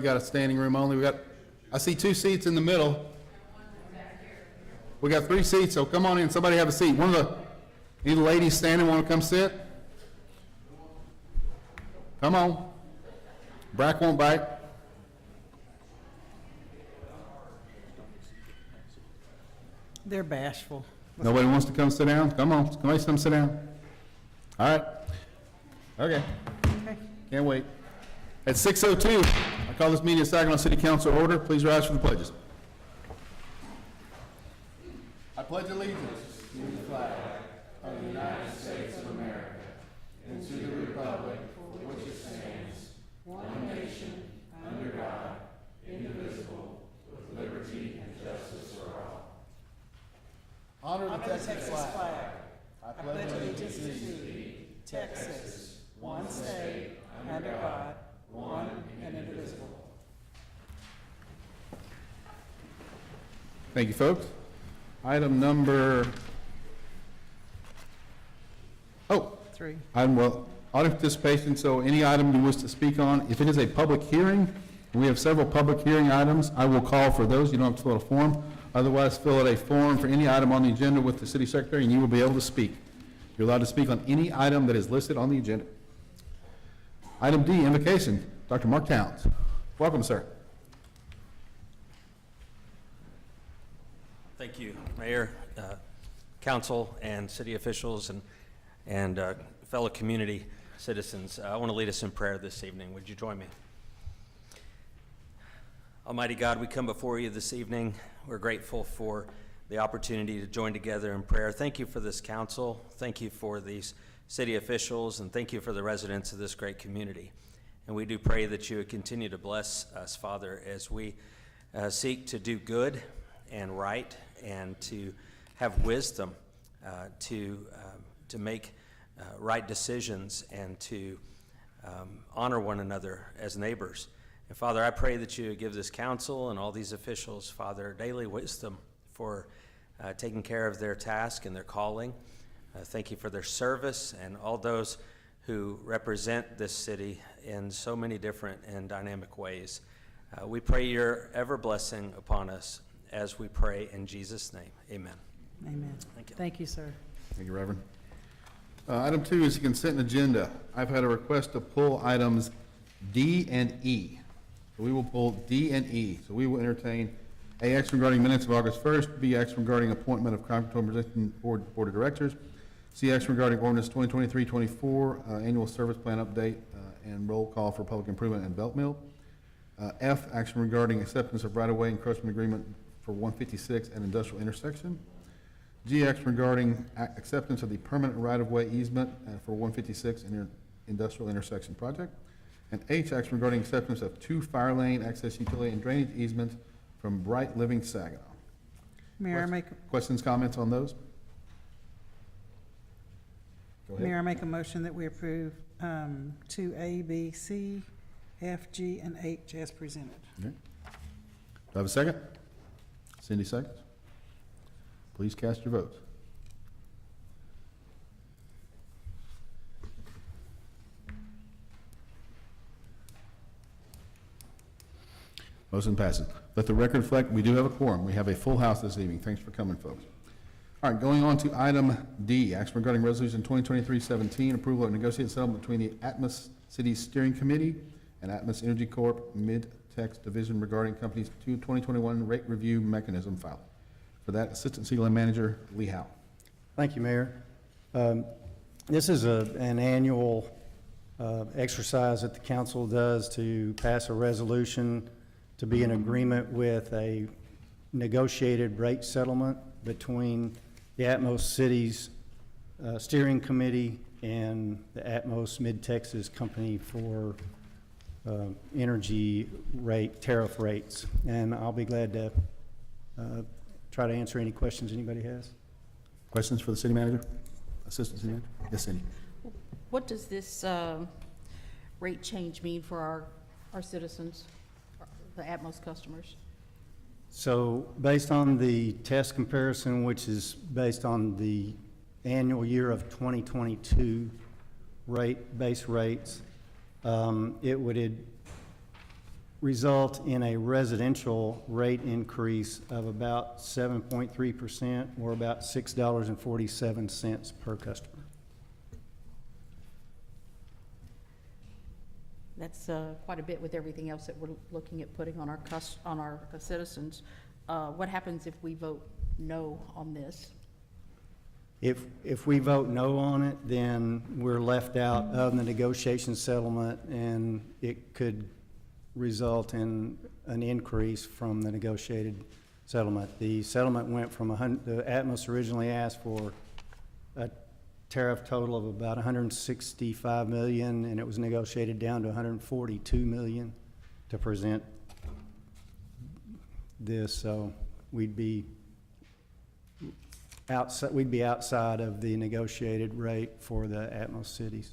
We got a standing room only. I see 2 seats in the middle. We got 3 seats, so come on in. Somebody have a seat. Any of the ladies standing want to come sit? Come on. Brack won't bite. They're bashful. Nobody wants to come sit down? Come on, somebody come sit down. All right. Okay. Can't wait. At 6:02, I call this meeting of Saginaw City Council order. Please rise for the pledges. I pledge allegiance to the flag of the United States of America and to the republic for which it stands, one nation, under God, indivisible, with liberty and justice for all. Honor the Texas flag. I pledge allegiance to thee, Texas, one state, under God, one and indivisible. Thank you, folks. Item number, 3. item, audience participation, so any item you wish to speak on, if it is a public hearing, we have several public hearing items, I will call for those. You don't have to fill out a form. Otherwise, fill out a form for any item on the agenda with the city secretary, and you will be able to speak. You're allowed to speak on any item that is listed on the agenda. Item D, invocation. Dr. Mark Towns. Welcome, sir. Thank you, Mayor, Council, and city officials, and fellow community citizens. I want to lead us in prayer this evening. Would you join me? Almighty God, we come before you this evening. We're grateful for the opportunity to join together in prayer. Thank you for this council. Thank you for these city officials, and thank you for the residents of this great community. And we do pray that you would continue to bless us, Father, as we seek to do good and right, and to have wisdom to make right decisions, and to honor one another as neighbors. And Father, I pray that you would give this council and all these officials, Father, daily wisdom for taking care of their task and their calling. Thank you for their service and all those who represent this city in so many different and dynamic ways. We pray your ever blessing upon us as we pray in Jesus' name. Amen. Amen. Thank you. Thank you, sir. Thank you, Reverend. Item 2 is the consent agenda. I've had a request to pull items D and E. So we will pull D and E. So we will entertain A, action regarding minutes of August 1st, B, action regarding appointment of contractual position Board of Directors, C, action regarding ordinance 2023-24, annual service plan update and roll call for public improvement and belt mill. F, action regarding acceptance of right-of-way encroachment agreement for 156 and industrial intersection. G, action regarding acceptance of the permanent right-of-way easement for 156 industrial intersection project. And H, action regarding acceptance of 2 fire lane access utility and drainage easements from Bright Living Saginaw. Mayor, Questions, comments on those? Go ahead. Mayor, I make a motion that we approve 2A, B, C, F, G, and H as presented. Okay. Do I have a second? Cindy seconds. Please cast your votes. Motion passes. Let the record reflect we do have a quorum. We have a full house this evening. Thanks for coming, folks. All right, going on to item D, action regarding resolution 2023-17, approval of negotiated settlement between the Atmos City Steering Committee and Atmos Energy Corp. Mid-Tex Division regarding company's 2021 rate review mechanism file. For that, Assistant City Land Manager Lee Howe. Thank you, Mayor. This is an annual exercise that the council does to pass a resolution to be in agreement with a negotiated rate settlement between the Atmos City's Steering Committee and the Atmos Mid-Texas Company for energy rate, tariff rates. And I'll be glad to try to answer any questions anybody has. Questions for the City Manager? Assistant City Manager? Yes, Cindy. What does this rate change mean for our citizens, the Atmos customers? So based on the test comparison, which is based on the annual year of 2022 base rates, it would result in a residential rate increase of about 7.3%, or about $6.47 per customer. That's quite a bit with everything else that we're looking at putting on our citizens. What happens if we vote no on this? If we vote no on it, then we're left out of the negotiation settlement, and it could result in an increase from the negotiated settlement. The settlement went from the Atmos originally asked for a tariff total of about $165 million, and it was negotiated down to $142 million to present this. So we'd be outside of the negotiated rate for the Atmos cities.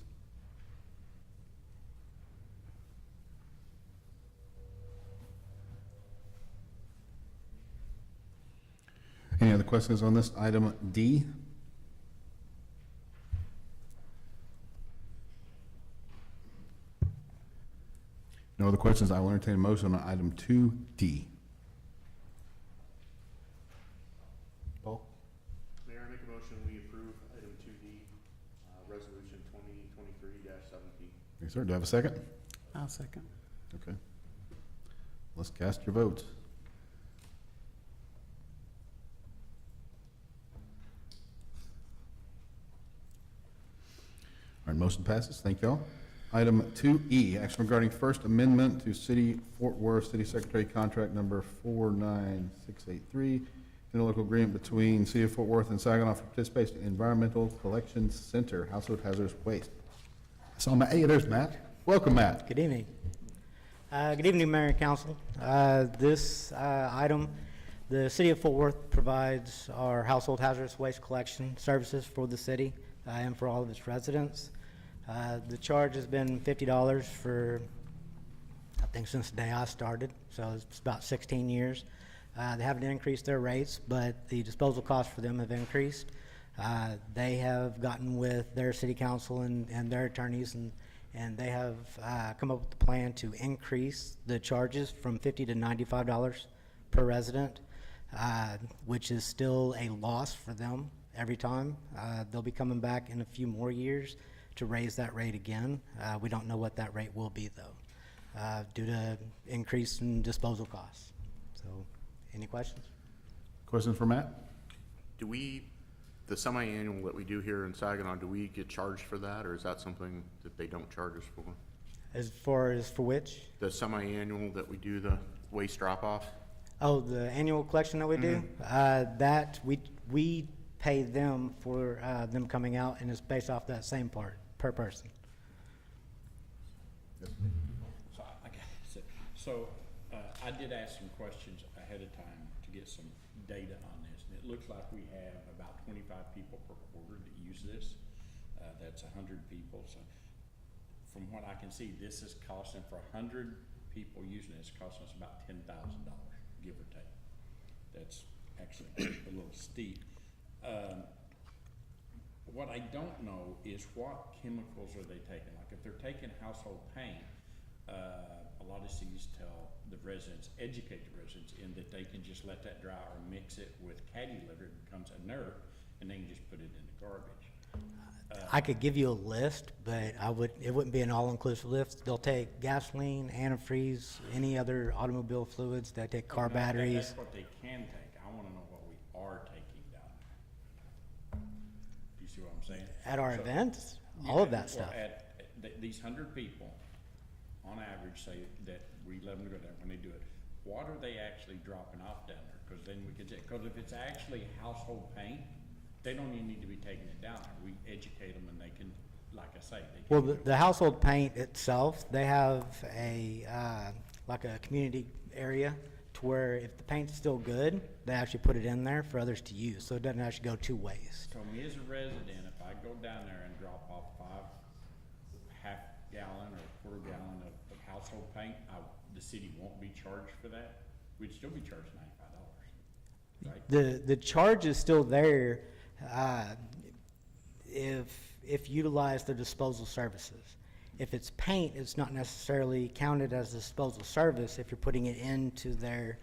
Any other questions on this item D? No other questions. I will entertain a motion on item 2D. Paul? Mayor, I make a motion, we approve item 2D, resolution 2023-17. Yes, sir. Do I have a second? I'll second. Okay. Let's cast your votes. All right, motion passes. Thank you all. Item 2E, action regarding First Amendment to City Fort Worth City Secretary Contract Number 49683, interlocal agreement between City of Fort Worth and Saginaw for participation in Environmental Collection Center, Household Hazardous Waste. I saw Matt. Hey, there's Matt. Welcome, Matt. Good evening. Good evening, Mayor and Council. This item, the City of Fort Worth provides our household hazardous waste collection services for the city and for all of its residents. The charge has been $50 for, I think, since the day I started, so it's about 16 years. They haven't increased their rates, but the disposal costs for them have increased. They have gotten with their city council and their attorneys, and they have come up with a plan to increase the charges from $50 to $95 per resident, which is still a loss for them every time. They'll be coming back in a few more years to raise that rate again. We don't know what that rate will be, though, due to increase in disposal costs. So, any questions? Questions for Matt? Do we, the semi-annual that we do here in Saginaw, do we get charged for that, or is that something that they don't charge us for? As far as for which? The semi-annual that we do the waste drop-off? Oh, the annual collection that we do? That we pay them for them coming out, and it's based off that same part per person. So I did ask some questions ahead of time to get some data on this, and it looks like we have about 25 people per quarter that use this. That's 100 people. So from what I can see, this is costing, for 100 people using this, costing us about $10,000, give or take. That's actually a little steep. What I don't know is what chemicals are they taking. Like if they're taking household paint, a lot of cities tell the residents, educate the residents in that they can just let that dry or mix it with caddy litter, it becomes inert, and they can just put it in the garbage. I could give you a list, but it wouldn't be an all-inclusive list. They'll take gasoline, antifreeze, any other automobile fluids. They take car batteries. That's what they can take. I wanna know what we are taking down there. Do you see what I'm saying? At our So- events, all of that Well, stuff. These 100 people, on average, say that we let them go down when they do it. What are they actually dropping off down there? Because then we could say, because if it's actually household paint, they don't even need to be taking it down there. We educate them and they can, like I say, they can. Well, the household paint itself, they have a, like a community area to where if the paint's still good, they actually put it in there for others to use, so it doesn't actually go to waste. So me as a resident, if I go down there and drop off 5 half-gallon or quarter-gallon of household paint, the city won't be charged for that? We'd still be charged $95, right? The charge is still there, if utilize the disposal services. If it's paint, it's not necessarily counted as a disposal service if you're putting it into their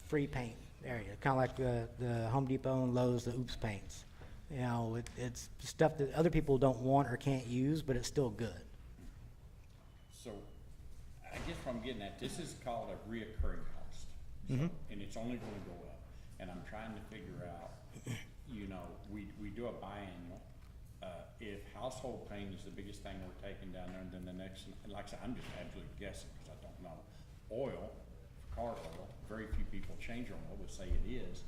free paint area, kind of like the Home Depot and Lowe's, the Oops paints. You know, it's stuff that other people don't want or can't use, but it's still good. So, I guess what I'm getting at, this is called a reoccurring cost. So, and it's only gonna go up. And I'm trying to figure out, you know, we do a biannual. If household paint is the biggest thing we're taking down there, then the next, and like I said, I'm just absolutely guessing, because I don't know. Oil, car oil, very few people change oil, but say it is.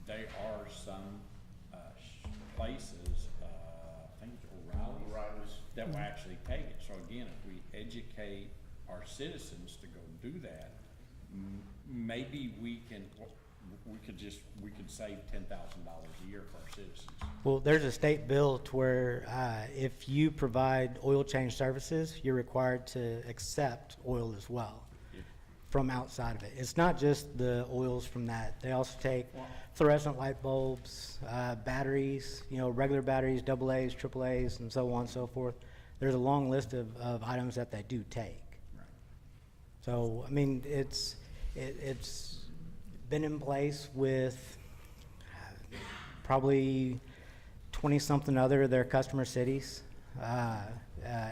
There are some places, I think it's O'Reilly's, that will actually take it. So again, if we educate our citizens to go do that, maybe we could save $10,000 a year for our citizens. Well, there's a state bill to where if you provide oil change services, you're required to accept oil as well from outside of it. It's not just the oils from that. They also take fluorescent light bulbs, batteries, you know, regular batteries, AA's, AAA's, and so on and so forth. There's a long list of items that they do take. Right. So, I mean, it's been in place with probably 20-something other of their customer cities.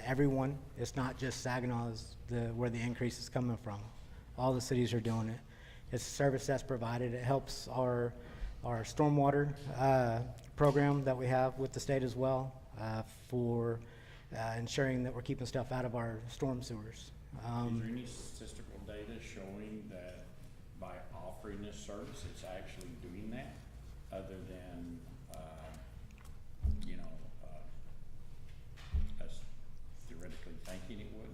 Everyone, it's not just Saginaw is where the increase is coming from. All the cities are doing it. It's a service that's provided. It helps our stormwater program that we have with the state as well for ensuring that we're keeping stuff out of our storm sewers. Is there any statistical data showing that by offering this service, it's actually doing that, other than, you know, us theoretically thinking it would?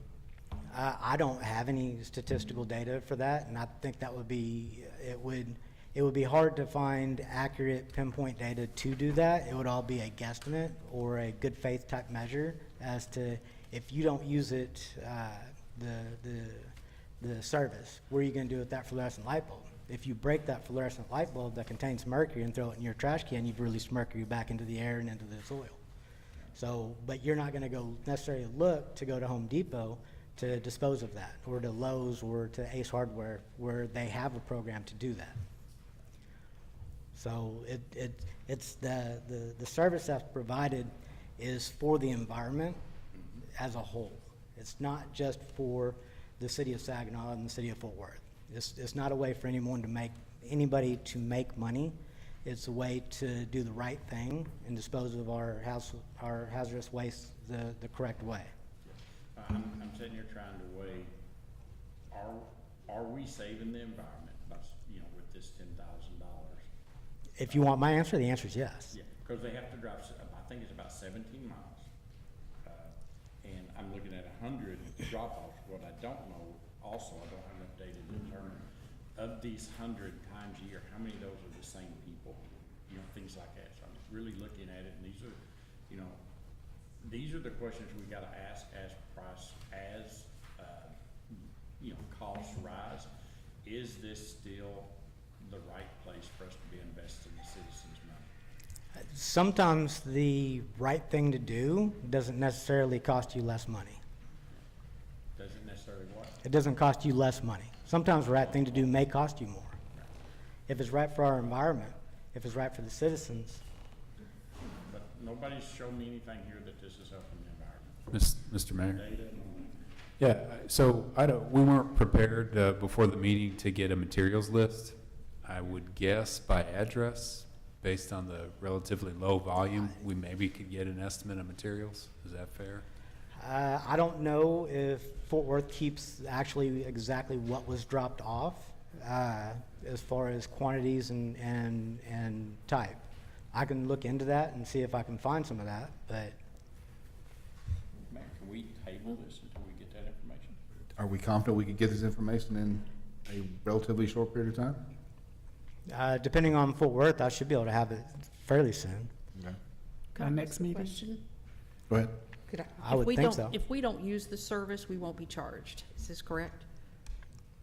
I don't have any statistical data for that, and I think that would be, it would be hard to find accurate pinpoint data to do that. It would all be a guesstimate or a good faith type measure as to if you don't use it, the service, what are you gonna do with that fluorescent light bulb? If you break that fluorescent light bulb that contains mercury and throw it in your trash can, you've released mercury back into the air and into the soil. So, but you're not gonna go necessarily look to go to Home Depot to dispose of that, or to Lowe's or to Ace Hardware, where they have a program to do that. So it's the service that's provided is for the environment as a whole. It's not just for the city of Saginaw and the city of Fort Worth. It's not a way for anybody to make money. It's a way to do the right thing and dispose of our hazardous waste the correct way. I'm sitting here trying to weigh, are we saving the environment by, you know, with this $10,000? If you want my answer, the answer is yes. Yeah, because they have to drive, I think it's about 17 miles. And I'm looking at 100 drop-offs. What I don't know, also, I don't have enough data to determine, of these 100 times a year, how many of those are the same people? You know, things like that. So I'm really looking at it, and these are, you know, these are the questions we gotta ask as price, as, you know, costs rise. Is this still the right place for us to be investing the citizens' money? Sometimes the right thing to do doesn't necessarily cost you less money. Doesn't necessarily what? It doesn't cost you less money. Sometimes the right thing to do may cost you more. If it's right for our environment, if it's right for the citizens. But nobody's shown me anything here that this is helping the environment. Mr. Mayor? Data and all that. Yeah, so we weren't prepared before the meeting to get a materials list. I would guess by address, based on the relatively low volume, we maybe could get an estimate of materials. Is that fair? I don't know if Fort Worth keeps actually exactly what was dropped off as far as quantities and type. I can look into that and see if I can find some of that, but Mayor, can we table this until we get that information? Are we confident we could get this information in a relatively short period of time? depending on Fort Worth, I should be able to have it fairly soon. Okay. Our next meeting? Question? Go ahead. I would think so. If we don't use the service, we won't be charged. Is this correct?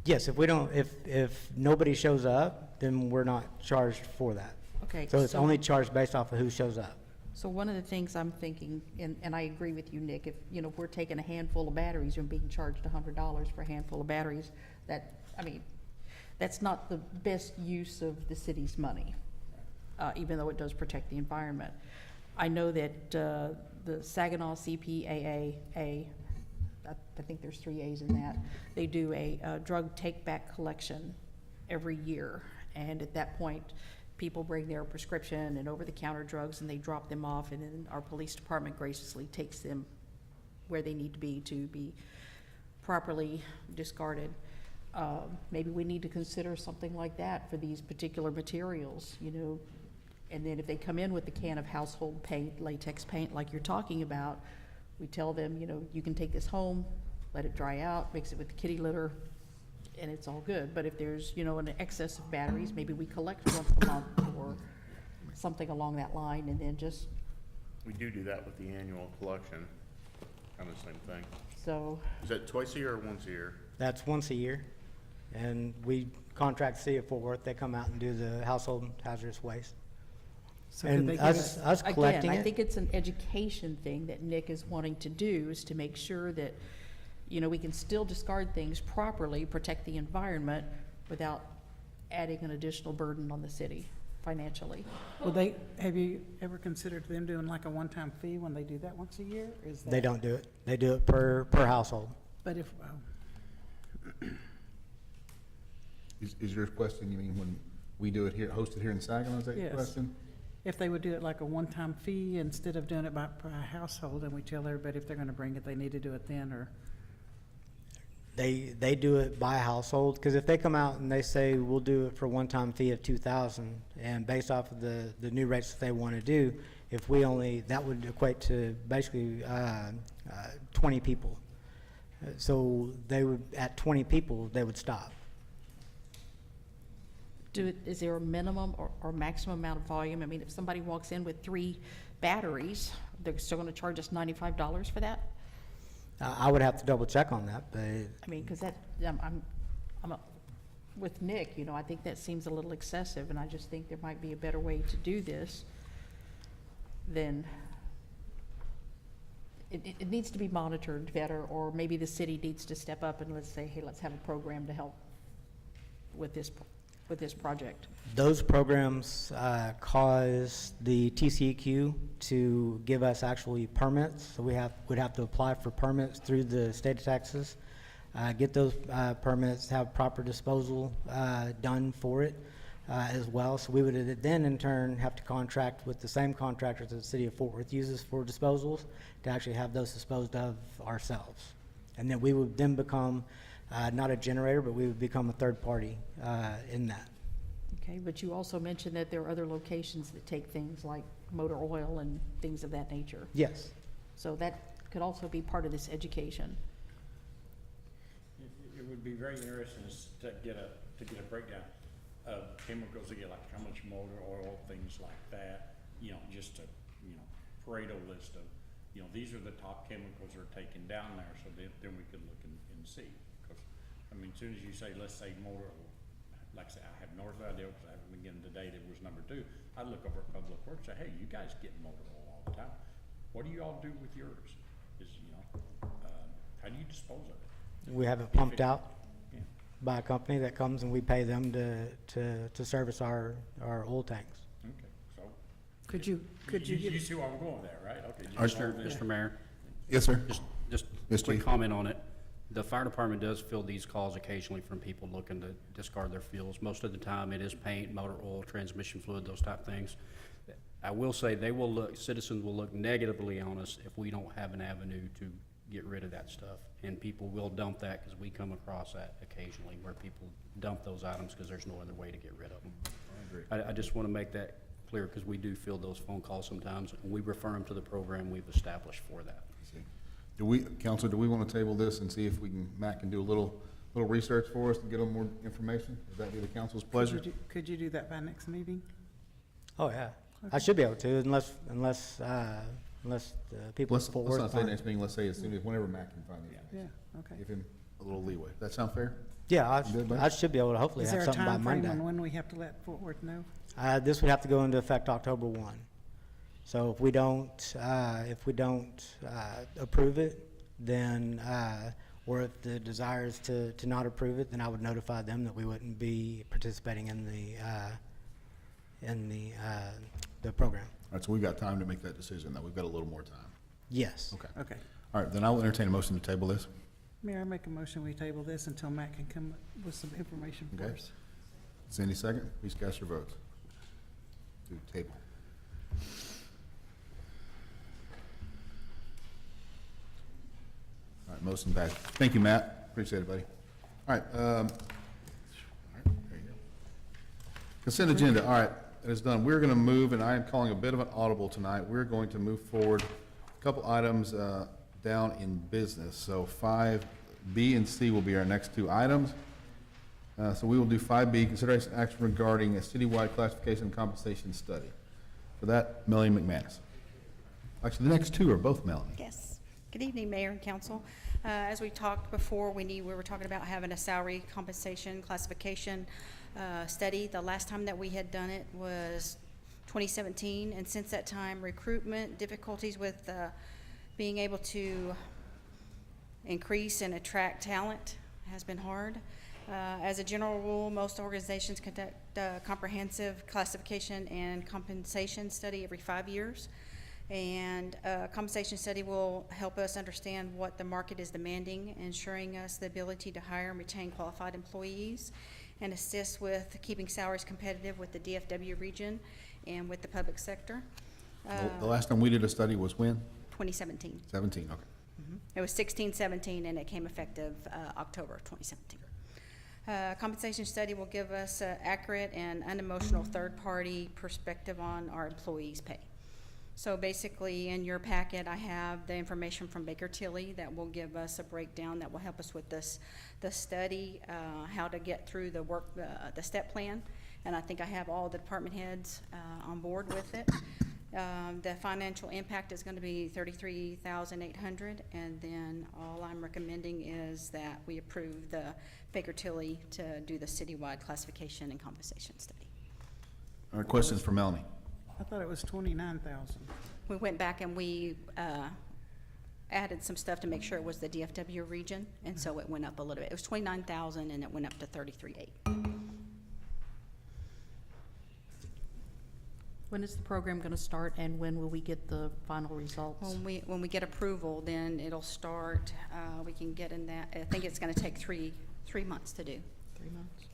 Yes, if we don't, if nobody shows up, then we're not charged for that. Okay. So it's only charged based off of who shows up. So one of the things I'm thinking, and I agree with you, Nick, if, you know, if we're taking a handful of batteries and being charged $100 for a handful of batteries, that, I mean, that's not the best use of the city's money, even though it does protect the environment. I know that the Saginaw CPAA, I think there's 3 A's in that, they do a drug take-back collection every year. And at that point, people bring their prescription and over-the-counter drugs and they drop them off, and then our police department graciously takes them where they need to be properly discarded. Maybe we need to consider something like that for these particular materials, you know. And then if they come in with the can of household paint, latex paint like you're talking about, we tell them, you know, you can take this home, let it dry out, mix it with the kitty litter, and it's all good. But if there's, you know, an excess of batteries, maybe we collect once a month or something along that line, and then just, We do that with the annual collection, kind of same thing. so, Is that twice a year or once a year? That's once a year, and we contract the city of Fort Worth, they come out and do the household hazardous waste. So could And they give us, us, us again, collecting I it, think it's an education thing that Nick is wanting to do, is to make sure that, you know, we can still discard things properly, protect the environment, without adding an additional burden on the city financially. will they, have you ever considered them doing like a one-time fee when they do that once a year? Is that? they don't do it. They do it per household. But if, Is your question, you mean when we do it here, host it here in Saginaw, is that your Yes. question? if they would do it like a one-time fee instead of doing it by household, and we tell everybody if they're gonna bring it, they need to do it then, or? They do it by household, because if they come out and they say, we'll do it for a one-time fee of 2,000, and based off of the new rates that they want to do, if we only, that would equate to basically 20 people. So they would, at 20 people, they would stop. Is there a minimum or maximum amount of volume? I mean, if somebody walks in with 3 batteries, they're still gonna charge us $95 for that? I would have to double check on that, but I mean, because that, with Nick, you know, I think that seems a little excessive, and I just think there might be a better way to do this than, it needs to be monitored better, or maybe the city needs to step up and let's say, hey, let's have a program to help with this project. those programs cause the TCEQ to give us actually permits. So would have to apply for permits through the state of Texas, get those permits, have proper disposal done for it as well. So we would then in turn have to contract with the same contractors that the city of Fort Worth uses for disposals to actually have those disposed of ourselves. And then we would then become not a generator, but we would become a third party in that. Okay, but you also mentioned that there are other locations that take things like motor oil and things of that nature. Yes. So that could also be part of this education. It would be very interesting to get a breakdown of chemicals, again, like how much motor oil, things like that, you know, just a, you know, Pareto list of, you know, these are the top chemicals that are taken down there, so then we could look and see. Because, I mean, as soon as you say, let's say motor oil, like I say, I have no idea, because I haven't been getting the data, it was number 2. I'd look over at Public Works and say, hey, you guys get motor oil all the time. What do you all do with yours? Is, you know, how do you dispose of it? We have it pumped out Yeah. by a company that comes and we pay them to service our oil tanks. Okay, so. Could you You give, see where I'm going there, right? Okay. you Mr. know this. Mr. Mayor, Yes, sir. just Yes, a quick Chief. comment on it. The fire department does field these calls occasionally from people looking to discard their fuels. Most of the time, it is paint, motor oil, transmission fluid, those type things. I will say, citizens will look negatively on us if we don't have an avenue to get rid of that stuff. And people will dump that, because we come across that occasionally, where people dump those items because there's no other way to get rid of them. I just want to make that clear, because we do field those phone calls sometimes, and we refer them to the program we've established for that. Counselor, do we want to table this and see if Matt can do a little research for us to get a little more information? Would that be the council's pleasure? could you do that by next meeting? Oh, yeah. I should be able to, unless the people Let's at Fort not Worth say aren't. next meeting, let's say as soon as, whenever Matt can find the information. Yeah, okay. Give him a little leeway. That sound fair? Yeah, Good, bud? I should be able to hopefully Is have there a something by time frame Monday. on when we have to let Fort Worth know? This would have to go into effect October 1. So if we don't approve it, then, or if the desire is to not approve it, then I would notify them that we wouldn't be participating in the program. All right, so we've got time to make that decision, though. We've got a little more time. Yes. Okay. Okay. All right, then I'll entertain a motion to table this. Mayor, I make a motion, we table this until Matt can come with some information for Okay. us. Sandy, second. Please cast your votes. To table. All right, motion passed. Thank you, Matt. Appreciate it, buddy. All right, there you go. Consent agenda, all right, that is done. We're gonna move, and I am calling a bit of an audible tonight. We're going to move forward a couple items down in business. So 5B and C will be our next two items. So we will do 5B, consideration action regarding a citywide classification and compensation study. For that, Melanie McManus. Actually, the next two are both Melanie. Yes. Good evening, Mayor and Council. As we talked before, we were talking about having a salary compensation classification study. The last time that we had done it was 2017, and since that time, recruitment difficulties with being able to increase and attract talent has been hard. As a general rule, most organizations conduct a comprehensive classification and compensation study every 5 years. And a compensation study will help us understand what the market is demanding, ensuring us the ability to hire and retain qualified employees, and assist with keeping salaries competitive with the DFW region and with the public sector. The last time we did a study was when? 2017. 17, okay. It was 16-17, and it came effective October of 2017. Compensation study will give us an accurate and unemotional third-party perspective on our employees' pay. So basically, in your packet, I have the information from Baker Tilly that will give us a breakdown that will help us with the study, how to get through the work, the step plan. And I think I have all the department heads on board with it. The financial impact is going to be $33,800, and then all I'm recommending is that we approve the Baker Tilly to do the citywide classification and compensation study. All right, questions for Melanie? I thought it was 29,000. We went back and we added some stuff to make sure it was the DFW region, and so it went up a little bit. It was 29,000, and it went up to 33,800. When is the program going to start, and when will we get the final results? When we get approval, then it'll start. We can get in that. I think it's going to take three months to do. 3 months?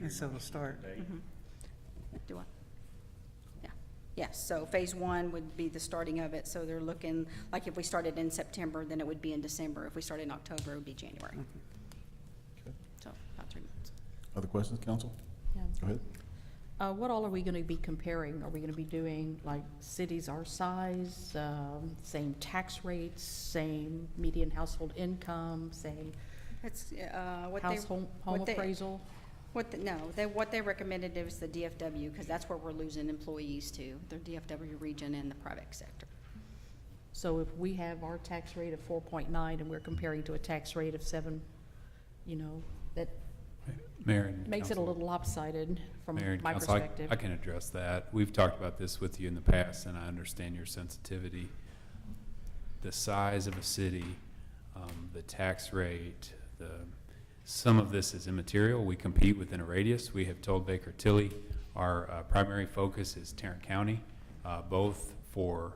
And so it'll start. Do what? Yeah. Yes. So phase 1 would be the starting of it. So they're looking like if we started in September, then it would be in December. If we started in October, it would be January. Okay. So about 3 months. Other questions, council? Yeah. Go ahead. What all are we going to be comparing? Are we going to be doing like cities our size, same tax rates, same median household income, same It's home appraisal? What they recommended was the DFW, because that's where we're losing employees to, the DFW region and the private sector. So if we have our tax rate of 4.9 and we're comparing to a tax rate of 7, that Mayor and makes it a council. little lopsided from Mayor and my council, perspective. I can address that. We've talked about this with you in the past, and I understand your sensitivity. The size of a city, the tax rate, some of this is immaterial. We compete within a radius. We have told Baker Tilly our primary focus is Tarrant County, both for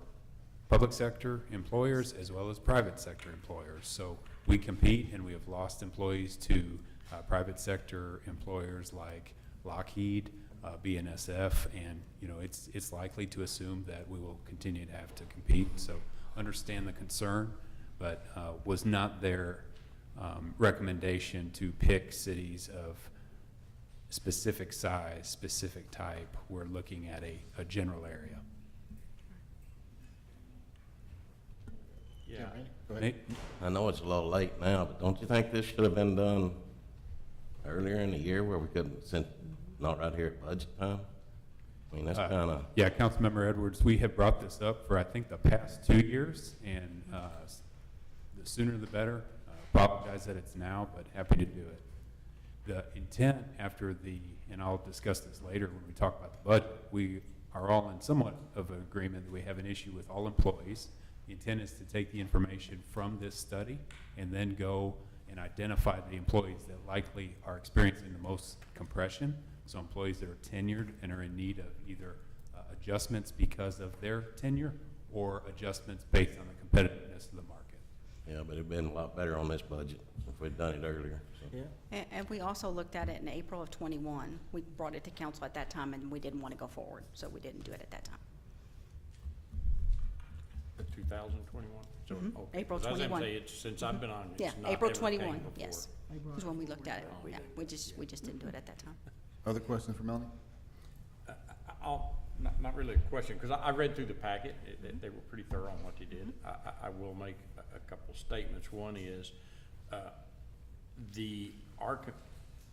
public sector employers as well as private sector employers. So we compete, and we have lost employees to private sector employers like Lockheed, BNSF, and it's likely to assume that we will continue to have to compete. So understand the concern, but was not their recommendation to pick cities of specific size, specific type. We're looking at a general area. Yeah. Go ahead. I know it's a little late now, but don't you think this should have been done earlier in the year where we could, since not right here at budget time? I mean, that's kind of. Yeah, Councilmember Edwards, we have brought this up for, I think, the past 2 years, and the sooner the better. Apologize that it's now, but happy to do it. The intent after and I'll discuss this later when we talk about the budget, we are all in somewhat of an agreement that we have an issue with all employees. The intent is to take the information from this study and then go and identify the employees that likely are experiencing the most compression. So employees that are tenured and are in need of either adjustments because of their tenure or adjustments based on the competitiveness of the market. Yeah, but it'd been a lot better on this budget if we'd done it earlier. So. Yeah. And we also looked at it in April of '21. We brought it to council at that time, and we didn't want to go forward, so we didn't do it at that time. 2021? So, Mhm. okay. April 'Cause I was gonna 21. say, it's, since I've been on, Yeah, it's not April ever came 21, before. yes, is when we looked at it. Yeah, we just didn't do it at that time. Other questions for Melanie? Not really a question, because I read through the packet. They were pretty thorough on what they did. I will make a couple statements. One is,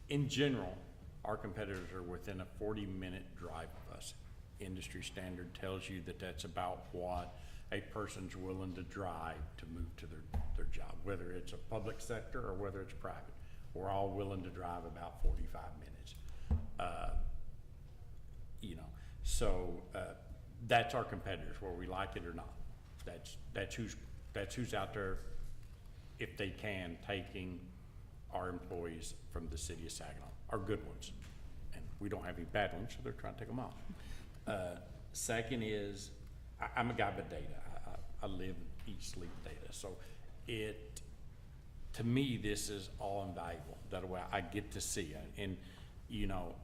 in general, our competitors are within a 40-minute drive of us. Industry standard tells you that that's about what a person's willing to drive to move to their job, whether it's a public sector or whether it's private. We're all willing to drive about 45 minutes. You know, so that's our competitors, whether we like it or not. That's who's out there, if they can, taking our employees from the city of Saginaw, our good ones. And we don't have any bad ones, so they're trying to take them off. Second is, I'm a guy with data. I live, eat, sleep data. So to me, this is all invaluable. That way I get to see it. And, you know,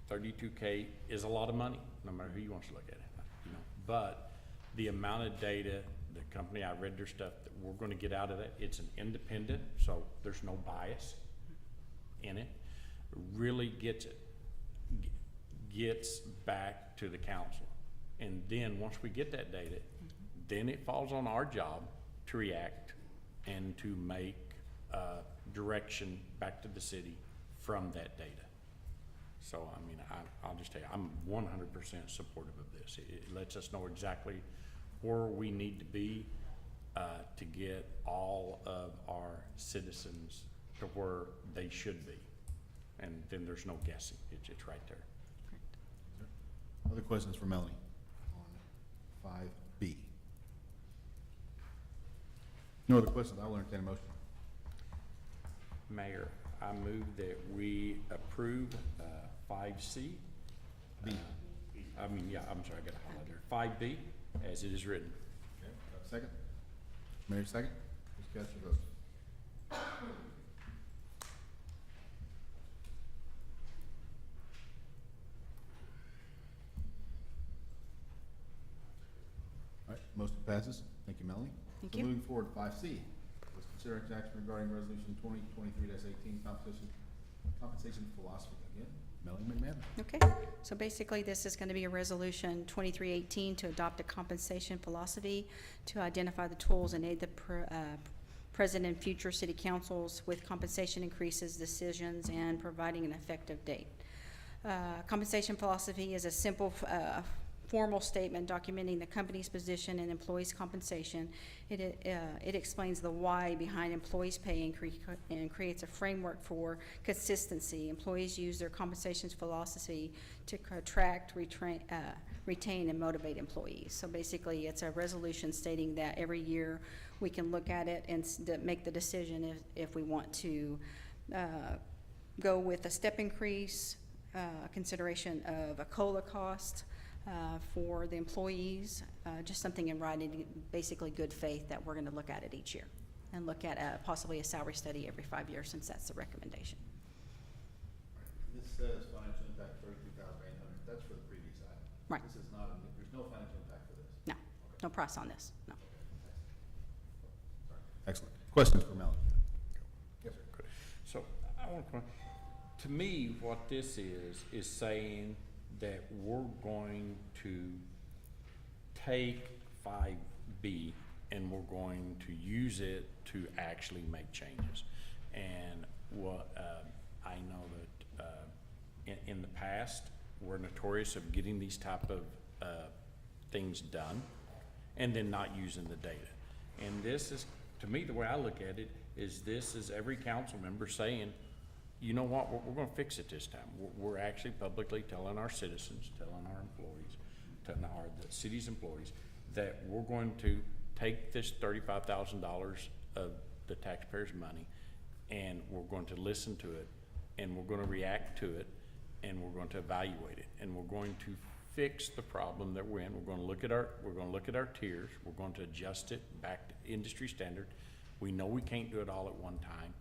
$32K is a lot of money, no matter who you want to look at it. You know, but the amount of data, the company, I read their stuff, that we're going to get out of that, it's an independent, so there's no bias in it. Really gets back to the council. And then once we get that data, then it falls on our job to react and to make direction back to the city from that data. So, I mean, I'll just tell you, I'm 100% supportive of this. It lets us know exactly where we need to be to get all of our citizens to where they should be. And then there's no guessing. It's right there. Other questions for Melanie on 5B? No other questions, I will entertain a motion. Mayor, I move that we approve 5C. B. I mean, yeah, I'm sorry, I got a highlight there. 5B, as it is written. Okay, second? Mayor, second? Please cast your vote. All right, motion passes. Thank you, Melanie. Thank So you. moving forward, 5C, let's consider action regarding resolution 2023-18, compensation philosophy. Again, Melanie McMahon. Okay, so basically, this is going to be a resolution 2318 to adopt a compensation philosophy to identify the tools and aid the present and future city councils with compensation increases, decisions, and providing an effective date. Compensation philosophy is a simple formal statement documenting the company's position and employees' compensation. It explains the why behind employees' pay increase and creates a framework for consistency. Employees use their compensation philosophy to attract, retain, and motivate employees. So basically, it's a resolution stating that every year we can look at it and make the decision if we want to go with a step increase, consideration of a COLA cost, for the employees, just something in writing, basically good faith that we're going to look at it each year and look at possibly a salary study every 5 years, since that's the recommendation. This says financial impact 32,800. That's for the previous item. Right. This is not, there's no financial impact for this. No, no price on this, no. Excellent. Questions for Melanie? Yes, sir. So I want to, to me, what this is saying that we're going to take 5B and we're going to use it to actually make changes. And what I know that in the past, we're notorious of getting these type of things done and then not using the data. And this is, to me, the way I look at it is this is every council member saying, you know what, we're gonna fix it this time. We're actually publicly telling our citizens, telling our employees, telling the city's employees, that we're going to take this $35,000 of the taxpayers' money, and we're going to listen to it, and we're gonna react to it, and we're going to evaluate it, and we're going to fix the problem that we're in. We're gonna look at our tiers, we're going to adjust it back to industry standard. We know we can't do it all at one time,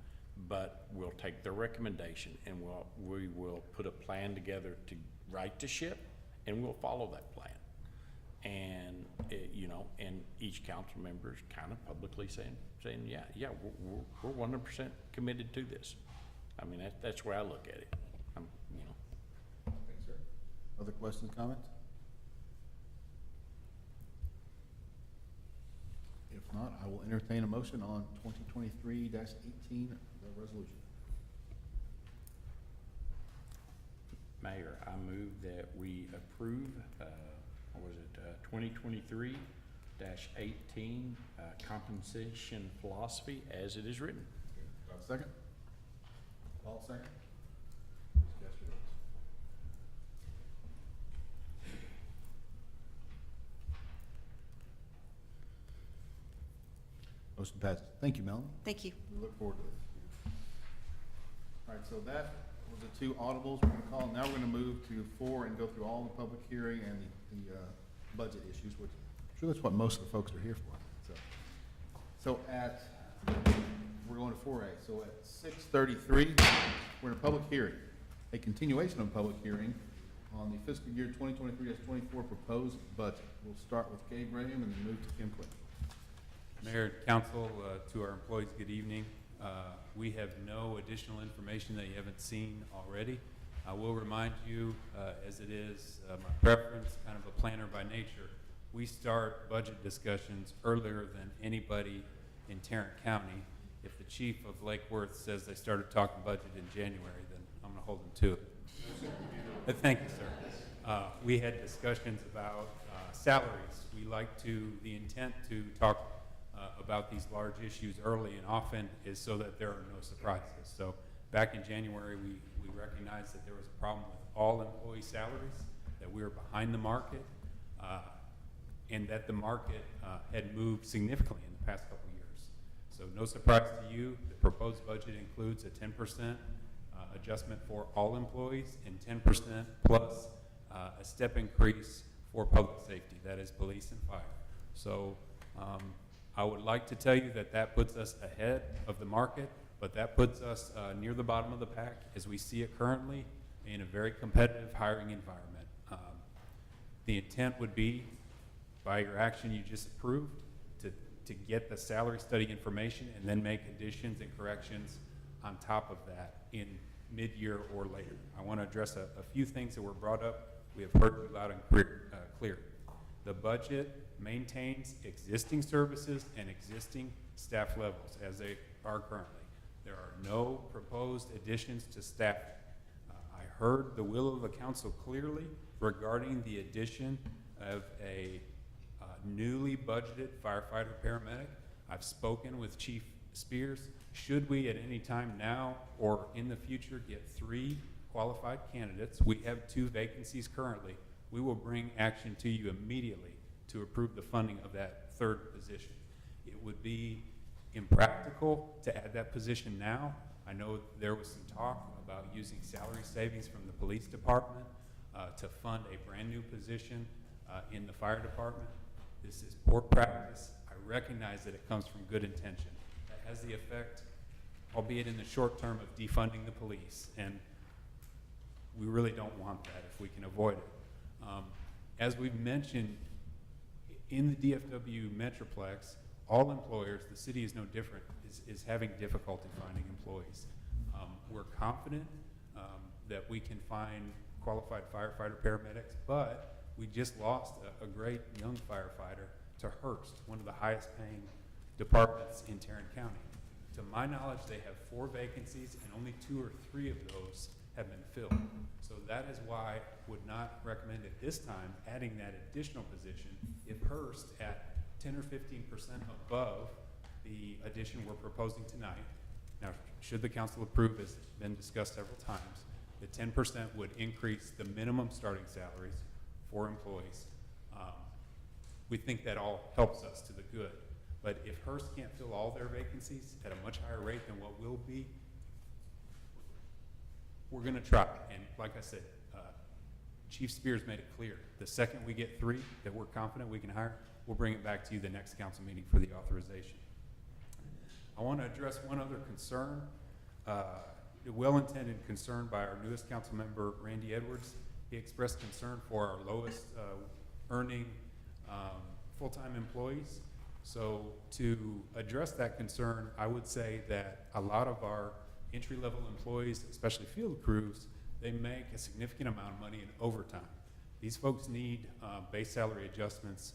but we'll take their recommendation, and we will put a plan together to right the ship, and we'll follow that plan. And, you know, and each council member is kind of publicly saying, yeah, we're 100% committed to this. I mean, that's where I look at it. You know. Thanks, sir. Other questions, comments? If not, I will entertain a motion on 2023-18, the resolution. Mayor, I move that we approve, 2023-18 compensation philosophy as it is written. Do I have a second? Paul, second. Please cast your votes. Motion passes. Thank you, Melanie. Thank you. We look forward to this. All right, so that was the two audibles we're gonna call. Now we're gonna move to 4 and go through all the public hearing and the budget issues, which I'm sure that's what most of the folks are here for. So we're going to 4A. So at 6:33, we're in a public hearing, a continuation of a public hearing on the fiscal year 2023-24 proposed budget. We'll start with Gabe Graham and then move to Kim Clinton. Mayor, council, to our employees, good evening. We have no additional information that you haven't seen already. I will remind you, as it is my preference, kind of a planner by nature, we start budget discussions earlier than anybody in Tarrant County. If the chief of Lake Worth says they started talking budget in January, then I'm going to hold them to it. Thank you, sir. We had discussions about salaries. We like the intent to talk about these large issues early and often is so that there are no surprises. So back in January, we recognized that there was a problem with all employee salaries, that we were behind the market, and that the market had moved significantly in the past couple of years. So no surprise to you, the proposed budget includes a 10% adjustment for all employees and 10% plus a step increase for public safety, that is police and fire. So I would like to tell you that that puts us ahead of the market, but that puts us near the bottom of the pack as we see it currently in a very competitive hiring environment. The intent would be, by your action you just approved, to get the salary study information and then make additions and corrections on top of that in mid-year or later. I want to address a few things that were brought up. We have heard you loud and clear. The budget maintains existing services and existing staff levels as they are currently. There are no proposed additions to staff. I heard the will of the council clearly regarding the addition of a newly budgeted firefighter paramedic. I've spoken with Chief Spears. Should we at any time now or in the future get 3 qualified candidates, we have 2 vacancies currently, we will bring action to you immediately to approve the funding of that 3rd position. It would be impractical to add that position now. I know there was some talk about using salary savings from the police department to fund a brand new position in the fire department. This is poor practice. I recognize that it comes from good intention. That has the effect, albeit in the short term, of defunding the police, and we really don't want that if we can avoid it. As we've mentioned, in the DFW Metroplex, all employers, the city is no different, is having difficulty finding employees. We're confident that we can find qualified firefighter paramedics, but we just lost a great young firefighter to Hearst, one of the highest paying departments in Tarrant County. To my knowledge, they have 4 vacancies and only 2 or 3 of those have been filled. So that is why I would not recommend at this time adding that additional position if Hearst at 10 or 15% above the addition we're proposing tonight. Now, should the council approve, as been discussed several times, the 10% would increase the minimum starting salaries for employees. We think that all helps us to the good. But if Hearst can't fill all their vacancies at a much higher rate than what will be, we're going to try. And like I said, Chief Spears made it clear. The second we get 3 that we're confident we can hire, we'll bring it back to you the next council meeting for the authorization. I want to address one other concern, a well-intended concern by our newest council member, Randy Edwards. He expressed concern for our lowest earning full-time employees. So to address that concern, I would say that a lot of our entry-level employees, especially field crews, they make a significant amount of money in overtime. These folks need base salary adjustments,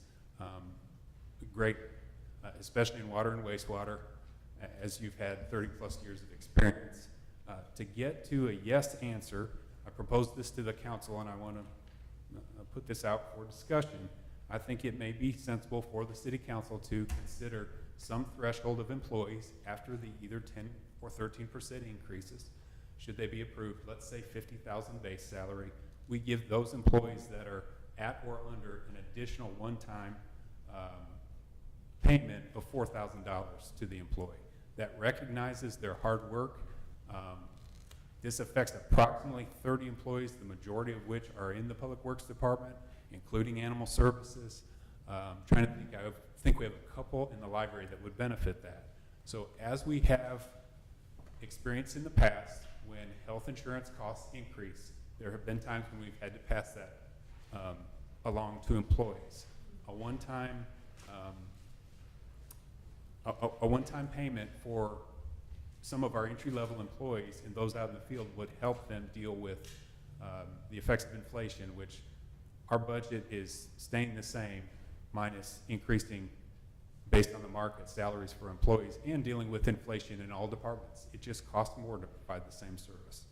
great, especially in water and wastewater, as you've had 30-plus years of experience. To get to a yes answer, I proposed this to the council, and I want to put this out for discussion. I think it may be sensible for the city council to consider some threshold of employees after the either 10 or 13% increases. Should they be approved, let's say 50,000 base salary, we give those employees that are at or under an additional one-time payment of $4,000 to the employee. That recognizes their hard work. This affects approximately 30 employees, the majority of which are in the Public Works Department, including Animal Services. Trying to think, I think we have a couple in the library that would benefit that. So as we have experience in the past, when health insurance costs increase, there have been times when we've had to pass that along to employees. A one-time payment for some of our entry-level employees and those out in the field would help them deal with the effects of inflation, which our budget is staying the same minus increasing based on the market salaries for employees and dealing with inflation in all departments. It just costs more to provide the same service.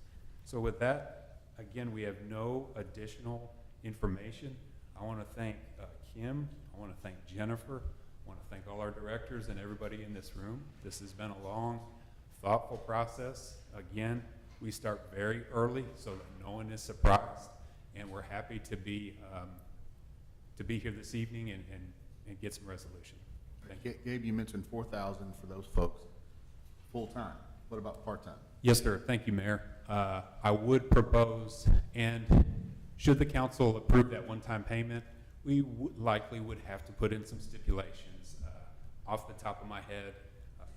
So with that, again, we have no additional information. I want to thank Kim. I want to thank Jennifer. I want to thank all our directors and everybody in this room. This has been a long, thoughtful process. Again, we start very early so that no one is surprised, and we're happy to be here this evening and get some resolution. Thank you. Gabe, you mentioned 4,000 for those folks, full-time. What about part-time? Yes, sir. Thank you, Mayor. I would propose, and should the council approve that one-time payment, we likely would have to put in some stipulations. Off the top of my head,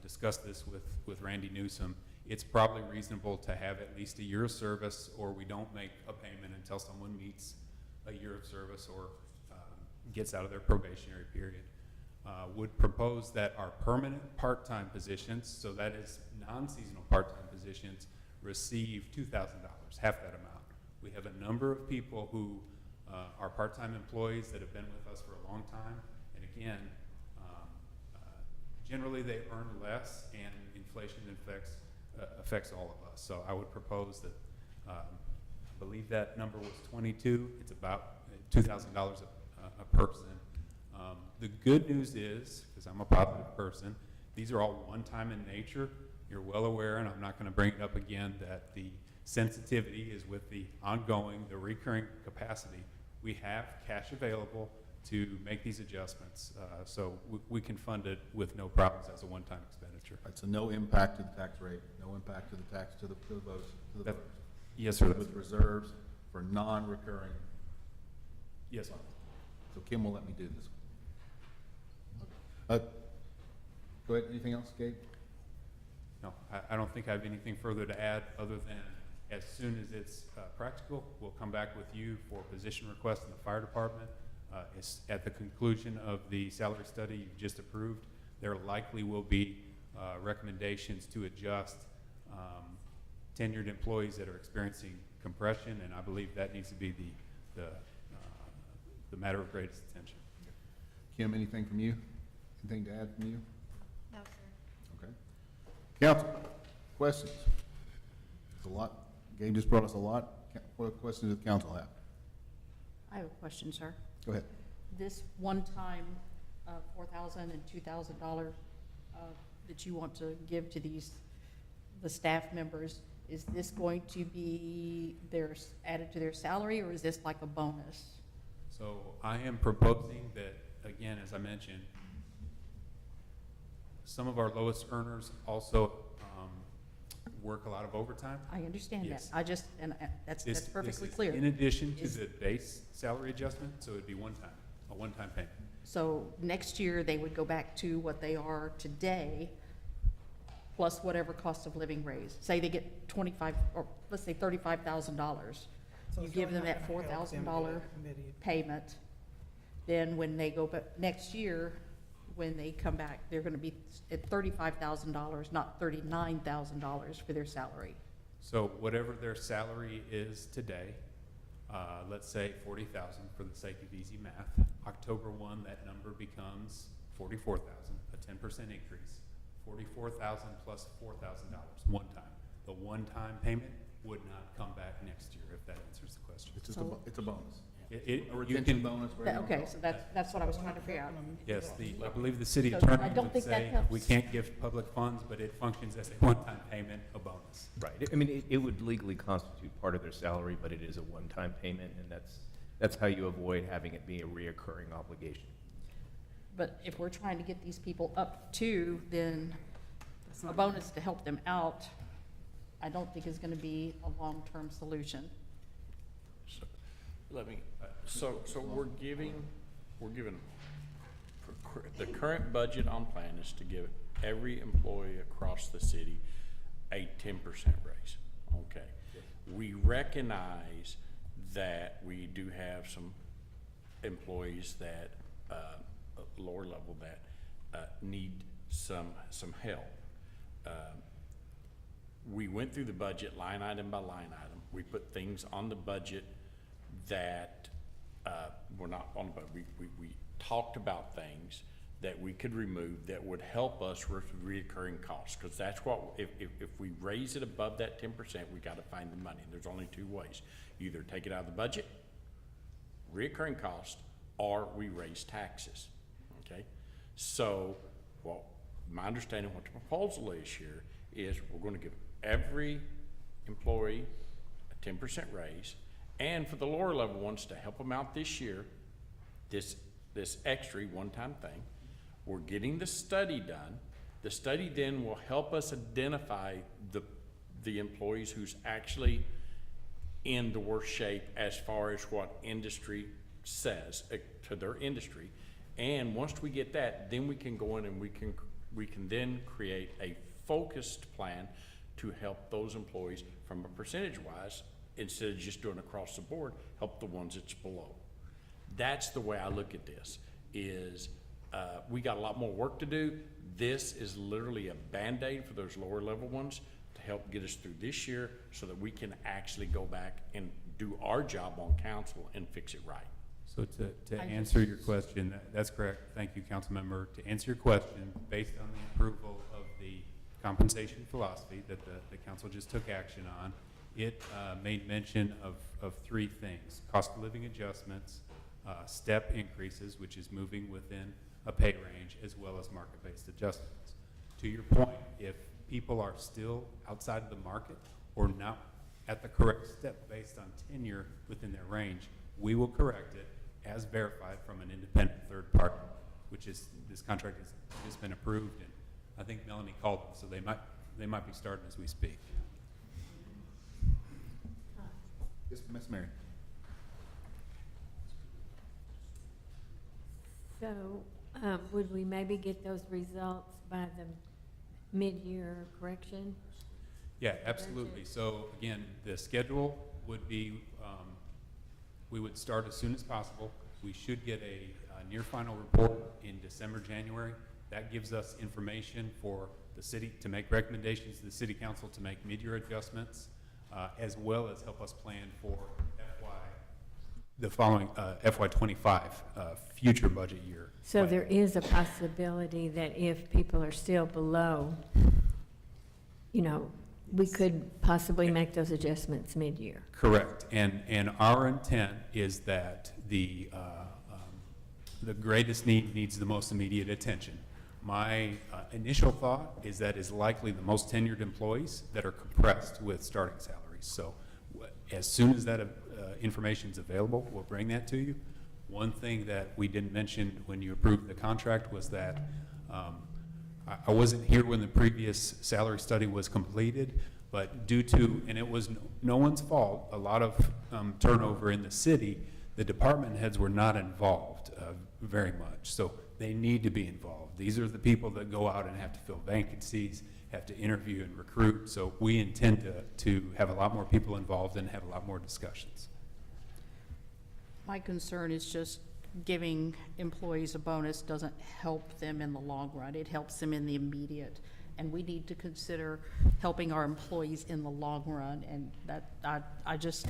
discussed this with Randy Newsom. It's probably reasonable to have at least a year of service, or we don't make a payment until someone meets a year of service or gets out of their probationary period. Would propose that our permanent part-time positions, so that is non-seasonal part-time positions, receive $2,000, half that amount. We have a number of people who are part-time employees that have been with us for a long time, and again, generally they earn less, and inflation affects all of us. So I would propose that, I believe that number was 22. It's about $2,000 a person. The good news is, because I'm a positive person, these are all one-time in nature. You're well aware, and I'm not going to bring it up again, that the sensitivity is with the recurring capacity. We have cash available to make these adjustments, so we can fund it with no problems as a one-time expenditure. Right, so no impact to the tax rate, no impact to the tax to the voters. Yes, sir. With reserves for non-recurring. Yes, sir. So Kim will let me do this. Go ahead. Anything else, Gabe? No, I don't think I have anything further to add, other than as soon as it's practical, we'll come back with you for position requests in the fire department. At the conclusion of the salary study you've just approved, there likely will be recommendations to adjust tenured employees that are experiencing compression, and I believe that needs to be the matter of greatest attention. Kim, anything from you? Anything to add from you? No, sir. Okay. Council, questions? It's a lot. Gabe just brought us a lot. What questions does the council have? I have a question, sir. Go ahead. This one-time $4,000 and $2,000 that you want to give to these the staff members, is this going to be added to their salary, or is this like a bonus? So I am proposing that, again, as I mentioned, some of our lowest earners also work a lot of overtime. I understand that. Yes. I just, and that's perfectly This is clear. in addition to Is- the base salary adjustment, so it'd be a one-time payment. So next year, they would go back to what they are today, plus whatever cost of living raise. Say they get 25, or let's say $35,000. So You it's give them not that gonna help them $4,000 get a committee. payment. Then when they go back next year, when they come back, they're gonna be at $35,000, not $39,000 for their salary. So whatever their salary is today, let's say 40,000 for the sake of easy math. October 1, that number becomes 44,000, a 10% increase. 44,000 plus $4,000 one time. The one-time payment would not come back next year, if that answers the question. It's just a, it's a bonus. A A retention bonus. whatever you Okay, wanna so call it. that's what I was trying to figure out. Yes, I believe the city So attorney I don't would think that say, helps. we can't give public funds, but it functions as a one-time payment, a bonus. Right. I mean, it would legally constitute part of their salary, but it is a one-time payment, and that's how you avoid having it be a reoccurring obligation. But if we're trying to get these people up to, then That's a not- bonus to help them out, I don't think is gonna be a long-term solution. Let me, so we're giving, the current budget on plan is to give every employee across the city a 10% raise, okay? We recognize that we do have some employees that, lower level that, need some help. We went through the budget line item by line item. We put things on the budget that were not on the budget. We talked about things that we could remove that would help us with reoccurring costs, because that's what, if we raise it above that 10%, we gotta find the money. There's only two ways. You either take it out of the budget, reoccurring cost, or we raise taxes, okay? So, well, my understanding what the proposal is here is we're gonna give every employee a 10% raise, and for the lower level ones to help them out this year, this extra one-time thing, we're getting the study done. The study then will help us identify the employees who's actually in the worst shape as far as what industry says to their industry. And once we get that, then we can go in and we can then create a focused plan to help those employees from a percentage-wise, instead of just doing across the board, help the ones that's below. That's the way I look at this, is we got a lot more work to do. This is literally a Band-Aid for those lower level ones to help get us through this year so that we can actually go back and do our job on council and fix it right. So to answer your question, that's correct. Thank you, council member. To answer your question, based on the approval of the compensation philosophy that the council just took action on, it made mention of three things: cost of living adjustments, step increases, which is moving within a pay range, as well as market-based adjustments. To your point, if people are still outside of the market or not at the correct step based on tenure within their range, we will correct it as verified from an independent third party, which is, this contract has been approved, and I think Melanie called them, so they might be starting as we speak. Yes, Ms. Mary. So, would we maybe get those results by the mid-year correction? Yeah, absolutely. So again, the schedule would be, we would start as soon as possible. We should get a near final report in December, January. That gives us information for the city to make recommendations to the city council to make mid-year adjustments, as well as help us plan for the following FY25 future budget year. So plan. there is a possibility that if people are still below, you know, we could possibly make those adjustments mid-year. Correct, and our intent is that the greatest need needs the most immediate attention. My initial thought is that is likely the most tenured employees that are compressed with starting salaries. So as soon as that information is available, we'll bring that to you. One thing that we didn't mention when you approved the contract was that I wasn't here when the previous salary study was completed, but due to, and it was no one's fault, a lot of turnover in the city, the department heads were not involved very much. So they need to be involved. These are the people that go out and have to fill vacancies, have to interview and recruit. So we intend to have a lot more people involved and have a lot more discussions. My concern is just giving employees a bonus doesn't help them in the long run. It helps them in the immediate. And we need to consider helping our employees in the long run. And that, I just,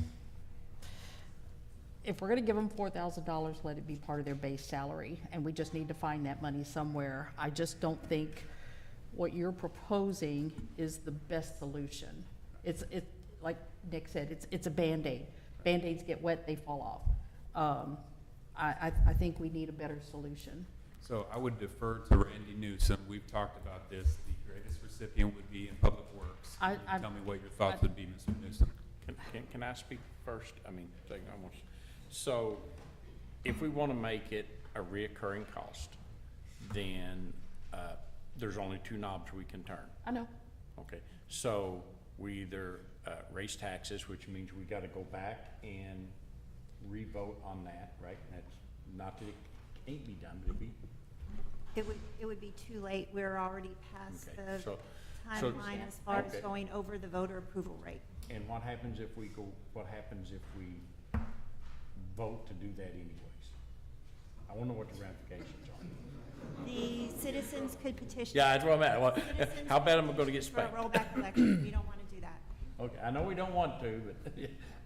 if we're gonna give them $4,000, let it be part of their base salary. And we just need to find that money somewhere. I just don't think what you're proposing is the best solution. It's like Nick said, it's a Band-Aid. Band-Aids get wet, they fall off. I think we need a better solution. So I would defer to Randy Newsom. We've talked about this. The greatest recipient would be in Public Works. Tell me what your thoughts would be, Mr. Newsom. Can I speak first? I mean, so if we want to make it a reoccurring cost, then there's only two knobs we can turn. I know. Okay, so we either raise taxes, which means we got to go back and re-vote on that, right? That's not that it can't be done, but It would be too late. We're already past okay. the So timeline as far as okay. going over the voter approval rate. And what happens if we vote to do that anyways? I want to know what the ramifications are. The citizens could petition. Yeah, that's what I'm at. Well, Citizens how bad am I could going to get petition spanked? for a rollback election. We don't want to do that. Okay, I know we don't want to, but,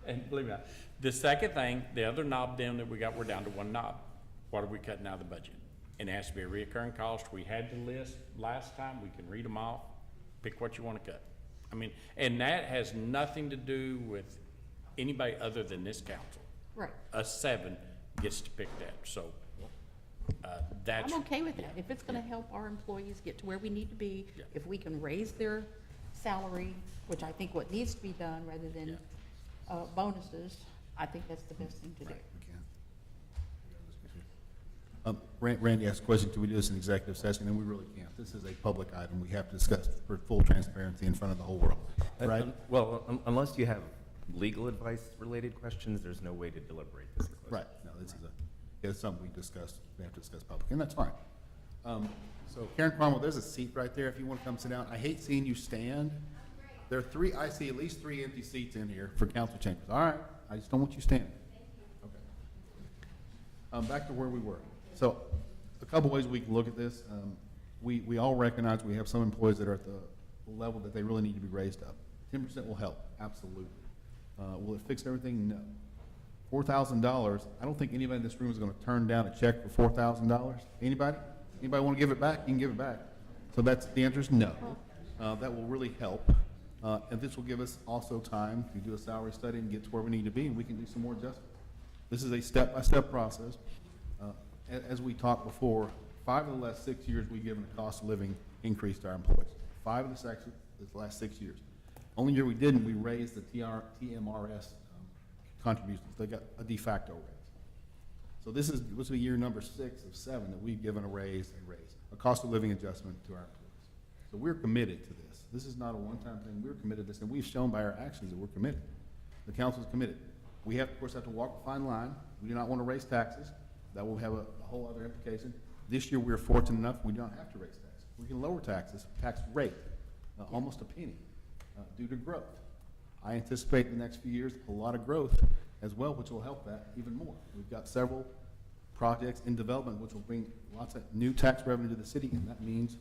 and believe me, the second thing, the other knob down that we got, we're down to one knob. What are we cutting out of the budget? And it has to be a reoccurring cost. We had the list last time. We can read them off. Pick what you want to cut. I mean, and that has nothing to do with anybody other than this council. Right. Us 7 gets to pick that, so, that's. I'm okay with that. If it's gonna help our employees get to where we need to be, Yeah. if we can raise their salary, which I think what needs to be done rather than bonuses, I think that's the best thing to do. Randy asked a question, can we do this in executive session? And we really can't. This is a public item. We have to discuss for full transparency in front of the whole world, right? Unless you have legal advice related questions, there's no way to deliberate this. Right. No, this is it's something we discussed. We have to discuss public, and that's fine. So Karen Cromwell, there's a seat right there if you want to come sit down. I hate seeing you stand. There are I see at least 3 empty seats in here for council chambers. All right. I just don't want you standing. Okay. Back to where we were. So a couple ways we can look at this. We all recognize we have some employees that are at the level that they really need to be raised up. 10% will help, absolutely. Will it fix everything? No. $4,000, I don't think anybody in this room is going to turn down a check for $4,000. Anybody? Anybody want to give it back? You can give it back. So that's, the answer is no. That will really help. And this will give us also time to do a salary study and get to where we need to be, and we can do some more adjustments. This is a step-by-step process. As we talked before, 5 of the last 6 years, we've given a cost of living increase to our employees. 5 of the last 6 years. Only year we didn't, we raised the TMRS contributions. They got a de facto raise. So this will be year number 6 of 7 that we've given a raise, a cost of living adjustment to our employees. So we're committed to this. This is not a one-time thing. We're committed to this, and we've shown by our actions that we're committed. The council is committed. We have, of course, have to walk a fine line. We do not want to raise taxes. That will have a whole other implication. This year, we're fortunate enough we don't have to raise taxes. We can lower taxes, tax rate, almost a penny, due to growth. I anticipate in the next few years a lot of growth as well, which will help that even more. We've got several projects in development which will bring lots of new tax revenue to the city, and that means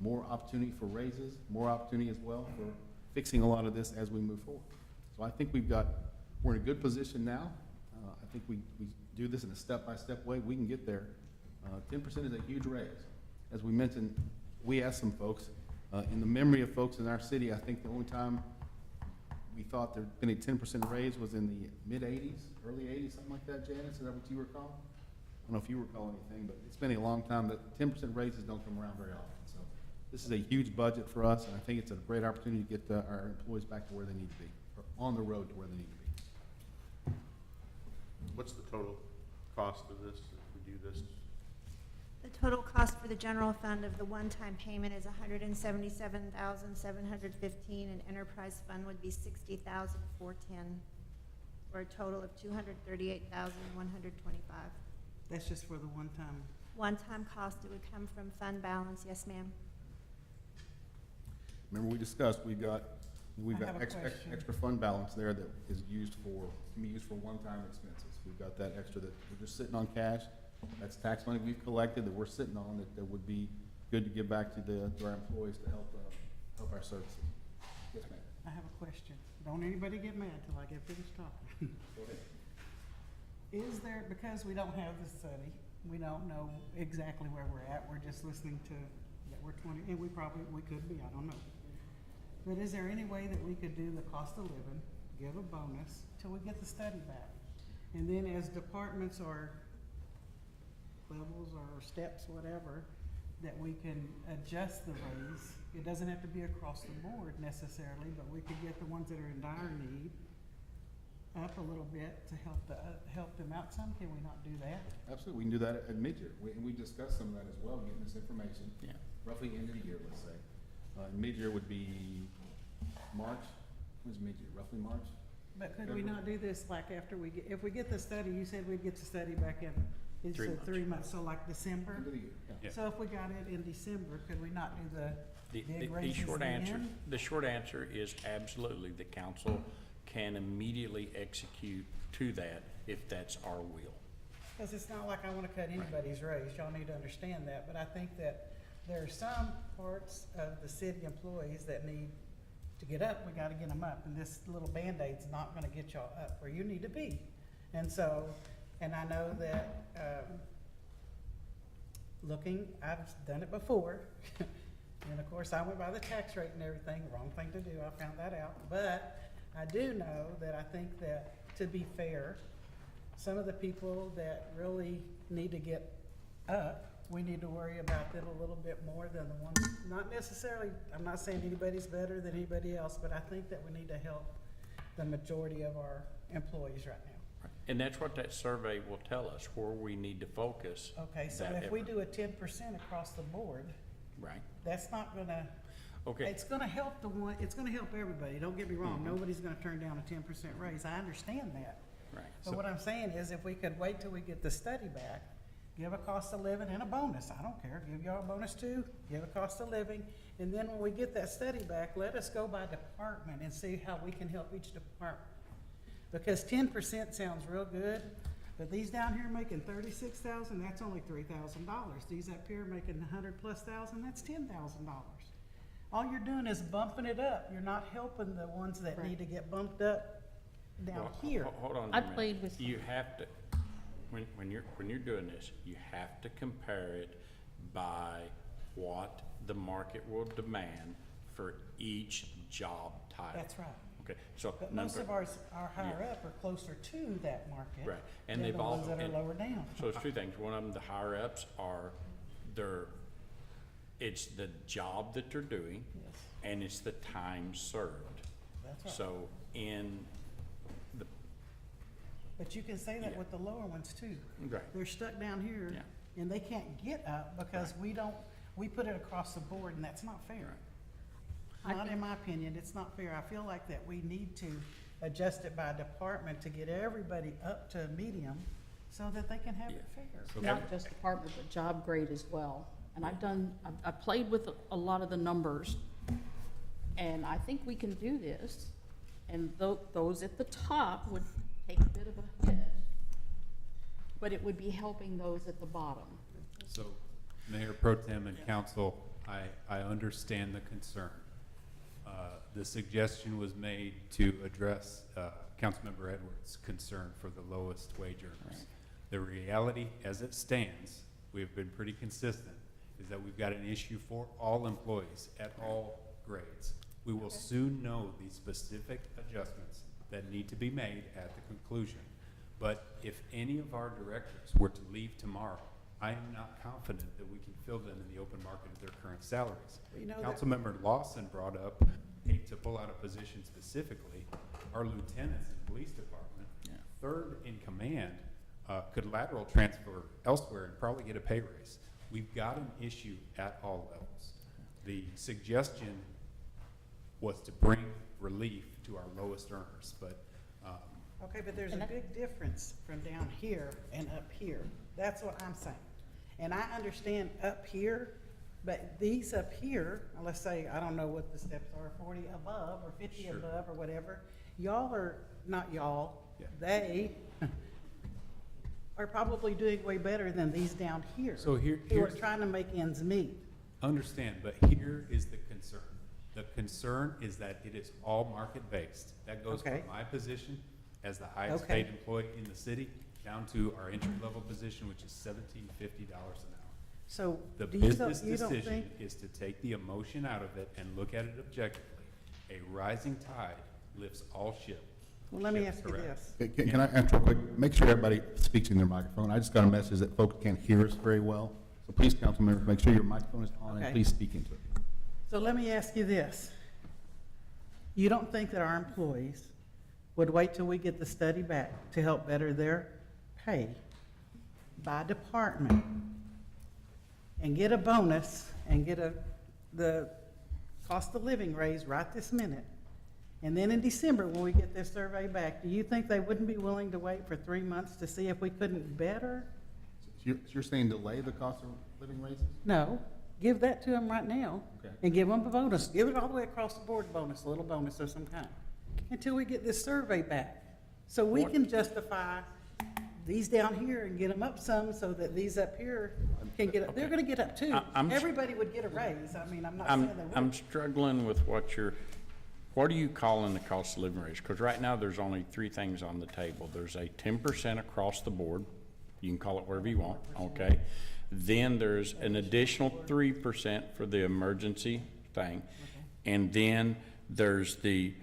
more opportunity for raises, more opportunity as well for fixing a lot of this as we move forward. So I think we're in a good position now. I think we do this in a step-by-step way. We can get there. 10% is a huge raise. As we mentioned, we asked some folks, in the memory of folks in our city, I think the only time we thought there'd been a 10% raise was in the mid-'80s, early 80s, something like that, Janice, is that what you recall? don't know if you recall anything, but it's been a long time that 10% raises don't come around very often. So this is a huge budget for us, and I think it's a great opportunity to get our employees back to where they need to be, or on the road to where they need to be. What's the total cost of this if we do this? The total cost for the general fund of the one-time payment is $177,715, and enterprise fund would be $60,410, for a total of $238,125. That's just for the one-time. One-time cost, it would come from fund balance, yes, ma'am. Remember, we discussed, we've got I have a question. extra fund balance there that is used for, can be used for one-time expenses. We've got that extra that we're just sitting on cash. That's tax money we've collected that we're sitting on that would be good to give back to our employees to help our services. Yes, ma'am. I have a question. Don't anybody get mad till I get finished talking. Go ahead. Is there, because we don't have the study, we don't know exactly where we're at, we're just listening to that we're 20, and we could be, I don't know. But is there any way that we could do the cost of living, give a bonus till we get the study back? And then as departments or levels or steps, whatever, that we can adjust the raise. It doesn't have to be across the board necessarily, but we could get the ones that are in dire need up a little bit to help them out some. Can we not do that? Absolutely, we can do that at mid-year. We discussed some of that as well, getting this information. Yeah. Roughly end of the year, let's say. Mid-year would be March. When's mid-year? Roughly March? But could we not do this like after if we get the study, you said we'd get the study back in, you 3 said months. 3 months, so like December? End of the year, yeah. Yeah. So if we got it in December, could we not do the big The raises short answer, then? the short answer is absolutely. The council can immediately execute to that if that's our will. Because it's not like I want to cut anybody's raise, y'all need to understand that, but I think that there are some parts of the city employees that need to get up, we gotta get them up, and this little Band-Aid's not gonna get y'all up where you need to be. And so, and I know that, I've done it before, and of course, I went by the tax rate and everything, wrong thing to do, I found that out, but I do know that I think that, to be fair, some of the people that really need to get up, we need to worry about them a little bit more than the ones, not necessarily, I'm not saying anybody's better than anybody else, but I think that we need to help the majority of our employees right now. And that's what that survey will tell us, where we need to focus. Okay, so that if we effort. do a 10% across the board, Right. that's not gonna, Okay. it's gonna help it's gonna help everybody, don't get me wrong, Mhm. nobody's gonna turn down a 10% raise, I understand that. Right. But what I'm saying is, if we could wait till we get the study back, give a cost of living and a bonus, I don't care, give y'all a bonus too, give a cost of living, and then when we get that study back, let us go by department and see how we can help each department. Because 10% sounds real good, but these down here making 36,000, that's only $3,000. These up here making 100,000+, that's $10,000. All you're doing is bumping it up, you're not helping the ones that Right. need to get bumped up down Well, here. Hold on a I minute. played with- You have to, when you're doing this, you have to compare it by what the market will demand for each job title. That's right. Okay, so. But most of ours are higher up or closer to that market. Right, and than they've the all. ones that are and- lower down. So it's two things. One of them, the higher ups are, it's the job that they're doing, Yes, and it's the time served. that's right. So in the, But you can say that Yeah. with the lower ones too. right, They're stuck down here Yeah. and they can't get up because we put it across the board and that's not fair. I Not think- in my opinion, it's not fair. I feel like that we need to adjust it by department to get everybody up to medium so that they can have it fair. Not just department, but job grade as well. And I've played with a lot of the numbers, and I think we can do this. And those at the top would take a bit of a hit, but it would be helping those at the bottom. So, Mayor Pro Tem and Council, I understand the concern. The suggestion was made to address Councilmember Edwards' concern for the lowest wage earners. The reality, as it stands, we've been pretty consistent, is that we've got an issue for all employees at all grades. We will soon know the specific adjustments that need to be made at the conclusion. But if any of our directors were to leave tomorrow, I am not confident that we can fill them in the open market at their current salaries. You know that- Councilmember Lawson brought up, to pull out a position specifically, our lieutenants in the police department, third in command, could lateral transfer elsewhere and probably get a pay raise. We've got an issue at all levels. The suggestion was to bring relief to our lowest earners, but, Okay, but there's a big difference from down here and up here. That's what I'm saying. And I understand up here, but these up here, let's say, I don't know what the steps are, 40 above or 50 Sure. above or whatever, y'all are, not y'all, Yeah. they are probably doing way better than these down here. So Who are here's- trying to make ends meet. understand, but here is the concern. The concern is that it is all market-based. That goes Okay. from my position as the highest Okay. paid employee in the city down to our entry-level position, which is $17.50 an hour. So The do business you don't decision think, is to take the emotion out of it and look at it objectively. A rising tide lifts all ships. well, let me ask you Correct. this. Can I ask real quick, make sure everybody speaks in their microphone. I just got a message that folks can't hear us very well. So please, council members, make sure your microphone is on and Okay. please speak into it. So let me ask you this. You don't think that our employees would wait till we get the study back to help better their pay by department and get a bonus and get the cost of living raise right this minute? And then in December, when we get this survey back, do you think they wouldn't be willing to wait for 3 months to see if we couldn't better? So you're saying delay the cost of living raises? No, give that to them right now. Okay. And give them a bonus. Give it all the way across the board bonus, a little bonus of some kind, until we get this survey back. So we can justify these down here and get them up some so that these up here can get up. They're gonna get up too. Everybody would get a raise. I mean, I'm not saying they I'm would. struggling with what are you calling the cost of living raise? Because right now, there's only three things on the table. There's a 10% across the board. You can call it whatever you want, okay? Then there's an additional 3% for the emergency thing. And then there's the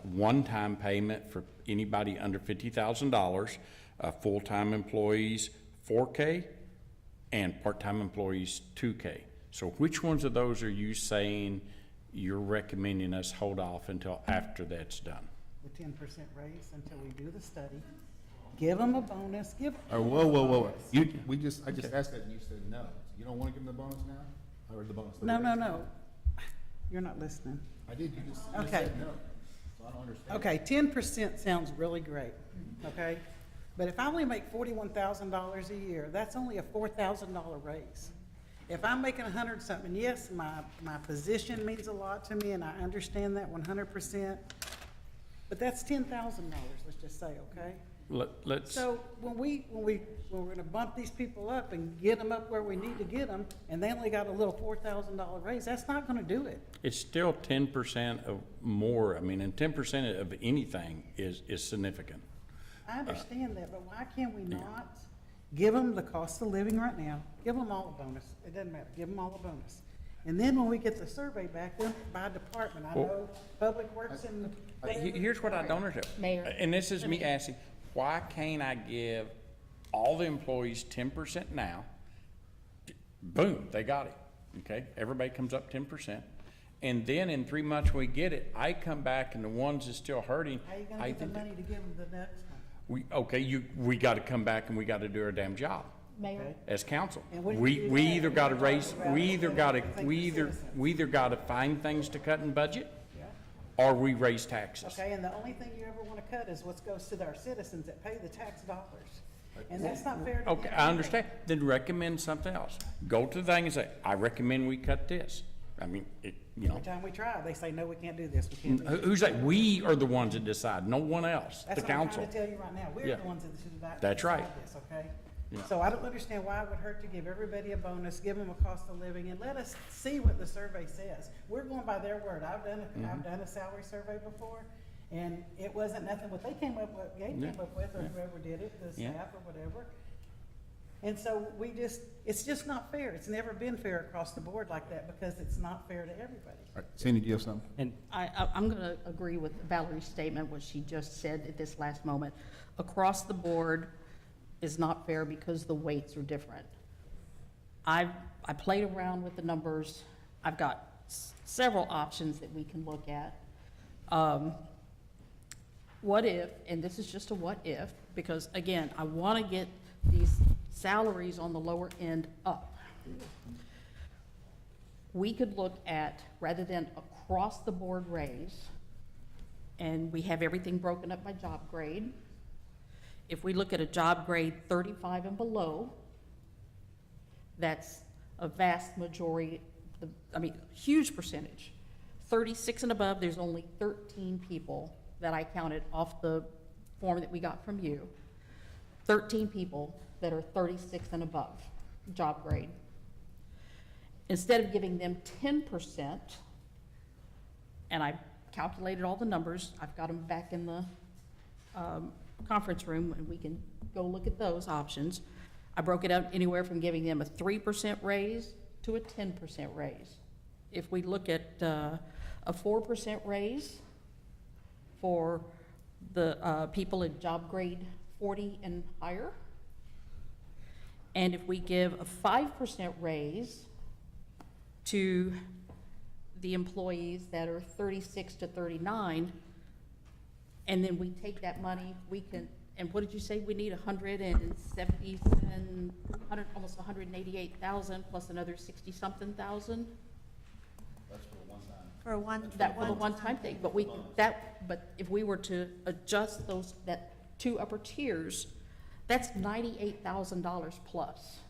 one-time payment for anybody under $50,000, full-time employees 4K, and part-time employees 2K. So which ones of those are you saying you're recommending us hold off until after that's done? The 10% raise until we do the study. Give them a bonus, give. Whoa. I just asked that and you said no. So you don't want to give them the bonus now? Or the bonus? the No, raise? no. You're not listening. I did, you just Okay. said no. So I don't understand. Okay, 10% sounds really great, okay? But if I only make $41,000 a year, that's only a $4,000 raise. If I'm making 100 something, yes, my position means a lot to me, and I understand that 100%. But that's $10,000, let's just say, okay? Let's, So when we're gonna bump these people up and get them up where we need to get them, and they only got a little $4,000 raise, that's not gonna do it. it's still 10% of more, I mean, and 10% of anything is significant. I understand that, but why can't we not give them the cost of living right now? Give them all a bonus. It doesn't matter. Give them all a bonus. And then when we get the survey back, then by department, I Well- know Public Works and. Here's what I don't understand. Mayor. And this is me asking, why can't I give all the employees 10% now? Boom, they got it, okay? Everybody comes up 10%. And then in 3 months we get it, I come back and the ones that's still hurting, How you gonna I get the think money to give them the next one? we gotta come back and we gotta do our damn job Mayor, as council. And when you We do either that, gotta you're raise, talking about we either gotta, protecting we the either, citizens. we either gotta find things to cut in budget, Yeah. or we raise taxes. Okay, and the only thing you ever wanna cut is what goes to our citizens that pay the tax dollars. And that's not fair to Okay, them I either. understand. Then recommend something else. Go to the thing and say, I recommend we cut this. I mean, Every time we try, they say, no, we can't do this, we can't do this. who's that? We are the ones that decide, no one else, the That's what I'm council. trying to tell you right now. We're Yeah. the ones that should decide That's right. this, okay? Yeah. So I don't understand why it would hurt to give everybody a bonus, give them a cost of living, and let us see what the survey says. We're going by their word. I've done a salary survey before, and it wasn't nothing what they came up with, Gabe came up with, or whoever did it, the Yeah. staff or whatever. And so it's just not fair. It's never been fair across the board like that because it's not fair to everybody. All right, Sandy, do you have something? And I'm going to agree with Valerie's statement, what she just said at this last moment. Across the board is not fair because the weights are different. I played around with the numbers. I've got several options that we can look at. What if, and this is just a what if, because again, I want to get these salaries on the lower end up. We could look at, rather than across the board raise, and we have everything broken up by job grade. If we look at a job grade 35 and below, that's a vast majority, huge percentage. 36 and above, there's only 13 people that I counted off the form that we got from you. 13 people that are 36 and above job grade. Instead of giving them 10%, and I calculated all the numbers, I've got them back in the conference room, and we can go look at those options. I broke it out anywhere from giving them a 3% raise to a 10% raise. If we look at a 4% raise for the people in job grade 40 and higher, and if we give a 5% raise to the employees that are 36 to 39, and then we take that money, we can, and what did you say, we need 177, almost 188,000 plus another 60-something thousand? That's for one time. For one. That for the one-time thing, but but if we were to adjust that two upper tiers, that's $98,000 plus.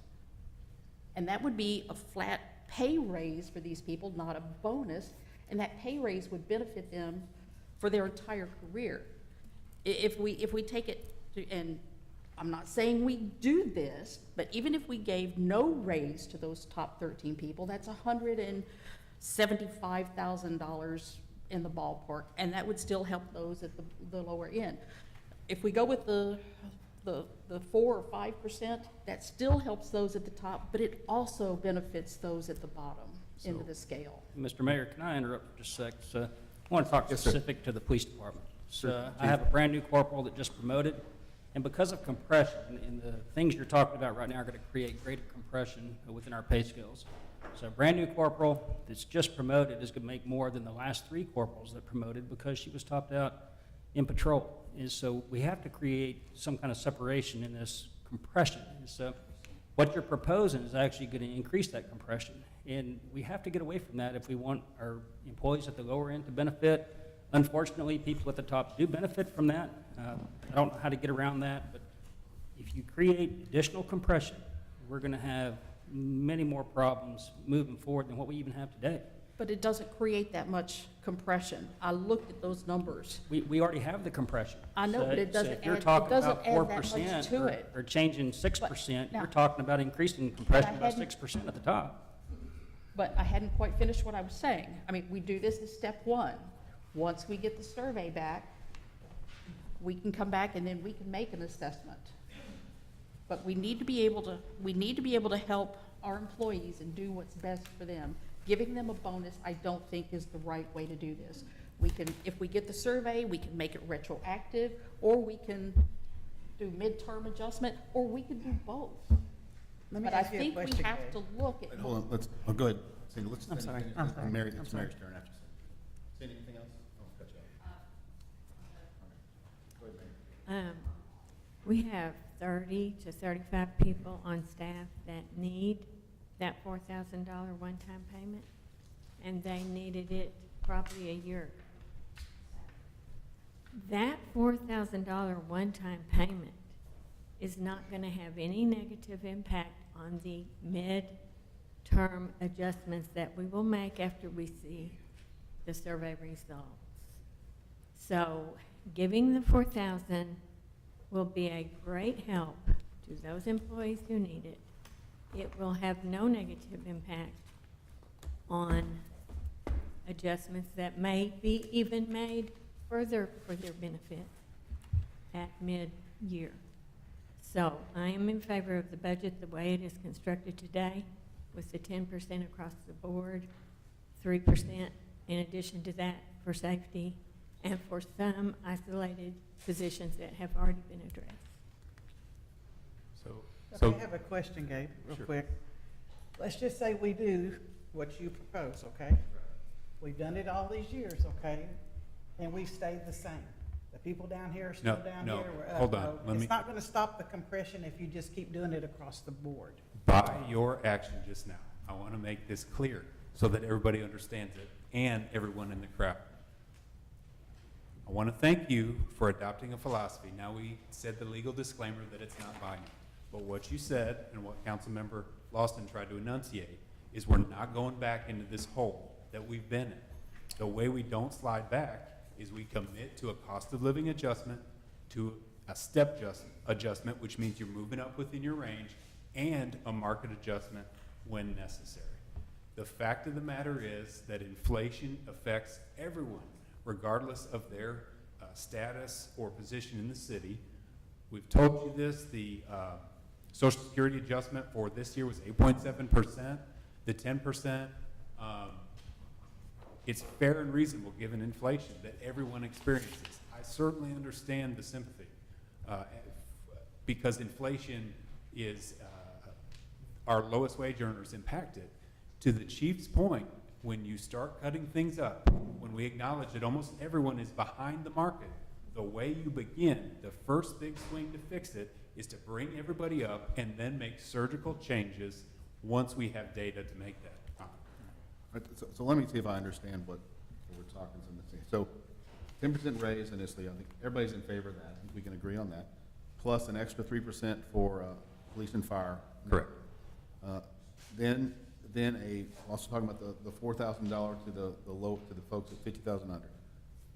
And that would be a flat pay raise for these people, not a bonus, and that pay raise would benefit them for their entire career. If we take it to, and I'm not saying we do this, but even if we gave no raise to those top 13 people, that's $175,000 in the ballpark, and that would still help those at the lower end. If we go with the 4 or 5%, that still helps those at the top, but it also benefits those at the bottom end of the scale. Mr. Mayor, can I interrupt for just a sec? So, I want to talk Yes, sir. specific to the police department. So, Sure. I have a brand-new corporal that just promoted, and because of compression, and the things you're talking about right now are going to create greater compression within our pay scales. So, a brand-new corporal that's just promoted is going to make more than the last 3 corporals that promoted because she was topped out in patrol. And so we have to create some kind of separation in this compression. And so what you're proposing is actually going to increase that compression. And we have to get away from that if we want our employees at the lower end to benefit. Unfortunately, people at the top do benefit from that. I don't know how to get around that, but if you create additional compression, we're going to have many more problems moving forward than what we even have today. But it doesn't create that much compression. I looked at those numbers. We already have the compression. I know, but it doesn't if you're add- it talking doesn't about add that much 4% to or- it. Or changing 6%, now- you're talking about increasing compression by hadn't- 6% at the top. But I hadn't quite finished what I was saying. I mean, we do this as step one. Once we get the survey back, we can come back and then we can make an assessment. But we need to be able to help our employees and do what's best for them. Giving them a bonus, I don't think is the right way to do this. We can, if we get the survey, we can make it retroactive, or we can do midterm adjustment, or we can do both. Let me But I ask you a think we question, have Gary. to look at. Wait, hold on, go ahead. Sandy, let's. I'm sorry. finish. I'm sorry. Mary, I'm it's sorry. Mary's turn after Sandy. Sandy, anything else? Oh, cut you off. Go ahead, Mary. We have 30 to 35 people on staff that need that $4,000 one-time payment, and they needed it probably a year ago. That $4,000 one-time payment is not going to have any negative impact on the mid-term adjustments that we will make after we see the survey results. So giving the $4,000 will be a great help to those employees who need it. It will have no negative impact on adjustments that may be even made further for their benefit at mid-year. So I am in favor of the budget the way it is constructed today, with the 10% across the board, 3% in addition to that for safety, and for some isolated positions that have already been addressed. Okay, I have a question, Gabe, real Sure. quick. Let's just say we do what you propose, okay? We've done it all these years, okay? And we've stayed the same. The people down here are still No, down no, here. We're up. hold on, No, let me- It's not gonna stop the compression if you just keep doing it across the board. By your action just now, I want to make this clear so that everybody understands it and everyone in the crowd. I want to thank you for adopting a philosophy. Now, we said the legal disclaimer that it's not binding. But what you said and what Councilmember Lawson tried to enunciate is we're not going back into this hole that we've been in. The way we don't slide back is we commit to a cost of living adjustment, to a step adjustment, which means you're moving up within your range, and a market adjustment when necessary. The fact of the matter is that inflation affects everyone, regardless of their status or position in the city. We've told you this, the Social Security adjustment for this year was 8.7%. The 10%, it's fair and reasonable given inflation that everyone experiences. I certainly understand the sympathy because inflation is our lowest wage earners impacted. To the chief's point, when you start cutting things up, when we acknowledge that almost everyone is behind the market, the way you begin, the first big swing to fix it is to bring everybody up and then make surgical changes once we have data to make that. So let me see if I understand what we're talking about. So 10% raise initially, I think everybody's in favor of that. I think we can agree on that. Plus an extra 3% for police and fire. Correct. Then also talking about the $4,000 to the folks at 50,000 under.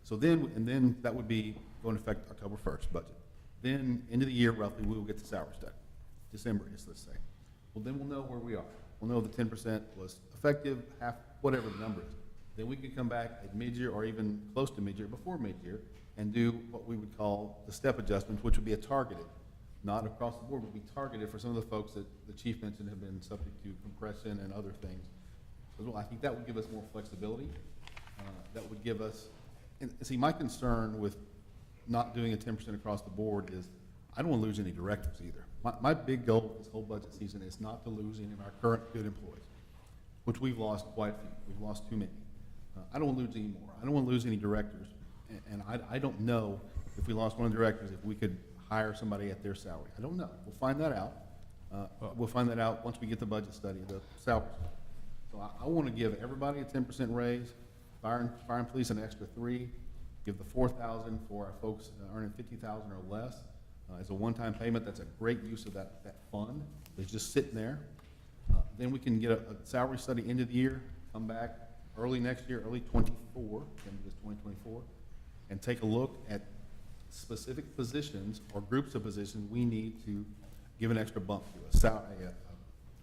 So then that would be going to affect October 1st budget. Then end of the year roughly we will get the salary study. December is, let's say. Well, then we'll know where we are. We'll know the 10% was effective, half, whatever the number is. Then we can come back at mid-year or even close to mid-year, before mid-year, and do what we would call the step adjustments, which would be a targeted, not across the board, but be targeted for some of the folks that the chief mentioned have been subject to compression and other things. As well, I think that would give us more flexibility. That would give us, and see, my concern with not doing a 10% across the board is I don't want to lose any directors either. My big goal this whole budget season is not to lose any of our current good employees, which we've lost quite a few. We've lost too many. I don't want to lose any more. I don't want to lose any directors. And I don't know if we lost one of the directors, if we could hire somebody at their salary. I don't know. We'll find that out. We'll find that out once we get the budget study, the salary. So I want to give everybody a 10% raise, fire and police an extra 3%, give the 4,000 for our folks earning 50,000 or less. As a one-time payment, that's a great use of that fund. It's just sitting there. Then we can get a salary study end of the year, come back early next year, early 24, then just 2024, and take a look at specific positions or groups of positions we need to give an extra bump to, a salary,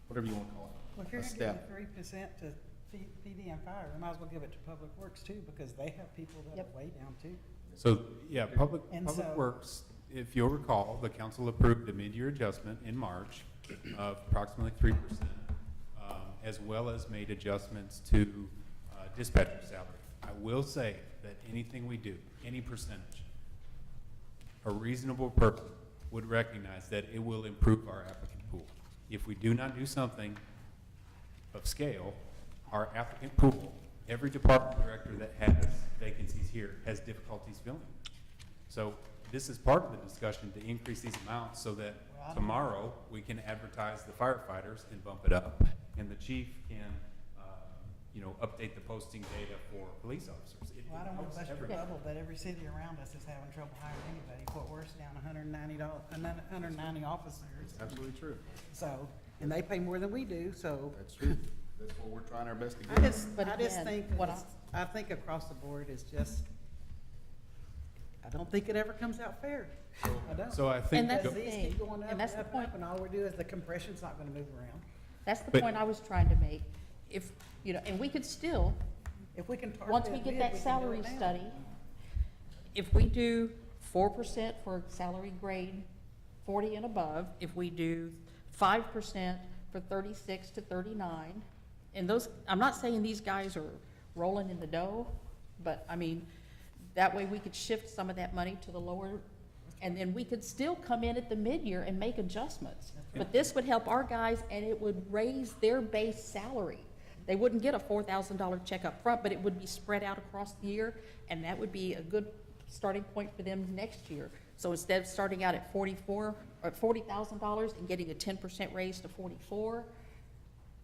whatever you want to call Well, if it, you're a gonna step. give 3% to PD and fire, we might as well give it to Public Works too, because they have people that Yep. are way down too. So, yeah, Public And so- Works, if you'll recall, the council approved a mid-year adjustment in March of approximately 3%, as well as made adjustments to dispatcher salary. I will say that anything we do, any percentage, a reasonable person would recognize that it will improve our applicant pool. If we do not do something of scale, our applicant pool, every department director that has vacancies here has difficulties filling. So this is part of the discussion to increase these amounts so that tomorrow we can advertise the firefighters and bump it up, and the chief can, update the posting data for police officers. It Well, I don't want helps to bust your everybody. bubble, but every city around us is having trouble hiring anybody. Fort Worth's down $190 officers. Absolutely true. So, and they pay more than we do, so. That's true. That's what we're trying our best to I get. just But again, think, what I think across the board is just, I don't think it ever comes out fair. I don't. So I think. And that's go- the These thing, keep going up and that's and the up point. and all we do is the compression's not gonna move around. That's the But- point I was trying to make. If, and we could still, If we can target once we that get bid, that we can do salary it now. study, if we do 4% for salary grade 40 and above, if we do 5% for 36 to 39, and those, I'm not saying these guys are rolling in the dough, but I mean, that way we could shift some of that money to the lower, and then we could still come in at the mid-year and make adjustments. But this would help our guys, and it would raise their base salary. They wouldn't get a $4,000 check up front, but it would be spread out across the year, and that would be a good starting point for them next year. So instead of starting out at $40,000 and getting a 10% raise to 44,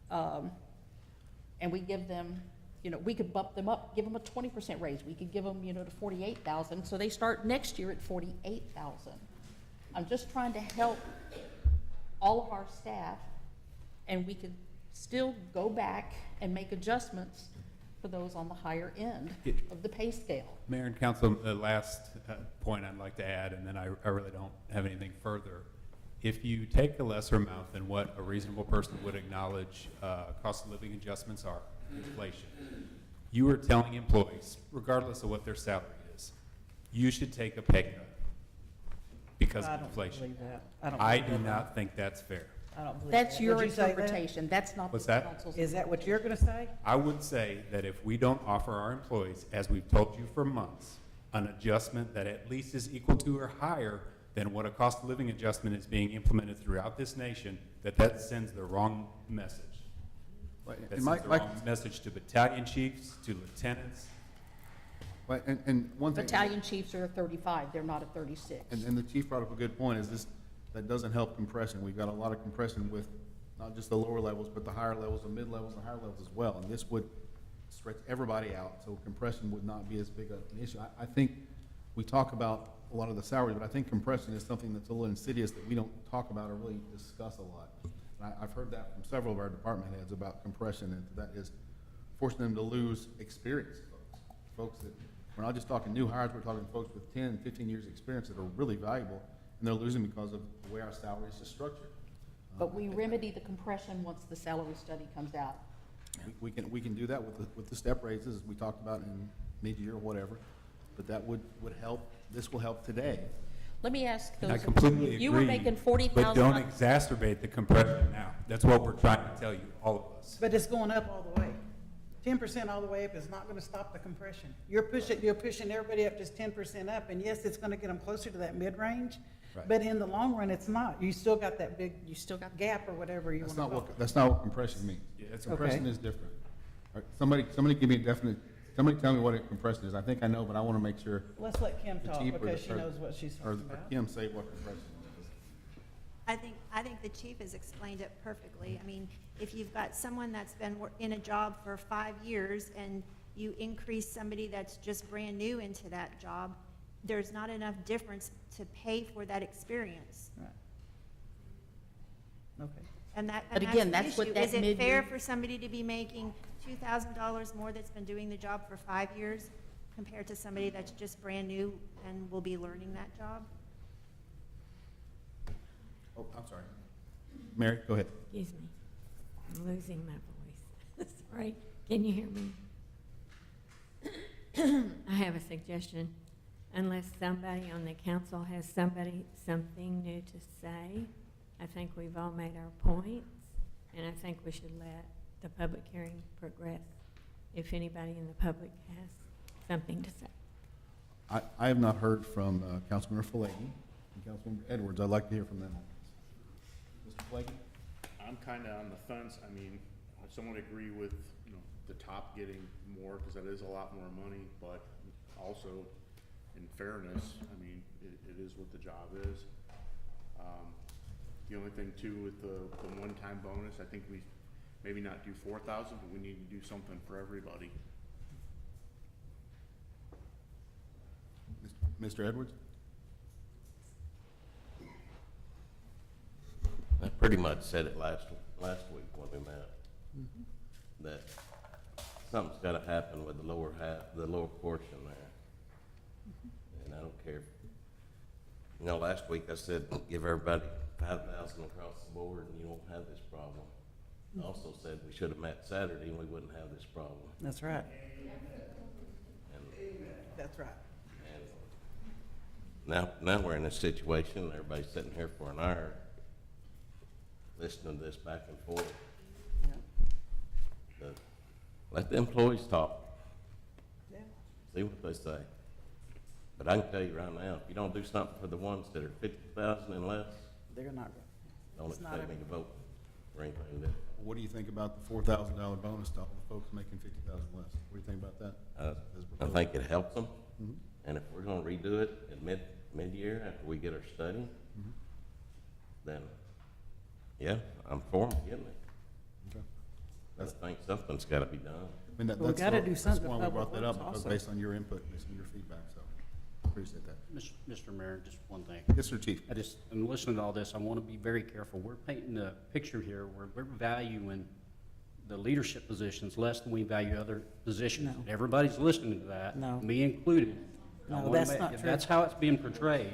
and we give them, we could bump them up, give them a 20% raise. We could give them, to 48,000, so they start next year at 48,000. I'm just trying to help all of our staff, and we could still go back and make adjustments for those on the higher end of the pay scale. Mayor and council, the last point I'd like to add, and then I really don't have anything further. If you take a lesser amount than what a reasonable person would acknowledge cost of living adjustments are, inflation, you are telling employees, regardless of what their salary is, you should take a pay cut because of inflation. I do not think that's fair. I don't believe That's that. your Would you say that? interpretation. That's not the What's that? council's. Is that what you're gonna say? I would say that if we don't offer our employees, as we've told you for months, an adjustment that at least is equal to or higher than what a cost of living adjustment is being implemented throughout this nation, that sends the wrong message. That sends the wrong message to battalion chiefs, to lieutenants. And one thing. Battalion chiefs are 35, they're not at 36. And the chief brought up a good point, is this, that doesn't help compression. We've got a lot of compression with not just the lower levels, but the higher levels, the mid levels, and higher levels as well. And this would stretch everybody out, so compression would not be as big an issue. I think we talk about a lot of the salaries, but I think compression is something that's a little insidious that we don't talk about or really discuss a lot. And I've heard that from several of our department heads about compression, and that is forcing them to lose experienced folks that, we're not just talking new hires, we're talking folks with 10, 15 years experience that are really valuable, and they're losing because of the way our salaries are structured. But we remedy the compression once the salary study comes out. We can do that with the step raises, as we talked about in mid-year or whatever, but that would help, this will help today. Let me ask those. I completely agree. You were making 40,000. But don't exacerbate the compression now. That's what we're trying to tell you, all of us. But it's going up all the way. 10% all the way up is not gonna stop the compression. You're pushing everybody up just 10% up, and yes, it's gonna get them closer to that mid-range, Right. but in the long run, it's not. You still got that big, gap or whatever you That's wanna not call it. that's not what compression means. Compression is different. All right, somebody give me a definite, somebody tell me what a compression is. I think I know, but I wanna make sure Let's let Kim the talk, chief or because the- she knows what she's or talking about. Kim say what compression is. I think the chief has explained it perfectly. I mean, if you've got someone that's been in a job for 5 years and you increase somebody that's just brand new into that job, there's not enough difference to pay for that experience. Right. Okay. And But again, that's that's the what issue. that Is it mid-year- fair for somebody to be making $2,000 more that's been doing the job for 5 years compared to somebody that's just brand new and will be learning that job? Oh, I'm sorry. Mary, go ahead. Excuse me, I'm losing my voice. Sorry, can you hear me? I have a suggestion. Unless somebody on the council has something new to say, I think we've all made our points, and I think we should let the public hearing progress if anybody in the public has something to say. I have not heard from Councilmember Falegi and Councilmember Edwards. I'd like to hear from them. Mr. Falegi? I'm kind of on the fence. I mean, I somewhat agree with, the top getting more, because that is a lot more money, but also, in fairness, I mean, it is what the job is. The only thing too with the one-time bonus, I think we maybe not do 4,000, but we need to do something for everybody. Mr. Edwards? I pretty much said it last week when we met, that something's gotta happen with the lower portion there. And I don't care. Last week I said, give everybody 5,000 across the board and you won't have this problem. I also said we should have met Saturday and we wouldn't have this problem. That's right. And That's right. now we're in this situation, everybody's sitting here for an hour, listening to this back and forth. Let the employees talk. Yeah. See what they say. But I can tell you right now, if you don't do something for the ones that are 50,000 and less, They're not, don't It's not expect me to vote for anything that, What do you think about the $4,000 bonus to all the folks making 50,000 less? What do you think about that? As I proposed? think it helps them. Mhm. And if we're gonna redo it at mid-year after we get our study, then, yeah, I'm for them getting it. Okay. I think something's gotta be done. I mean, Well, we that's gotta sort- do something That's why with we public brought that up, works because also. based on your input, based on your feedback, so appreciate that. Mr. Mayor, just one thing. Yes, sir, Chief. In listening to all this, I want to be very careful. We're painting a picture here where we're valuing the leadership positions less than we value other positions. No. Everybody's listening to that. No. Me included. I No, wanna that's make- not if true. That's how it's being portrayed.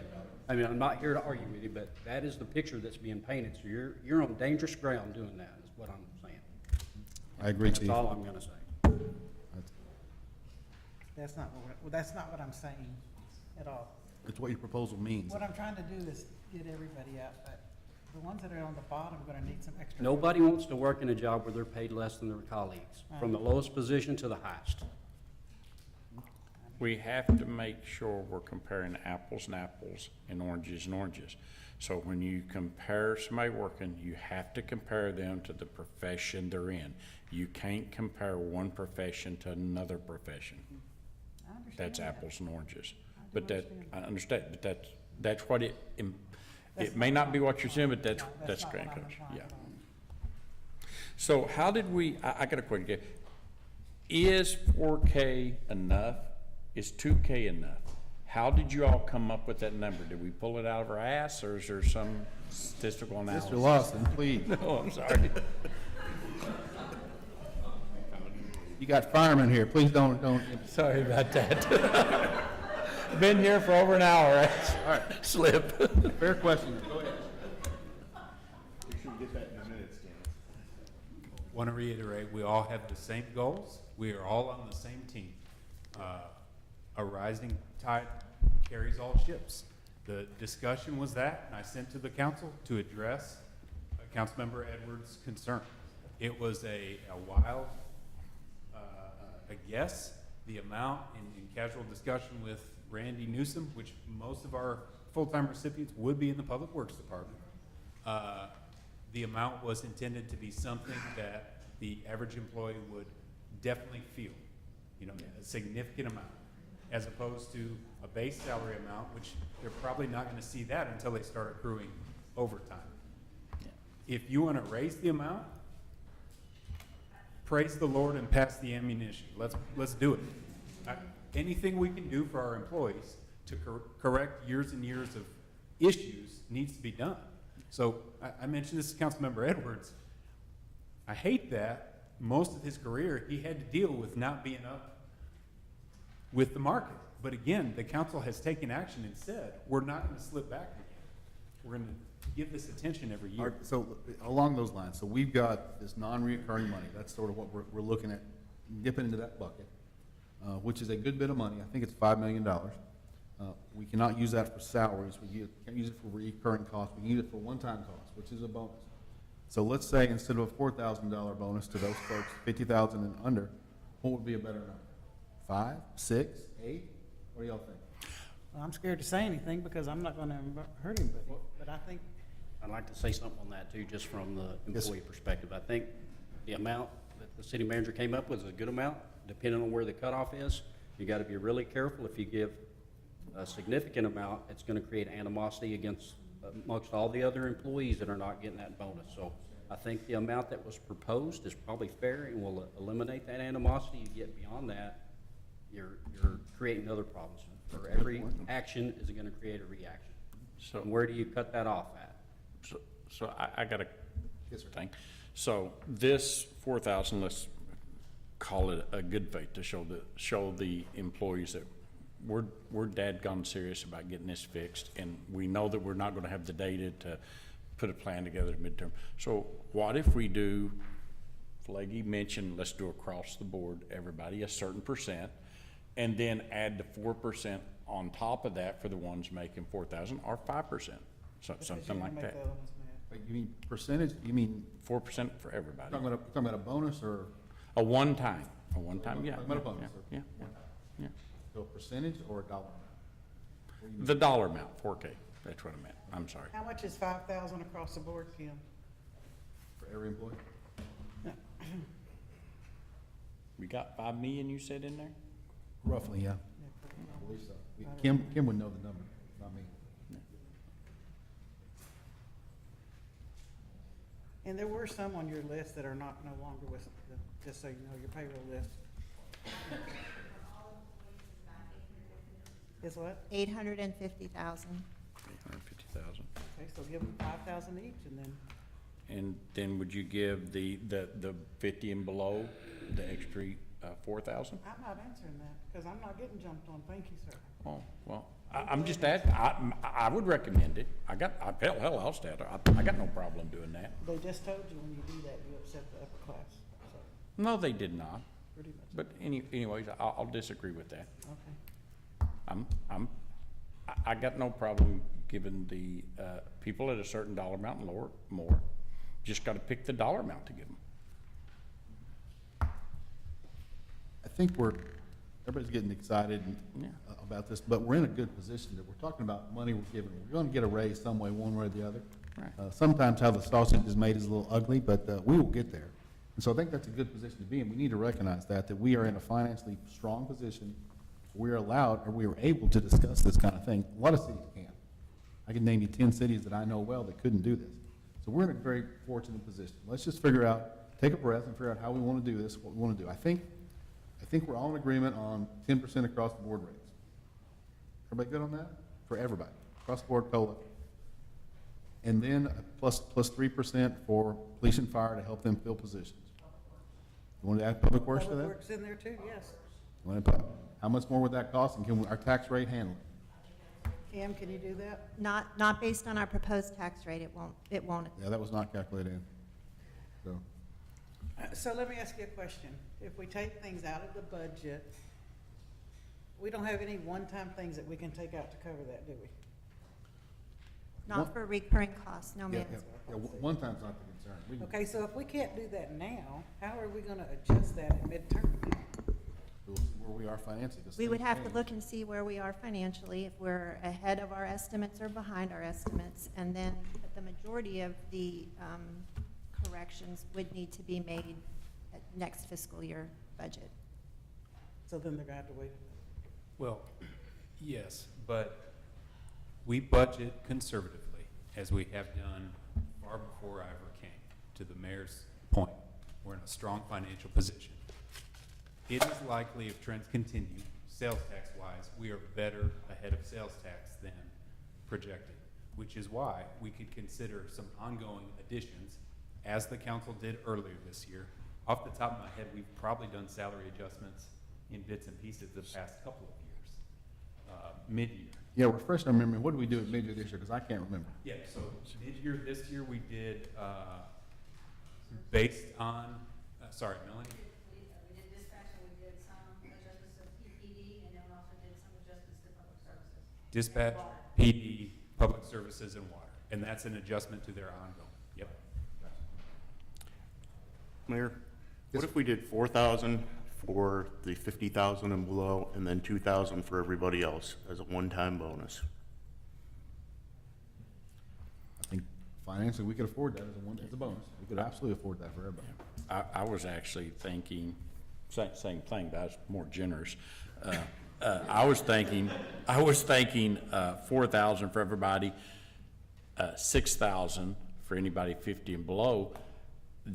I mean, I'm not here to argue with you, but that is the picture that's being painted. So you're on dangerous ground doing that, is what I'm saying. I agree, Chief. That's all I'm gonna say. that's not what I'm saying at all. It's what your proposal means. What I'm trying to do is get everybody out, but the ones that are on the bottom are gonna need some extra. Nobody wants to work in a job where they're paid less than their colleagues, from the lowest position to the highest. We have to make sure we're comparing apples and apples and oranges. So when you compare somebody working, you have to compare them to the profession they're in. You can't compare one profession to another profession. I understand That's that. apples and oranges. I do But that, understand. I understand, but that's what it, That's it may not be what you're saying, but No, that's not great, what I'm Coach, implying yeah. at all. So how did we, I got a question. Is 4K enough? Is 2K enough? How did you all come up with that number? Did we pull it out of our ass, or is there some statistical analysis? Mr. Lawson, please. No, I'm sorry. You got firemen here, please don't. Sorry about that. Been here for over an hour. All right, Slip. fair question, go ahead. We should get that in a minute, Stan. Want to reiterate, we all have the same goals. We are all on the same team. A rising tide carries all ships. The discussion was that, and I sent to the council to address Councilmember Edwards' concern. It was a wild, a guess. The amount in casual discussion with Randy Newsom, which most of our full-time recipients would be in the Public Works Department, the amount was intended to be something that the average employee would definitely feel, a significant amount, as opposed to a base salary amount, which they're probably not going to see that until they start accruing overtime. If you want to raise the amount, praise the Lord and pass the ammunition. Let's do it. Anything we can do for our employees to correct years and years of issues needs to be done. So I mentioned this to Councilmember Edwards. I hate that most of his career he had to deal with not being up with the market. But again, the council has taken action and said, we're not going to slip back again. We're going to give this attention every All year. right, so along those lines, so we've got this non-reoccurring money, that's sort of what we're looking at, dipping into that bucket, which is a good bit of money. I think it's $5 million. We cannot use that for salaries, can't use it for recurring costs, we can use it for one-time costs, which is a bonus. So let's say instead of a $4,000 bonus to those folks, 50,000 and under, what would be a better number? 5, 6, 8? What do y'all think? Well, I'm scared to say anything because I'm not gonna hurt anybody, but I think, I'd like to say something on that too, just from the Yes, sir. employee perspective. I think the amount that the city manager came up with is a good amount, depending on where the cutoff is. You gotta be really careful. If you give a significant amount, it's gonna create animosity amongst all the other employees that are not getting that bonus. So I think the amount that was proposed is probably fair and will eliminate that animosity. You get beyond that, you're creating other problems. For every action is gonna create a reaction. So, And where do you cut that off at? so I got a Yes, sir. thing. So this 4,000, let's call it a good faith to show the employees that we're dadgone serious about getting this fixed, and we know that we're not gonna have the data to put a plan together at midterm. So what if we do, Flaggy mentioned, let's do across the board, everybody a certain percent, and then add the 4% on top of that for the ones making 4,000, or 5%, something like that. Wait, you mean percentage, you mean, 4% for everybody. talking about a bonus or? A one-time, yeah. Talking about a bonus, Yeah, or- yeah. So a percentage or a dollar amount? What do you mean? The dollar amount, 4K, that's what I meant, I'm sorry. How much is 5,000 across the board, Kim? For every employee? We got 5 million you said in there? Roughly, yeah. I believe so. Kim would know the number, not me. And there were some on your list that are no longer with, just so you know, your payroll list. Is what? 850,000. 850,000. Okay, so give them 5,000 each and then, And then would you give the 50 and below, the extra 4,000? I'm not answering that, because I'm not getting jumped on, thank you, sir. Oh, well, I'm just asking, I would recommend it. Hell, I'll stay there. I got no problem doing that. They just told you when you do that, you upset the upper class, so, No, they did not. pretty much. But anyways, I'll disagree with that. Okay. I got no problem giving the people at a certain dollar amount and lower more. Just got to pick the dollar amount to give them. I think everybody's getting excited Yeah. about this, but we're in a good position that we're talking about money we're giving. We're going to get a raise some way, one way or the other. Right. Sometimes how the sausage is made is a little ugly, but we will get there. And so I think that's a good position to be in. We need to recognize that we are in a financially strong position. We're allowed, or we are able to discuss this kind of thing. A lot of cities can't. I can name you 10 cities that I know well that couldn't do this. So we're in a very fortunate position. Let's just figure out, take a breath and figure out how we want to do this, what we want to do. I think we're all in agreement on 10% across the board raise. Everybody good on that? For everybody, across the board COLA. And then plus 3% for police and fire to help them fill positions. You want to add public works to Public that? Works in there too, yes. You want to put, how much more would that cost, and can our tax rate handle it? Cam, can you do that? Not based on our proposed tax rate, it won't. Yeah, that was not calculated in. So, So let me ask you a question. If we take things out of the budget, we don't have any one-time things that we can take out to cover that, do we? Not for recurring costs, no yeah, ma'am. yeah, one time's not the concern. We can- Okay, so if we can't do that now, how are we gonna adjust that in midterm? we'll see where we are financially. 'Cause We would things have to change. look and see where we are financially, if we're ahead of our estimates or behind our estimates. And then the majority of the corrections would need to be made at next fiscal year budget. So then they're gonna have to wait. Well, yes, but we budget conservatively, as we have done far before I ever came. To the mayor's point, we're in a strong financial position. It is likely, if trends continue, sales tax-wise, we are better ahead of sales tax than projected, which is why we could consider some ongoing additions, as the council did earlier this year. Off the top of my head, we've probably done salary adjustments in bits and pieces the past couple of years, mid-year. Yeah, refresh my memory. What did we do at mid-year this year? Because I can't remember. Yeah, so mid-year this year, we did, based on, sorry, Melanie? We did dispatch and we did some adjustments to PPD and then we also did some adjustments to public services. Dispatch, PD, public services, and water. And that's an adjustment to their ongoing. Yep. Mayor, what if we did 4,000 for the 50,000 and below, and then 2,000 for everybody else as a one-time bonus? I think financially, we could afford that as a bonus. We could absolutely afford that for everybody. I was actually thinking, same thing, but I was more generous. I was thinking 4,000 for everybody, 6,000 for anybody 50 and below.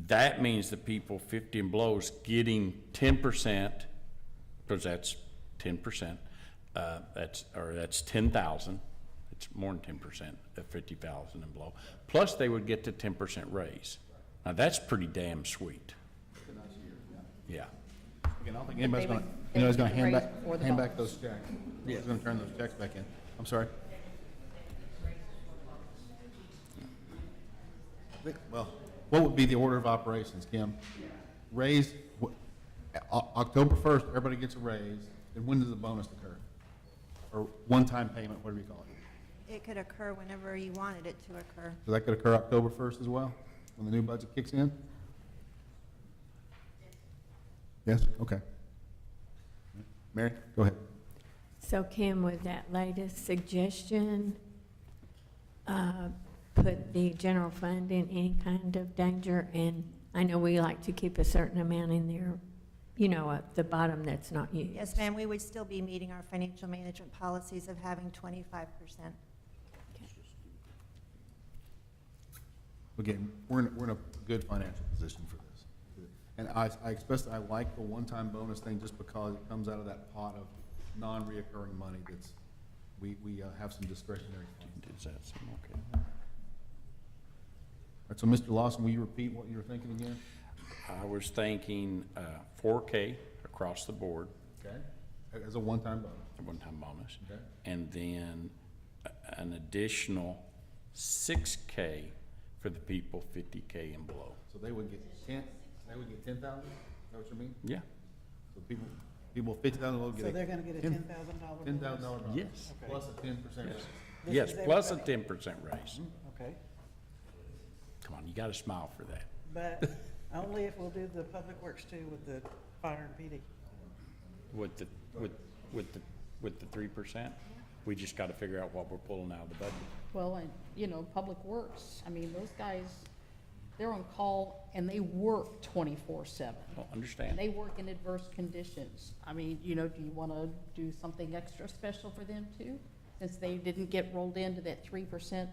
That means the people 50 and below is getting 10%, because that's 10%. That's 10,000. It's more than 10% at 50,000 and below. Plus, they would get the 10% raise. Now, that's pretty damn sweet. Yeah. Again, I don't think anybody's they gonna, would- anybody's they gonna would hand raise back, before the hand back bonus. those checks. Nobody's gonna turn those checks back in. I'm sorry? Well, what would be the order of operations, Kim? Raise, October 1st, everybody gets a raise. And when does the bonus occur? Or one-time payment, whatever you call it? It could occur whenever you wanted it to occur. So that could occur October 1st as well, when the new budget kicks in? Yes, okay. Mary, go ahead. So Kim, with that latest suggestion, put the general fund in any kind of danger? And I know we like to keep a certain amount in there, you know, at the bottom that's not used. Yes, ma'am, we would still be meeting our financial management policies of having 25%. Again, we're in a good financial position for this. And I especially, I like the one-time bonus thing just because it comes out of that pot of non-reoccurring money that's, we have some discretionary funds. Does that seem okay? All right, so Mr. Lawson, will you repeat what you were thinking again? I was thinking 4K across the board, Okay, as a one-time bonus. a one-time bonus. Okay. And then an additional 6K for the people 50K and below. So they would get 10,000, is that what you mean? Yeah. So people 50,000 will So get they're gonna get a $10,000 bonus? $10,000 bonus. Yes. Okay. Plus a 10% raise. This Yes, is plus a everybody. 10% raise. Okay, Come on, you gotta smile for that. but only if we'll do the public works too with the fire and PD. With the 3%, we just gotta figure out what we're pulling out of the budget. Well, and, you know, Public Works, I mean, those guys, they're on call and they work 24/7. Well, And understand. they work in adverse conditions. I mean, you know, do you want to do something extra special for them too? Since they didn't get rolled into that 3%,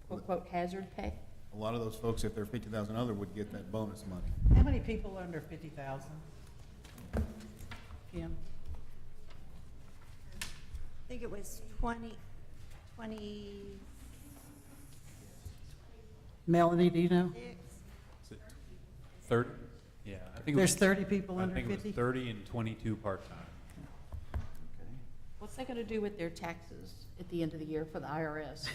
quote, hazard pay? A lot of those folks, if they're 50,000 other, would get that bonus money. How many people under 50,000? Kim? I think it was 26. Melanie, do you know? Is it 30? Yeah, I think it There's was, 30 people I under think it 50? was 30 and 22 part-time. What's that going to do with their taxes at the end of the year for the IRS?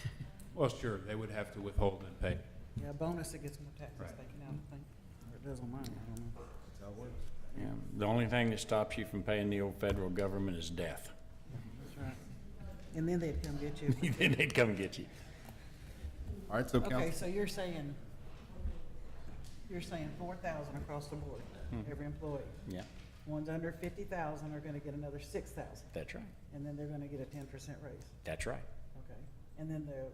Well, sure, they would have to withhold and pay. Yeah, a bonus that gets more taxes Right. taken out, I think. Or it does on mine, I don't know. That's how it works. Yeah, the only thing that stops you from paying the old federal government is death. That's right. And then they'd come get you. Then they'd come get you. All right, so Okay, council, so you're saying 4,000 across the board, every employee. Yeah, Ones under 50,000 are gonna get another 6,000, that's right. and then they're gonna get a 10% raise. That's right. Okay. And then the,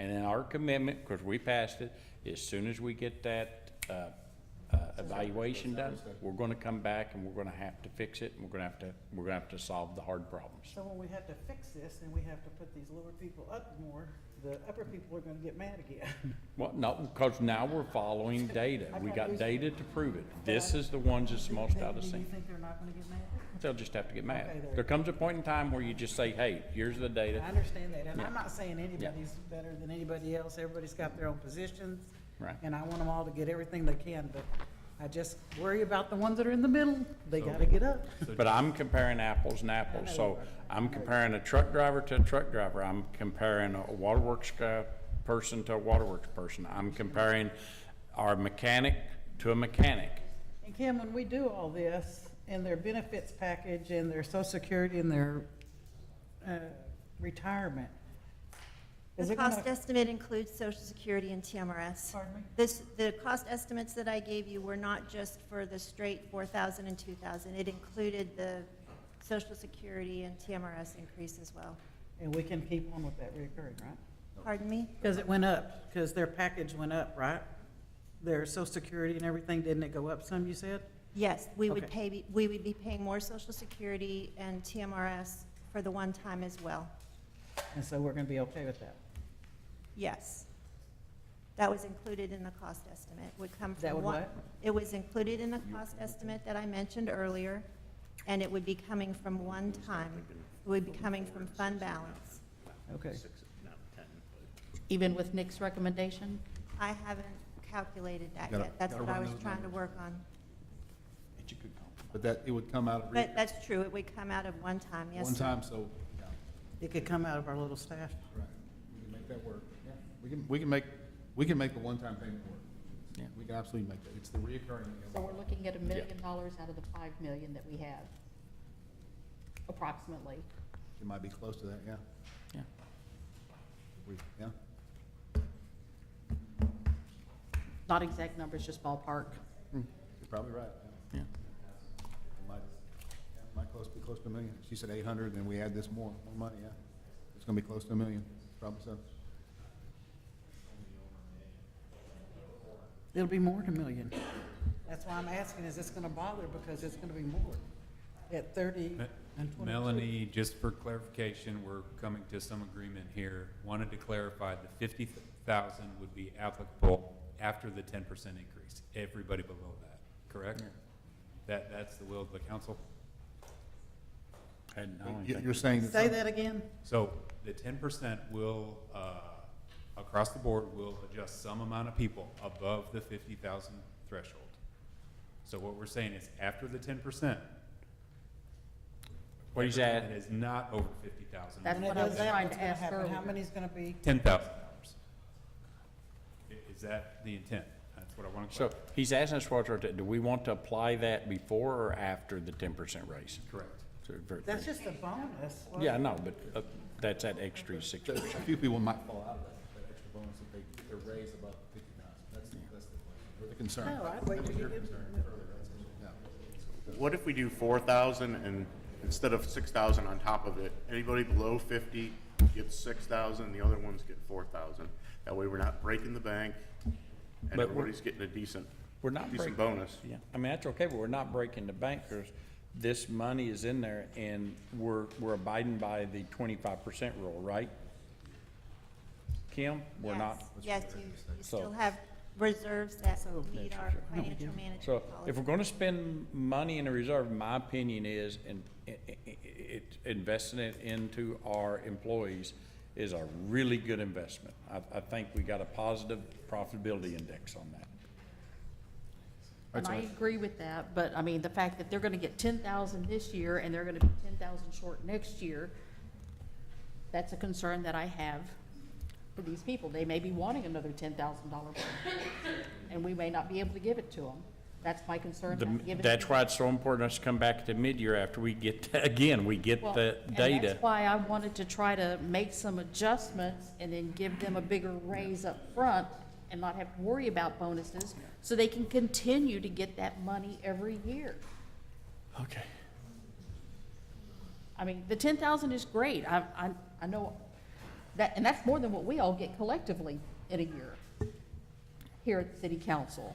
And then our commitment, because we passed it, as soon as we get that evaluation done, we're gonna come back and we're gonna have to fix it, and we're gonna have to solve the hard problems. so when we have to fix this, and we have to put these lower people up more, the upper people are gonna get mad again. Well, no, because now we're following data. We got data to prove it. This is the ones that's most out of Do you sync. think they're not gonna get mad? They'll just have to get mad. Okay, there. There comes a point in time where you just say, hey, here's the data. I understand that, and Yeah. I'm not saying anybody's better than anybody else, everybody's got their own positions. Right. And I want them all to get everything they can, but I just worry about the ones that are in the middle, they gotta get up. But I'm comparing apples and apples, so I'm comparing a truck driver to a truck driver. I'm comparing a waterworks person to a waterworks person. I'm comparing our mechanic to a mechanic. And Kim, when we do all this, and their benefits package, and their social security, and their, retirement, is The it gonna? cost estimate includes Social Security and TMRS. Pardon me? The cost estimates that I gave you were not just for the straight 4,000 and 2,000. It included the Social Security and TMRS increase as well. And we can keep on with that reoccurring, right? Pardon me? Because it went up, because their package went up, right? Their social security and everything, didn't it go up some, you said? Yes, we would Okay. we would be paying more Social Security and TMRS for the one time as well. And so we're gonna be okay with that? Yes. That was included in the cost estimate, would come from That would one. what? It was included in the cost estimate that I mentioned earlier, and it would be coming from one time. It would be coming from fund balance. Okay. Even with Nick's recommendation? I haven't calculated that Gotta- yet. That's gotta what I run was those trying to numbers. work on. but that, it would come out of But that's true, it would come out of one time, yes, one sir. time, so, yeah, It could come out of our little staff. right, we can make that work. Yeah, we can make the one-time payment work. Yeah. We can absolutely make that. It's the reoccurring. So we're looking at $1 million out of the 5 million that we have. approximately. It might be close to that, yeah. Yeah. Yeah? Not exact numbers, just ballpark. You're probably right. Yeah. Might be close to $1 million. She said 800, and we add this more money, yeah. It's gonna be close to $1 million, probably so. It'll be more than $1 million. That's why I'm asking, is this gonna bother, because it's gonna be more at 30 and 22. Melanie, just for clarification, we're coming to some agreement here. Wanted to clarify the 50,000 would be applicable after the 10% increase. Everybody below that, correct? That's the will of the council? You're saying that Say that again? So the 10% will, across the board, will adjust some amount of people above the 50,000 threshold. So what we're saying is after the 10%, What he's at, it is not over 50,000. That's When what it I does was that, trying what's to gonna ask happen? How earlier. many's gonna be? $10,000. Is that the intent? That's what I want to so clarify. he's asking us for, do we want to apply that before or after the 10% raise? Correct. So That's just a bonus. Well, Yeah, no, but that's that extra 6%. a few people might fall out of that extra bonus if they raise above 50,000. That's the question, or the concern. No, I'd wait till you get. What if we do 4,000 and instead of 6,000 on top of it, anybody below 50 gets 6,000, the other ones get 4,000? That way we're not breaking the bank and But we're- everybody's getting a decent We're decent bonus. Yeah, I mean, that's okay, but we're not breaking the bank, because this money is in there, and we're abiding by the 25% rule, right? Kim, we're not. Yes, you So- still have reserves that meet our financial So management if policy. we're gonna spend money in a reserve, my opinion is, investing it into our employees is a really good investment. I think we got a positive profitability index on that. And I agree with that, but I mean, the fact that they're gonna get 10,000 this year and they're gonna be 10,000 short next year, that's a concern that I have for these people. They may be wanting another $10,000 and we may not be able to give it to them. That's my concern. not give it to That's them. why it's so important us to come back to mid-year after we get, again, we get Well, the and data. that's why I wanted to try to make some adjustments and then give them a bigger raise up front and not have to worry about bonuses, so they can continue to get that money every year. Okay. I mean, the 10,000 is great. I know that, and that's more than what we all get collectively in a year here at the city council.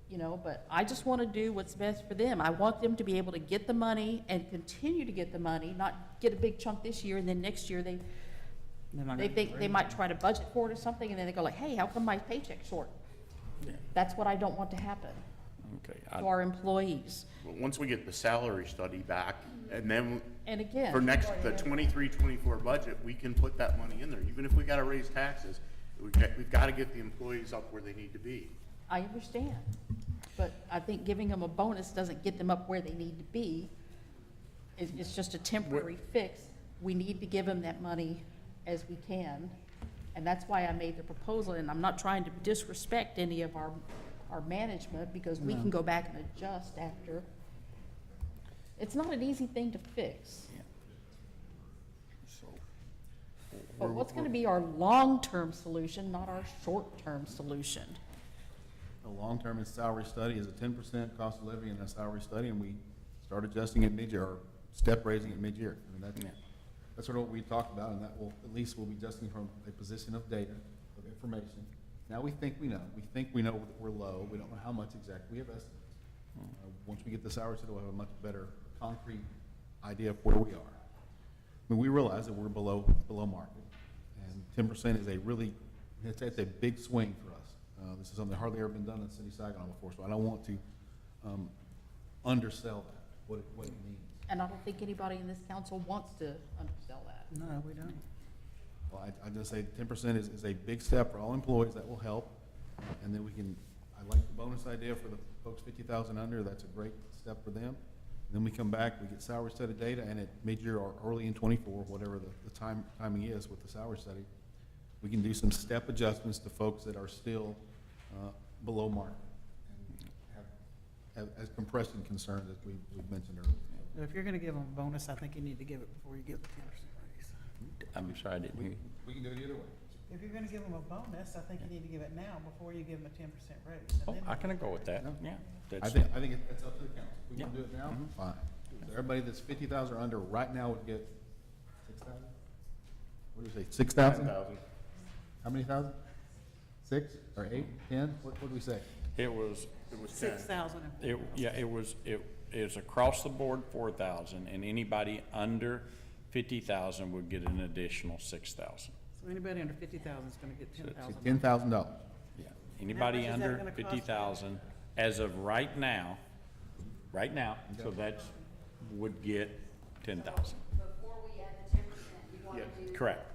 You know, but I just want to do what's best for them. I want them to be able to get the money and continue to get the money, not get a big chunk this year and then next year they think they might try to budget for it or something, and then they go like, hey, how come my paycheck's short? That's what I don't want to happen Okay. to our employees. Once we get the salary study back, and then And again. for the 23-24 budget, we can put that money in there. Even if we gotta raise taxes, we've gotta get the employees up where they need to be. I understand, but I think giving them a bonus doesn't get them up where they need to be. It's just a temporary fix. We need to give them that money as we can, and that's why I made the proposal, and I'm not trying to disrespect any of our management, because we can go back and adjust after. It's not an easy thing to fix. So, But what's gonna be our long-term solution, not our short-term solution? The long-term is salary study is a 10% cost of living and a salary study, and we start adjusting it mid-year, or step raising it mid-year. I mean, that's sort of what we talked about, and that will, at least we'll be adjusting from a position of data, of information. Now we think we know. We think we know that we're low. We don't know how much exactly. We have estimates. Once we get the salary study, we'll have a much better concrete idea of where we are. I mean, we realize that we're below market, and 10% is a really, it's a big swing for us. This is something that hardly ever been done in the city of Saginaw before, so I don't want to undersell that, what it means. And I don't think anybody in this council wants to undersell that. No, we don't. Well, I just say 10% is a big step for all employees. That will help. And then we can, I like the bonus idea for the folks 50,000 under. That's a great step for them. And then we come back, we get salary study data, and at mid-year or early in 24, whatever the timing is with the salary study, we can do some step adjustments to folks that are still below market and have as compression concerns as we've mentioned earlier. If you're gonna give them a bonus, I think you need to give it before you give the 10% raise. I'm sorry, I didn't hear you. We can do it either way. If you're gonna give them a bonus, I think you need to give it now before you give them a 10% raise. And Oh, then I you can give go it. with that, yeah. I That's- think it's up to the council. If we want to do it now, fine. So everybody that's 50,000 or under right now would get 6,000? What do you say, 6,000? 10,000. How many thousand? 6 or 8, 10? What did we say? It was 10. 6,000 and It, yeah, it was across the board 4,000, and anybody under 50,000 would get an additional 6,000. So anybody under 50,000 is gonna get $10,000. $10,000. Yeah, anybody much is that under gonna cost? 50,000, as of right now, so that's, would get 10,000. Before we add the 10%, you want to do. Correct,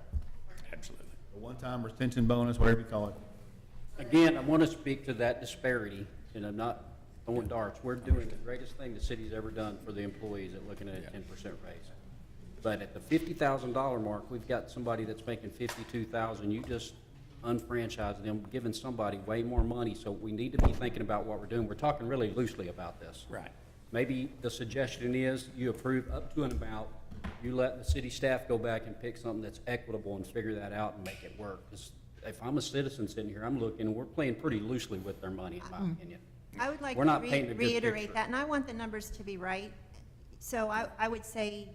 absolutely. A one-time retention bonus, whatever you call it. Again, I want to speak to that disparity, and I'm not throwing darts. We're doing the greatest thing the city's ever done for the employees at looking at a 10% raise. But at the $50,000 mark, we've got somebody that's making 52,000. You just unfranchise them, giving somebody way more money. So we need to be thinking about what we're doing. We're talking really loosely about this. Right. Maybe the suggestion is you approve up to an amount, you let the city staff go back and pick something that's equitable and figure that out and make it work. 'Cause if I'm a citizen sitting here, I'm looking, we're playing pretty loosely with their money, in my opinion. I would like We're to not painting a good reiterate picture. that, and I want the numbers to be right. So I would say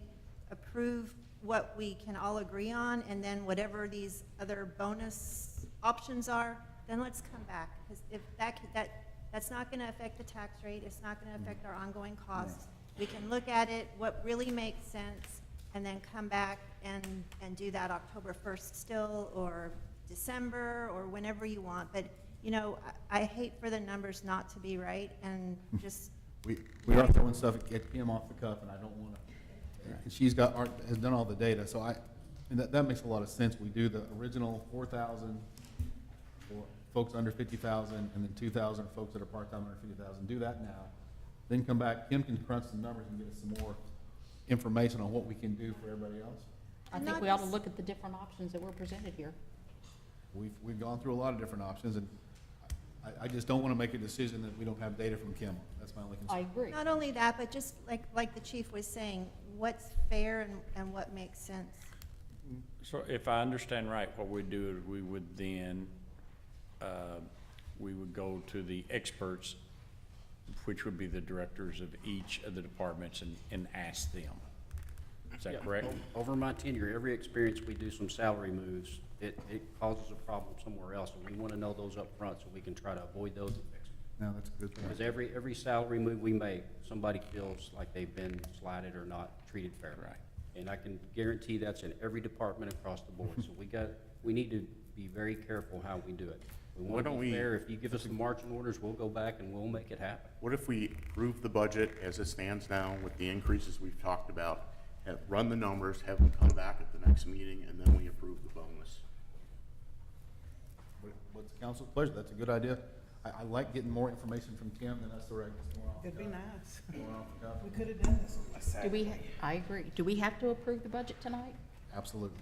approve what we can all agree on, and then whatever these other bonus options are, then let's come back. Because if that's not gonna affect the tax rate, it's not gonna affect our ongoing costs. We can look at it, what really makes sense, and then come back and do that October 1st still, or December, or whenever you want. But, you know, I hate for the numbers not to be right, and just, We are throwing stuff at Kim off the cuff, and I don't want to, and she's has done all the data, so and that makes a lot of sense. We do the original 4,000 for folks under 50,000, and then 2,000 folks that are part-time under 50,000. Do that now. Then come back, Kim can crunch some numbers and get us some more information on what we can do for everybody else. I think we ought to look at the different options that were presented here. We've gone through a lot of different options, and I just don't want to make a decision that we don't have data from Kim. That's my only concern. I agree. not only that, but just like the chief was saying, what's fair and what makes sense. So if I understand right, what we'd do is we would then, we would go to the experts, which would be the directors of each of the departments, and ask them. Is that Yeah, correct? Over my tenure, every experience we do some salary moves, it causes a problem somewhere else, and we want to know those up front so we can try to avoid those and fix them. No, that's a good point. Because every salary move we make, somebody feels like they've been slighted or not treated fairly. Right. And I can guarantee that's in every department across the board. So we need to be very careful how we do it. We Why want to don't be we- fair. If you give us some marching orders, we'll go back and we'll make it happen. What if we approve the budget as it stands now with the increases we've talked about, run the numbers, have them come back at the next meeting, and then we approve the bonus? What's the council's pleasure? That's a good idea. I like getting more information from Kim than us direct. It'd be nice. Going off the cuff. We could have done this on a Saturday. I agree. Do we have to approve the budget tonight? Absolutely.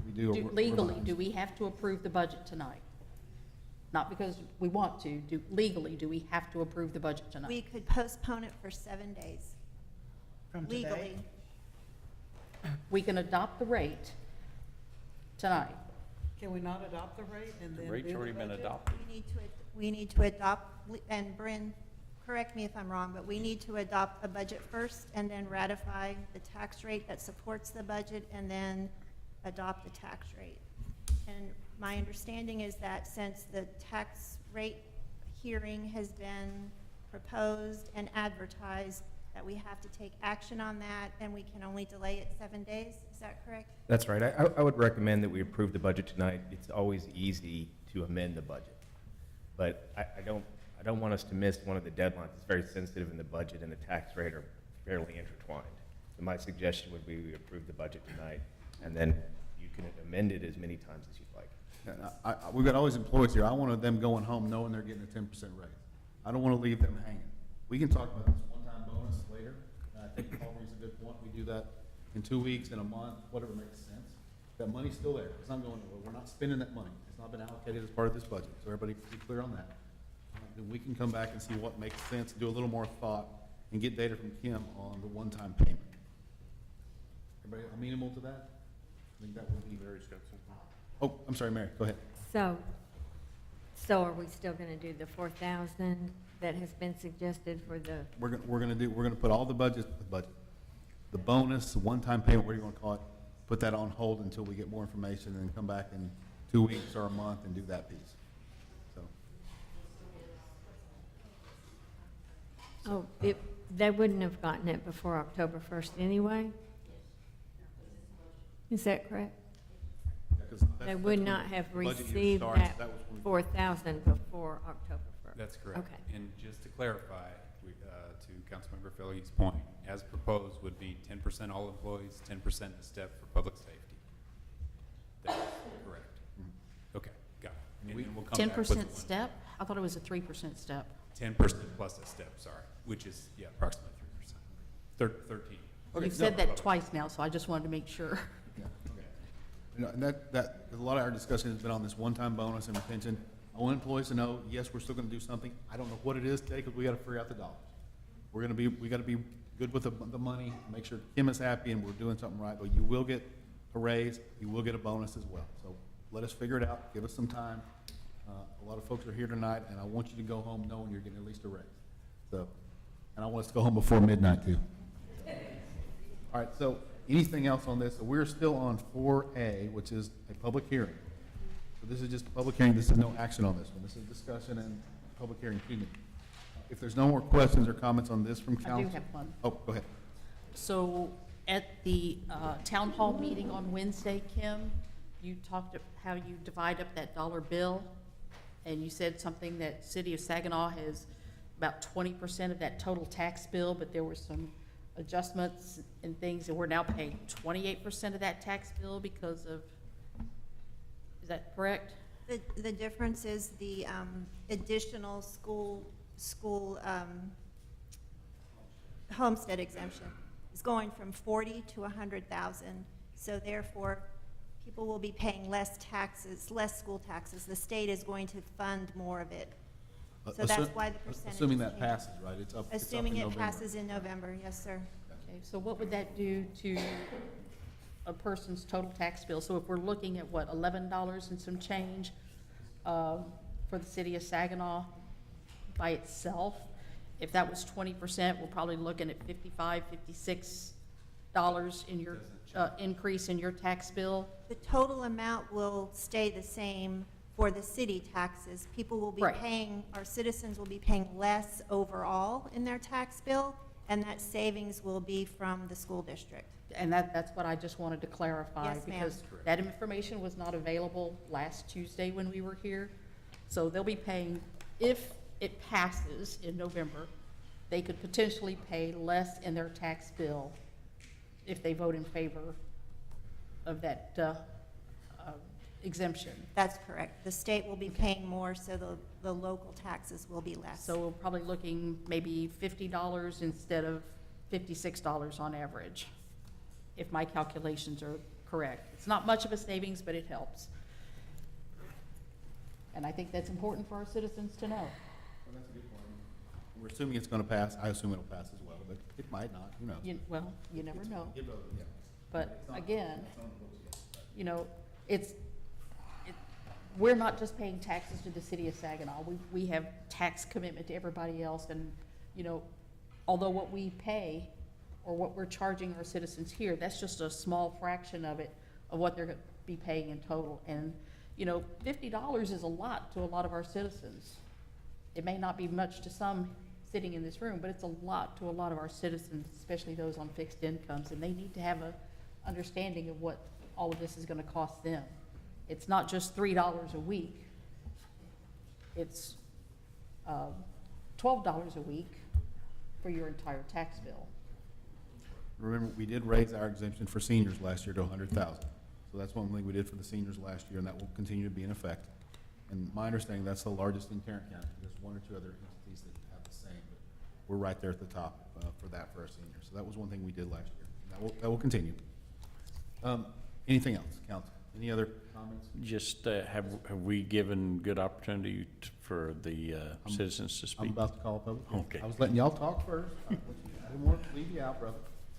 We do. We're Legally, behind. do we have to approve the budget tonight? Not because we want to, legally, do we have to approve the budget tonight? We could postpone it for 7 days, From today? legally. We can adopt the rate tonight. Can we not adopt the rate and then The do rate's the already been budget? adopted. We need to adopt, and Bryn, correct me if I'm wrong, but we need to adopt a budget first and then ratify the tax rate that supports the budget and then adopt the tax rate. And my understanding is that since the tax rate hearing has been proposed and advertised, that we have to take action on that, and we can only delay it 7 days. Is that correct? That's right. I would recommend that we approve the budget tonight. It's always easy to amend the budget. But I don't want us to miss one of the deadlines. It's very sensitive, in the budget and the tax rate are fairly intertwined. So my suggestion would be we approve the budget tonight, and then you can amend it as many times as you'd like. And we've got all these employees here. I wanted them going home knowing they're getting a 10% raise. I don't want to leave them hanging. We can talk about this one-time bonus later. I think Paul brings a good point. We do that in 2 weeks, in a month, whatever makes sense. That money's still there. It's not going nowhere. We're not spending that money. It's not been allocated as part of this budget. So everybody be clear on that. Then we can come back and see what makes sense, do a little more thought, and get data from Kim on the one-time payment. Everybody amenable to that? I think that would be. Mary's got something. Oh, I'm sorry, Mary, go ahead. So are we still gonna do the 4,000 that has been suggested for the, We're gonna put all the the bonus, the one-time payment, what do you wanna call it? Put that on hold until we get more information and then come back in 2 weeks or a month and do that piece. So, they wouldn't have gotten it before October 1st anyway? Is that correct? yeah, 'cause that's- They that's would when not have the budget year received starts. that That was when we- 4,000 before October 1st? That's correct. Okay. And just to clarify, to Councilmember Philly's point, as proposed would be 10% all employees, 10% a step for public safety. That's correct. Okay, got it. And then we'll come back with the 10% one- step? I thought it was a 3% step. 10% plus a step, sorry, which is, yeah, approximately 3%. 13. Okay, You've no, said that twice now, so I just wanted to make sure. Yeah, okay. You know, and a lot of our discussion has been on this one-time bonus and retention. I want employees to know, yes, we're still gonna do something. I don't know what it is today, because we gotta figure out the dollars. We gotta be good with the money, make sure Kim is happy and we're doing something right, but you will get a raise, you will get a bonus as well. So let us figure it out, give us some time. A lot of folks are here tonight, and I want you to go home knowing you're getting at least a raise. So, and I want us to go home before midnight too. All right, so anything else on this? So we're still on 4A, which is a public hearing. So this is just a public hearing, this is no action on this one. This is discussion and public hearing. If there's no more questions or comments on this from council. I do have one. Oh, go ahead. So at the town hall meeting on Wednesday, Kim, you talked of how you divide up that dollar bill, and you said something that City of Saginaw has about 20% of that total tax bill, but there were some adjustments and things, and we're now paying 28% of that tax bill because of, is that correct? The difference is the additional school homestead exemption is going from 40 to 100,000. So therefore, people will be paying less taxes, less school taxes. The state is going to fund more of it. So that's why the percentage Assuming is that changing. passes, right? It's up in Assuming it November. passes in November, yes, sir. Okay, so what would that do to a person's total tax bill? So if we're looking at, what, $11 and some change for the City of Saginaw by itself, if that was 20%, we're probably looking at $55, $56 in your increase in your tax bill. The total amount will stay the same for the city taxes. People will be Right. paying, our citizens will be paying less overall in their tax bill, and that savings will be from the school district. And that's what I just wanted to clarify. Yes, ma'am. Because that information was not available last Tuesday when we were here. So they'll be paying, if it passes in November, they could potentially pay less in their tax bill if they vote in favor of that exemption. That's correct. The state will be paying more, so the local taxes will be less. So we're probably looking maybe $50 instead of $56 on average, if my calculations are correct. It's not much of a savings, but it helps. And I think that's important for our citizens to know. Well, that's a good point. We're assuming it's gonna pass. I assume it'll pass as well, but it might not, who knows? Well, you never know. It voted, yeah. But It's not- again, it's not on the books yet. you know, we're not just paying taxes to the City of Saginaw. We have tax commitment to everybody else, and, you know, although what we pay or what we're charging our citizens here, that's just a small fraction of it, of what they're gonna be paying in total. And, you know, $50 is a lot to a lot of our citizens. It may not be much to some sitting in this room, but it's a lot to a lot of our citizens, especially those on fixed incomes, and they need to have a understanding of what all of this is gonna cost them. It's not just $3 a week. It's $12 a week for your entire tax bill. Remember, we did raise our exemption for seniors last year to 100,000. So that's one thing we did for the seniors last year, and that will continue to be in effect. And my understanding, that's the largest in Tarrant County. There's one or two other entities that have the same, but we're right there at the top for our seniors. So that was one thing we did last year. That will continue. Anything else, council? Any other comments? Just, have we given good opportunity for the citizens to I'm speak? about to call a public hearing. Okay. I was letting y'all talk first. I didn't want to leave you out, brother.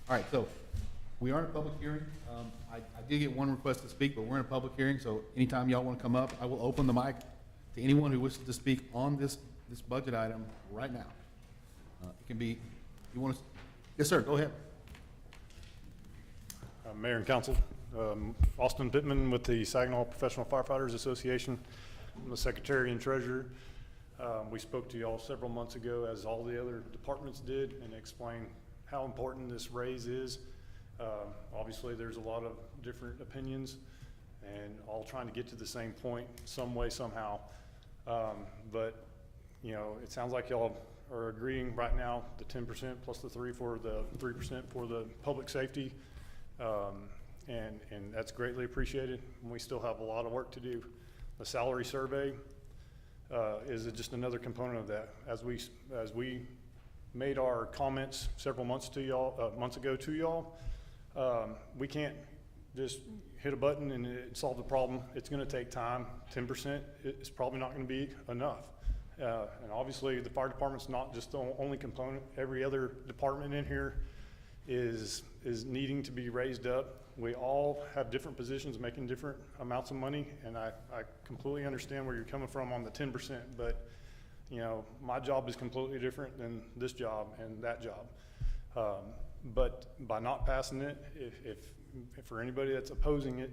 All right, so we are in a public hearing. I did get one request to speak, but we're in a public hearing, so anytime y'all want to come up, I will open the mic to anyone who wishes to speak on this budget item right now. It can be, you want to, yes, sir, go ahead. Mayor and Council, Austin Pittman with the Saginaw Professional Firefighters Association. I'm the Secretary and Treasurer. We spoke to y'all several months ago, as all the other departments did, and explained how important this raise is. Obviously, there's a lot of different opinions, and all trying to get to the same point some way, somehow. But, you know, it sounds like y'all are agreeing right now, the 10% plus the 3% for the public safety. And that's greatly appreciated. And we still have a lot of work to do. The salary survey is just another component of that. As we made our comments several months ago to y'all, we can't just hit a button and it solve the problem. It's going to take time. 10% is probably not going to be enough. And obviously, the fire department's not just the only component. Every other department in here is needing to be raised up. We all have different positions making different amounts of money, and I completely understand where you're coming from on the 10%, but you know, my job is completely different than this job and that job. But by not passing it, if for anybody that's opposing it,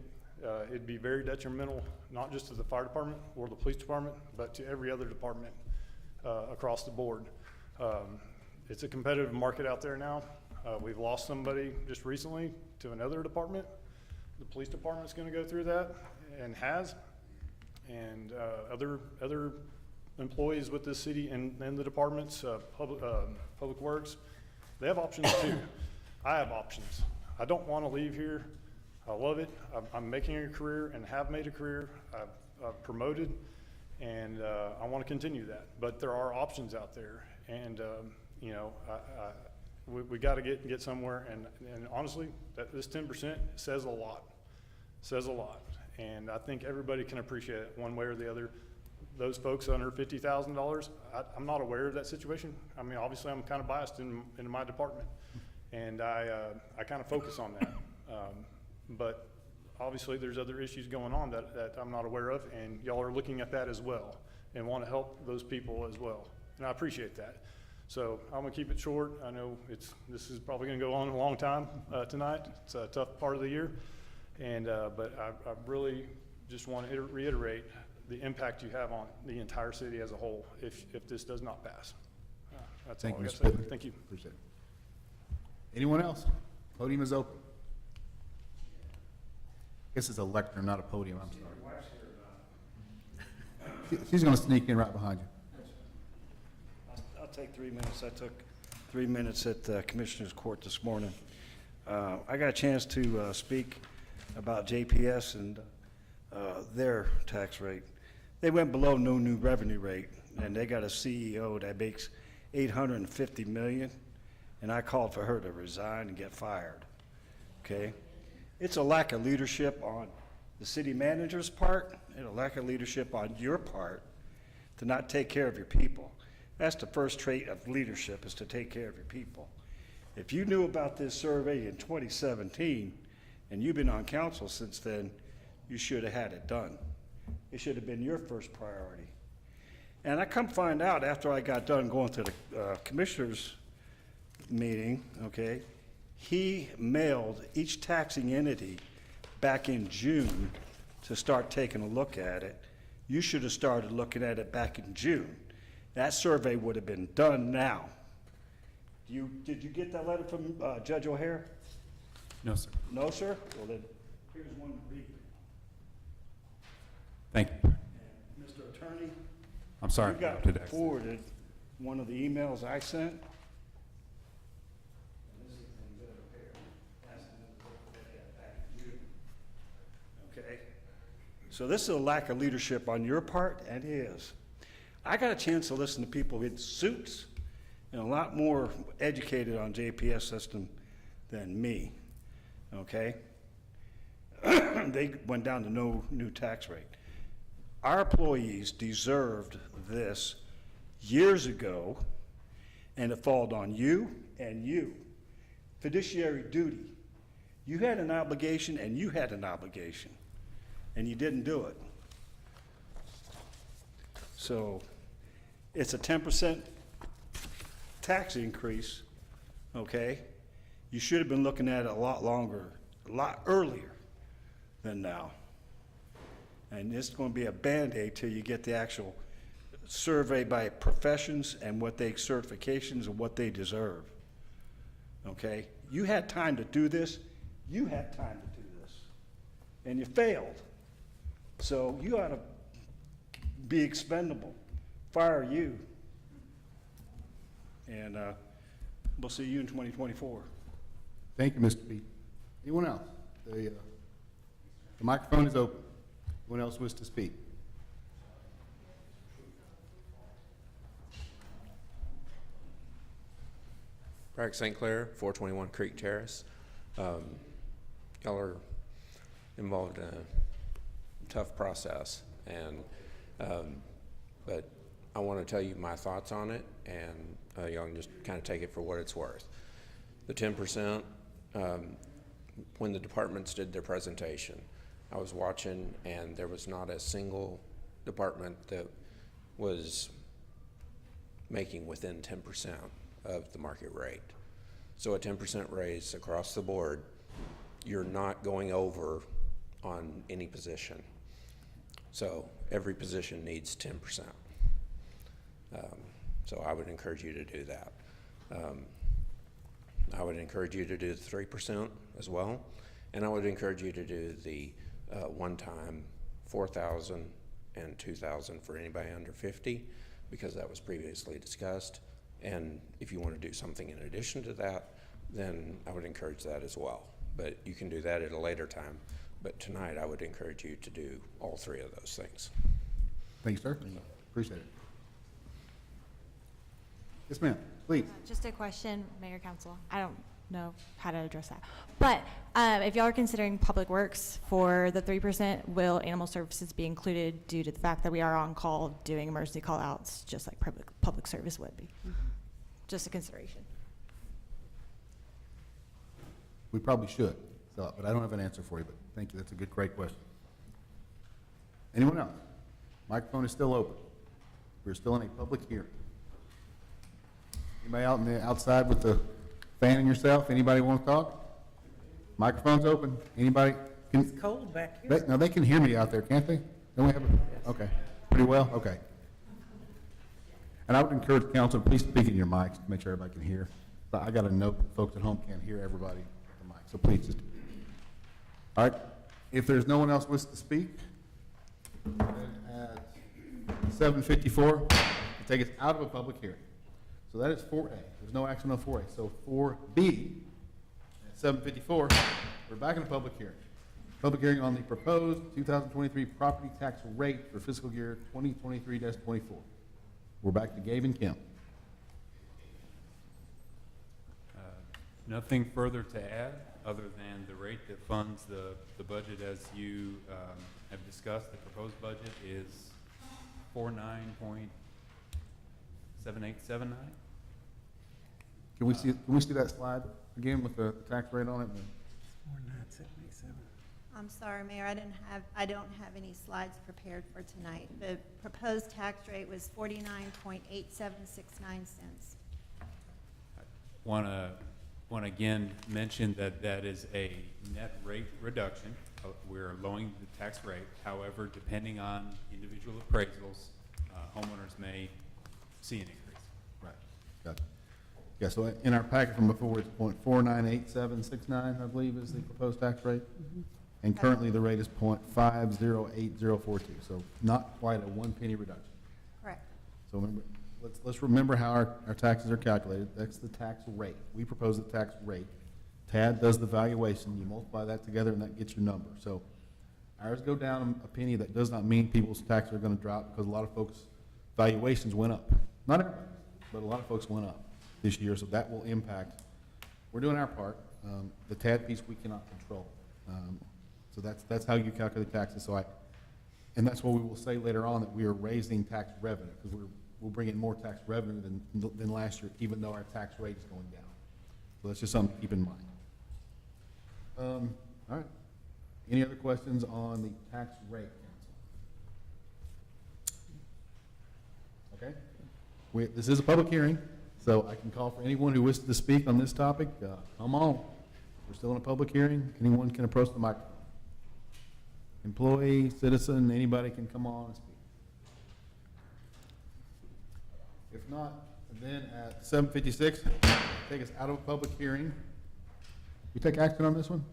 it'd be very detrimental, not just to the fire department or the police department, but to every other department across the board. It's a competitive market out there now. We've lost somebody just recently to another department. The police department's going to go through that and has, and other employees with this city and the departments, public works, they have options too. I have options. I don't want to leave here. I love it. I'm making a career and have made a career. I've promoted, and I want to continue that. But there are options out there, and you know, we got to get somewhere. And honestly, this 10% says a lot. Says a lot, and I think everybody can appreciate it one way or the other. Those folks under $50,000, I'm not aware of that situation. I mean, obviously, I'm kind of biased in my department, and I kind of focus on that. But obviously, there's other issues going on that I'm not aware of, and y'all are looking at that as well and want to help those people as well. And I appreciate that. So I'm gonna keep it short. I know this is probably gonna go on a long time tonight. It's a tough part of the year, and but I really just want to reiterate the impact you have on the entire city as a whole if this does not pass. That's all I got to say. Thank you. Appreciate it. Anyone else? Podium is open. This is a lectern, not a podium, I'm sorry. She's gonna sneak in right behind you. I'll take 3 minutes. I took 3 minutes at the Commissioner's Court this morning. I got a chance to speak about JPS and their tax rate. They went below no new revenue rate, and they got a CEO that makes $850 million, and I called for her to resign and get fired, okay? It's a lack of leadership on the city manager's part and a lack of leadership on your part to not take care of your people. That's the first trait of leadership, is to take care of your people. If you knew about this survey in 2017 and you've been on council since then, you should have had it done. It should have been your first priority. And I come find out after I got done going to the commissioners meeting, okay, he mailed each taxing entity back in June to start taking a look at it. You should have started looking at it back in June. That survey would have been done now. Did you get that letter from Judge O'Hare? No, sir. No, sir? Well, then, here's one to read. Thank you. And Mr. Attorney, I'm sorry. you got today. forwarded one of the emails I sent. And this is from Judge O'Hare. That's the one that I got back in June. Okay? So this is a lack of leadership on your part and his. I got a chance to listen to people in suits and a lot more educated on JPS system than me, okay? they went down to no new tax rate. Our employees deserved this years ago, and it falled on you and you. Fiduciary duty. You had an obligation and you had an obligation, and you didn't do it. So it's a 10% tax increase, okay? You should have been looking at it a lot longer, a lot earlier than now. And it's going to be a Band-Aid till you get the actual survey by professions and what they certifications and what they deserve. Okay? You had time to do this. You had time to do this. And you failed. So you ought to be expendable. Fire you. And we'll see you in 2024. Thank you, Mr. Pete. Anyone else? The microphone is open. Anyone else wish to speak? Eric St. Clair, 421 Creek Terrace. Y'all are involved in a tough process, and but I want to tell you my thoughts on it, and y'all can just kind of take it for what it's worth. The 10%, when the departments did their presentation, I was watching, and there was not a single department that was making within 10% of the market rate. So a 10% raise across the board, you're not going over on any position. So every position needs 10%. So I would encourage you to do that. I would encourage you to do the 3% as well, and I would encourage you to do the one-time $4,000 and $2,000 for anybody under 50, because that was previously discussed. And if you want to do something in addition to that, then I would encourage that as well. But you can do that at a later time. But tonight, I would encourage you to do all three of those things. Thank you, sir. Appreciate it. Yes, ma'am, please. Just a question, Mayor, Council. I don't know how to address that. But if y'all are considering Public Works for the 3%, will animal services be included due to the fact that we are on call doing emergency call outs, just like public service would be? Just a consideration. We probably should, so, but I don't have an answer for you, but thank you. That's a good, great question. Anyone else? Microphone is still open. We're still in a public hearing. Anybody out in the outside with the fan in yourself? Anybody want to talk? Microphone's open. Anybody? It's cold back here. No, they can hear me out there, can't they? Don't we have a, okay. Pretty well? Okay. And I would encourage council, please speak in your mics to make sure everybody can hear. But I got to note that folks at home can't hear everybody at the mic, so please just. All right. If there's no one else who wishes to speak, then at 7:54, we'll take us out of a public hearing. So that is 4A. There's no action on 4A. So 4B, at 7:54, we're back in a public hearing. Public hearing on the proposed 2023 property tax rate for fiscal year 2023-24. We're back to Gabe and Kim. Nothing further to add, other than the rate that funds the budget as you have discussed. The proposed budget is 49.7879. Can we see that slide again with the tax rate on it? 4977. I'm sorry, Mayor, I don't have any slides prepared for tonight. The proposed tax rate was 49.8769 cents. Want to again mention that that is a net rate reduction. We're lowering the tax rate. However, depending on individual appraisals, homeowners may see an increase. Right. Gotcha. Yeah, so in our packet from before, it's 0.498769, I believe, is the proposed tax rate. Mm-hmm. And currently, the rate is 0.508042, so not quite a 1 penny reduction. Correct. So remember, let's remember how our taxes are calculated. That's the tax rate. We propose the tax rate. TAD does the valuation. You multiply that together, and that gets your number. So ours go down a penny. That does not mean people's taxes are going to drop, because a lot of folks' valuations went up. Not everybody, but a lot of folks went up this year, so that will impact. We're doing our part. The TAD piece we cannot control. So that's how you calculate taxes. And that's what we will say later on, that we are raising tax revenue, because we'll bring in more tax revenue than last year, even though our tax rate is going down. So that's just something to keep in mind. All right. Any other questions on the tax rate, council? Okay. This is a public hearing, so I can call for anyone who wishes to speak on this topic. Come on. We're still in a public hearing. Anyone can approach the microphone. Employee, citizen, anybody can come on and speak. If not, then at 7:56, take us out of a public hearing. We take action on this one?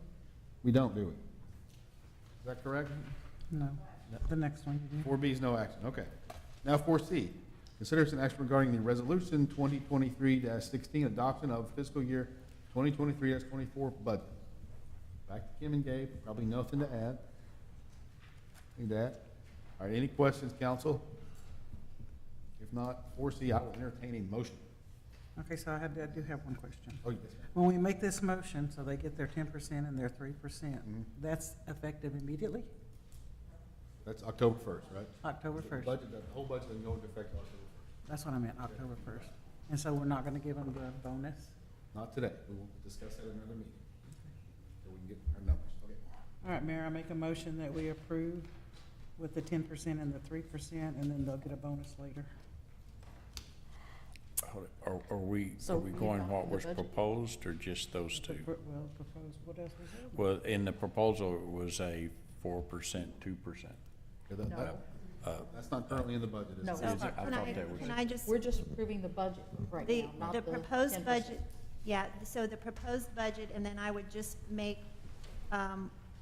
We don't, do we? Is that correct? No, the next one you do. 4B is no action, okay. Now 4C, consideration action regarding the resolution 2023-16, adoption of fiscal year 2023-24 budget. Back to Kim and Gabe, probably nothing to add. Anything to add? All right, any questions, council? If not, 4C, I will entertain a motion. Okay, so I do have one question. Oh, yes, ma'am. When we make this motion, so they get their 10% and their 3%, that's effective immediately? That's October 1st, right? October The 1st. budget, the whole budget doesn't go into effect October 1st. That's what I meant, October 1st. And so we're not gonna give them the bonus? Not today. We will discuss that in another meeting. So we can get our numbers. Okay. All right, Mayor, I make a motion that we approve with the 10% and the 3%, and then they'll get a bonus later. Are we So we going adopt what the was budget? proposed or just those two? Well, propose, what else was there? Well, in the proposal, it was a 4%, 2%. Yeah, that's not currently in the budget, is No, it? it's Is it? I Can thought I, that was. can I just? We're just approving the budget right The, now, not the the proposed 10%. budget, yeah, so the proposed budget, and then I would just make,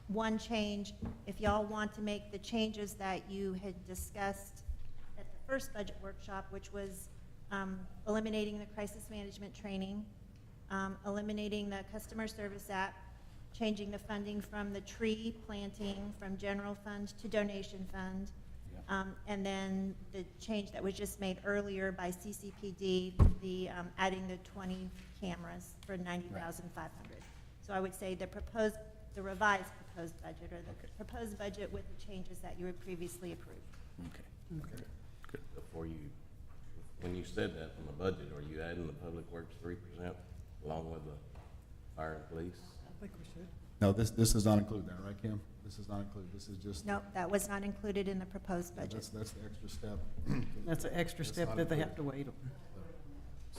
one change. If y'all want to make the changes that you had discussed at the first budget workshop, which was, eliminating the crisis management training, eliminating the customer service app, changing the funding from the tree planting from general fund to donation fund, and then the change that was just made earlier by CCPD, the adding the 20 cameras for 90,500. So I would say the revised proposed budget, or the proposed budget with the changes that you had previously approved. Okay. Before you, when you said that on the budget, are you adding the public works 3% along with the fire and police? I think we should. No, this does not include that, right, Kim? This is not included. This is just. Nope, that was not included in the proposed budget. That's the extra step. That's an extra That's step not that they have to included. wait on.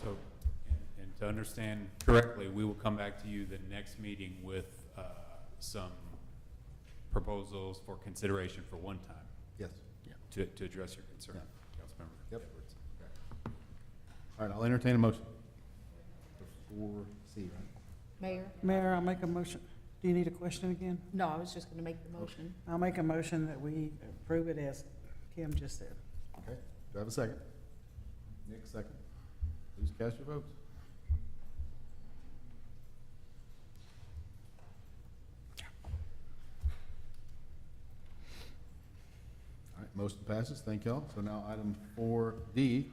So, and to understand correctly, we will come back to you the next meeting with some proposals for consideration for one time. Yes. To address your concern, Councilmember Yep. Edwards. All right, I'll entertain a motion. 4C, right? Mayor? Mayor, I'll make a motion. Do you need a question again? No, I was just gonna make the motion. I'll make a motion that we approve it as Kim just said. Okay, do I have a second? Nick, second. Please cast your votes. All right, motion passes, thank y'all. So now item 4D,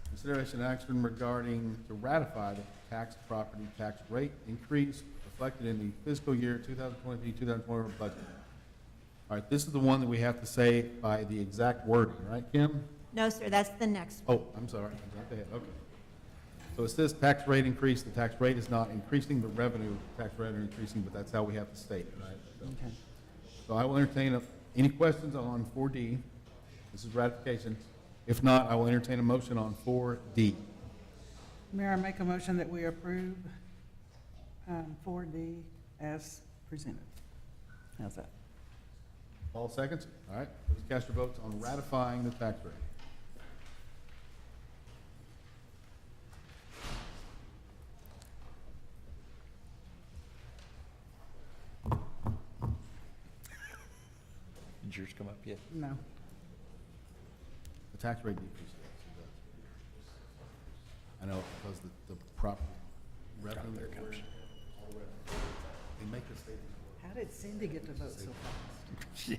consideration action regarding to ratify the tax property tax rate increase reflected in the fiscal year 2023-2024 budget. All right, this is the one that we have to say by the exact wording, right, Kim? No, sir, that's the next one. Oh, I'm sorry, I jumped ahead, okay. So it says tax rate increase, the tax rate is not increasing, the revenue, tax revenue increasing, but that's how we have to state it, right? So- Okay. So I will entertain any questions on 4D. This is ratification. If not, I will entertain a motion on 4D. Mayor, I make a motion that we approve 4D as presented. How's that? All seconds? All right, please cast your votes on ratifying the tax rate. Did yours come up yet? No. The tax rate decreased. I know, because the property revenue. There it comes. They make the statement. How did Cindy get to vote so fast? Yeah.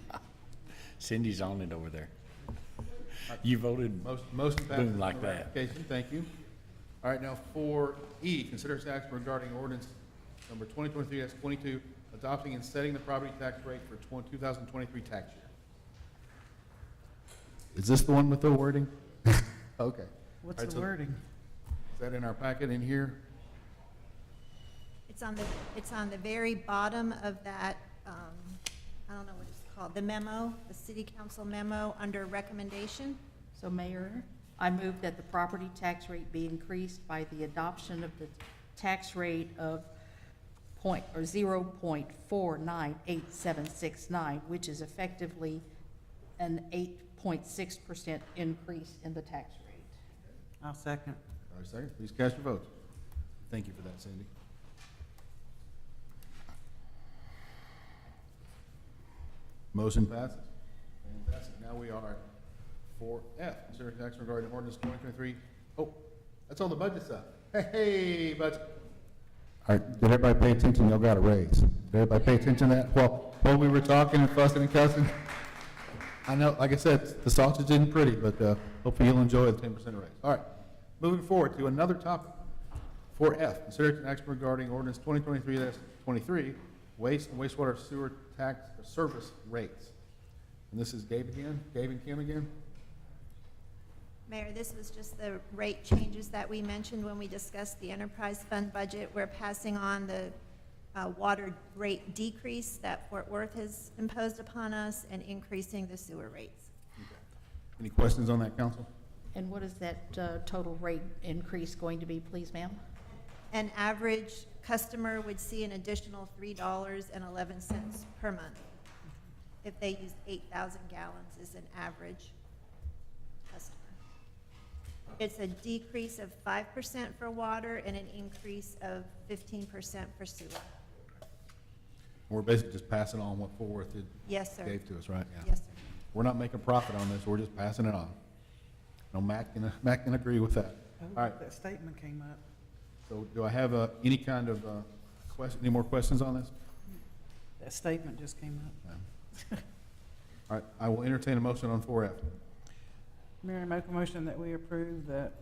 Cindy's on it over there. You voted Motion passes. boom like for that. ratification. Thank you. All right, now 4E, consider action regarding ordinance number 2023-22, adopting and setting the property tax rate for 2023 tax year. Is this the one with the wording? Okay. What's All right, the so wording? Is that in our packet in here? It's on the very bottom of that, I don't know what it's called, the memo, the city council memo under recommendation. So Mayor, I move that the property tax rate be increased by the adoption of the tax rate of 0.498769, which is effectively an 8.6% increase in the tax rate. I'll second. All right, second, please cast your votes. Thank you for that, Cindy. Motion passes. Fantastic. Now we are for F, consider action regarding ordinance 2023. Oh, that's all the budget stuff. Hey, budget. All right, did everybody pay attention? Y'all got a raise. Did everybody pay attention to that? While we were talking and fussing and cussing? I know, like I said, the sausage isn't pretty, but hopefully you'll enjoy the 10% raise. All right, moving forward to another topic. For F, consider action regarding ordinance 2023-23, waste and wastewater sewer tax service rates. And this is Gabe again, Gabe and Kim again? Mayor, this was just the rate changes that we mentioned when we discussed the enterprise fund budget. We're passing on the water rate decrease that Fort Worth has imposed upon us and increasing the sewer rates. Okay. Any questions on that, council? And what is that total rate increase going to be, please, ma'am? An average customer would see an additional $3.11 per month. If they use 8,000 gallons is an average customer. It's a decrease of 5% for water and an increase of 15% for sewer. We're basically just passing on what Fort Worth Yes, sir. gave to us, right? Yeah. Yes, sir. We're not making profit on this, we're just passing it on. No, Mac can agree with that. Oh, All right, that statement came up. so do I have any kind of question, any more questions on this? That statement just came up. All right, I will entertain a motion on 4F. Mayor, I make a motion that we approve that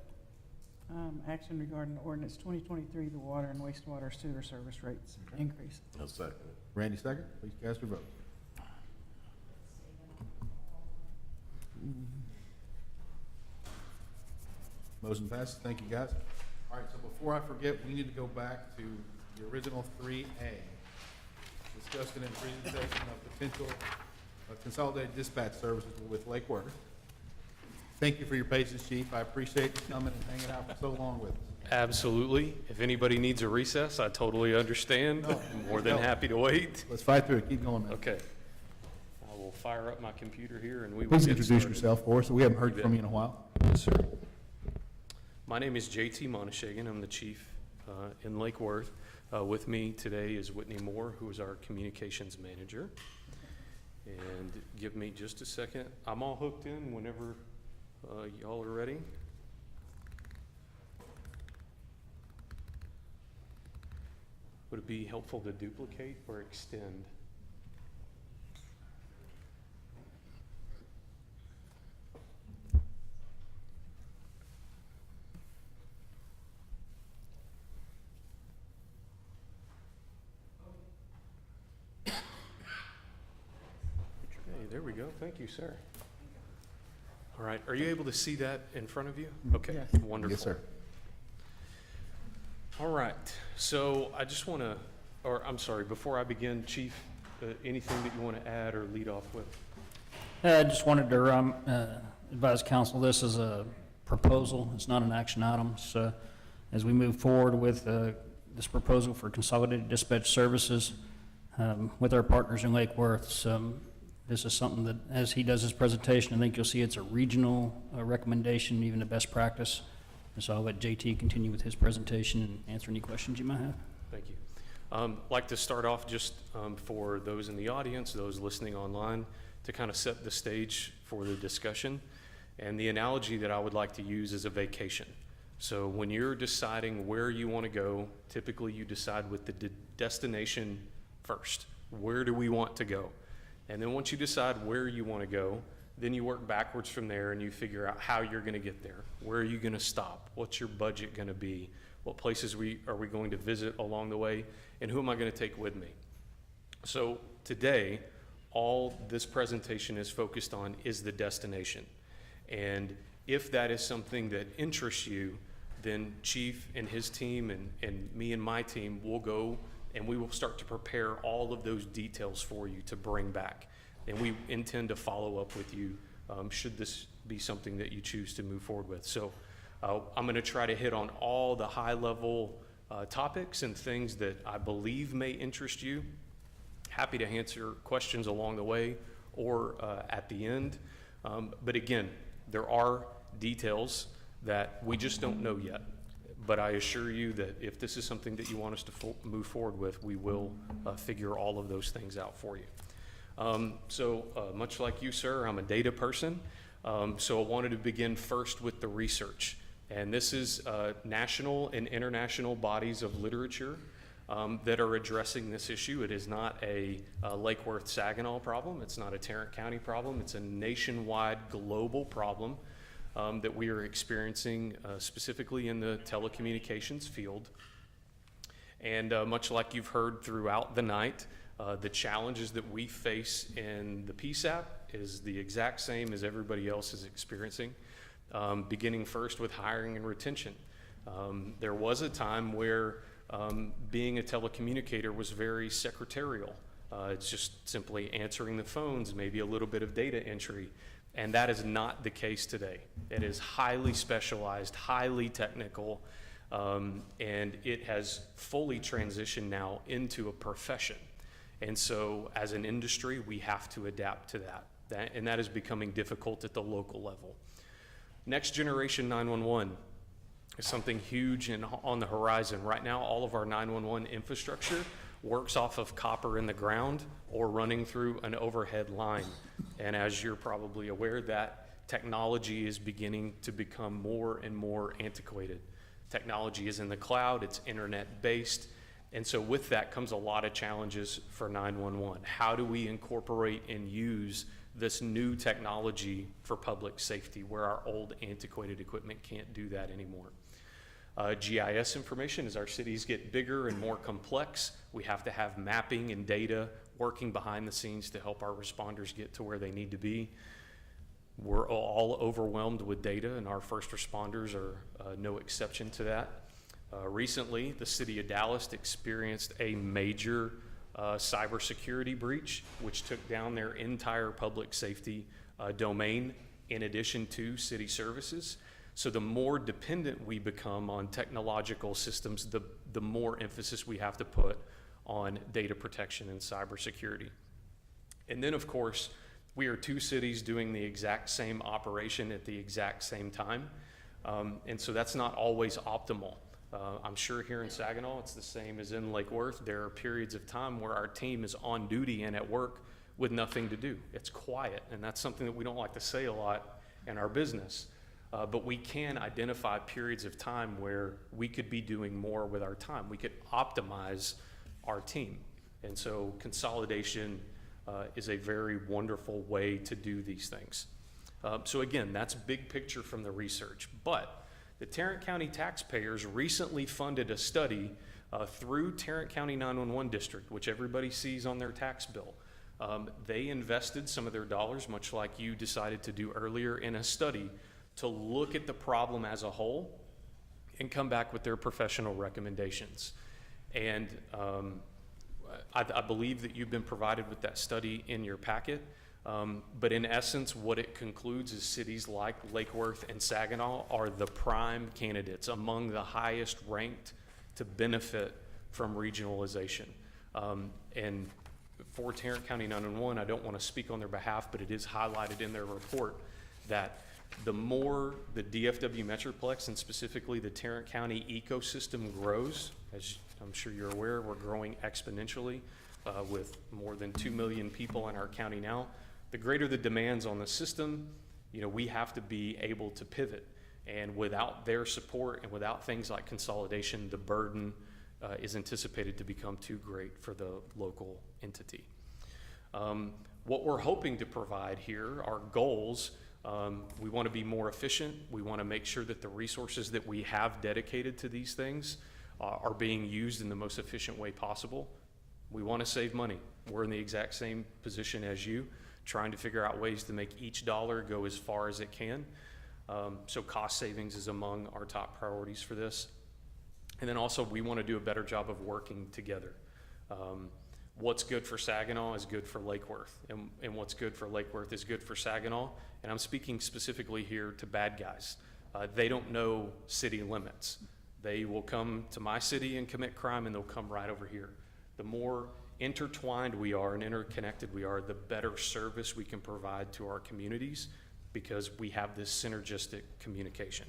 action regarding ordinance 2023, the water and wastewater sewer service rates increase. I'll second it. Randy, second. Please cast your vote. Motion passes. Thank you, guys. All right, so before I forget, we need to go back to the original 3A. Discussion and presentation of potential consolidated dispatch services with Lake Worth. Thank you for your patience, Chief. I appreciate you coming and hanging out for so long with us. Absolutely. If anybody needs a recess, I totally understand. No, I'm more than happy to wait. Let's fight through it. Keep going, man. Okay. I will fire up my computer here and we will Please get introduce started. yourself for us. We haven't heard You from bet. you in a while. Yes, sir. My name is JT Monishagan. I'm the chief in Lake Worth. With me today is Whitney Moore, who is our communications manager. And give me just a second. I'm all hooked in whenever y'all are ready. Would it be helpful to duplicate or extend? Okay, there we go. Thank you, sir. All right, are you able to see that in front of you? Okay, Yes. wonderful. Yes, sir. All right, so I just want to, or I'm sorry, before I begin, Chief, anything that you want to add or lead off with? I just wanted to advise council, this is a proposal, it's not an action item. So as we move forward with this proposal for consolidated dispatch services with our partners in Lake Worth, so this is something that, as he does his presentation, I think you'll see it's a regional recommendation, even a best practice. And so I'll let JT continue with his presentation and answer any questions you might have. Thank you. Like to start off just for those in the audience, those listening online, to kind of set the stage for the discussion. And the analogy that I would like to use is a vacation. So when you're deciding where you want to go, typically you decide with the destination first. Where do we want to go? And then once you decide where you want to go, then you work backwards from there and you figure out how you're going to get there. Where are you going to stop? What's your budget going to be? What places are we going to visit along the way? And who am I going to take with me? So today, all this presentation is focused on is the destination. And if that is something that interests you, then Chief and his team and me and my team will go and we will start to prepare all of those details for you to bring back. And we intend to follow up with you should this be something that you choose to move forward with. So I'm going to try to hit on all the high-level topics and things that I believe may interest you. Happy to answer questions along the way or at the end. But again, there are details that we just don't know yet. But I assure you that if this is something that you want us to move forward with, we will figure all of those things out for you. So much like you, sir, I'm a data person. So I wanted to begin first with the research. And this is national and international bodies of literature that are addressing this issue. It is not a Lake Worth Saginaw problem. It's not a Tarrant County problem. It's a nationwide global problem that we are experiencing specifically in the telecommunications field. And much like you've heard throughout the night, the challenges that we face in the PSAP is the exact same as everybody else is experiencing, beginning first with hiring and retention. There was a time where being a telecommunicator was very secretarial. It's just simply answering the phones, maybe a little bit of data entry. And that is not the case today. It is highly specialized, highly technical, and it has fully transitioned now into a profession. And so as an industry, we have to adapt to that. And that is becoming difficult at the local level. Next generation 911 is something huge and on the horizon. Right now, all of our 911 infrastructure works off of copper in the ground or running through an overhead line. And as you're probably aware, that technology is beginning to become more and more antiquated. Technology is in the cloud, it's internet-based, and so with that comes a lot of challenges for 911. How do we incorporate and use this new technology for public safety where our old antiquated equipment can't do that anymore? GIS information, as our cities get bigger and more complex, we have to have mapping and data working behind the scenes to help our responders get to where they need to be. We're all overwhelmed with data, and our first responders are no exception to that. Recently, the city of Dallas experienced a major cybersecurity breach, which took down their entire public safety domain in addition to city services. So the more dependent we become on technological systems, the more emphasis we have to put on data protection and cybersecurity. And then, of course, we are two cities doing the exact same operation at the exact same time. And so that's not always optimal. I'm sure here in Saginaw, it's the same as in Lake Worth. There are periods of time where our team is on duty and at work with nothing to do. It's quiet, and that's something that we don't like to say a lot in our business. But we can identify periods of time where we could be doing more with our time. We could optimize our team. And so consolidation is a very wonderful way to do these things. So again, that's big picture from the research. But the Tarrant County taxpayers recently funded a study through Tarrant County 911 District, which everybody sees on their tax bill. They invested some of their dollars, much like you decided to do earlier, in a study to look at the problem as a whole and come back with their professional recommendations. And I believe that you've been provided with that study in your packet. But in essence, what it concludes is cities like Lake Worth and Saginaw are the prime candidates, among the highest ranked to benefit from regionalization. And for Tarrant County 911, I don't want to speak on their behalf, but it is highlighted in their report that the more the DFW Metroplex and specifically the Tarrant County ecosystem grows, as I'm sure you're aware, we're growing exponentially with more than 2 million people in our county now. The greater the demands on the system, we have to be able to pivot. And without their support and without things like consolidation, the burden is anticipated to become too great for the local entity. What we're hoping to provide here, our goals, We want to be more efficient. We want to make sure that the resources that we have dedicated to these things are being used in the most efficient way possible. We want to save money. We're in the exact same position as you, trying to figure out ways to make each dollar go as far as it can. So cost savings is among our top priorities for this. And then also we want to do a better job of working together. What's good for Saginaw is good for Lake Worth, and what's good for Lake Worth is good for Saginaw. And I'm speaking specifically here to bad guys. They don't know city limits. They will come to my city and commit crime, and they'll come right over here. The more intertwined we are and interconnected we are, the better service we can provide to our communities, because we have this synergistic communication.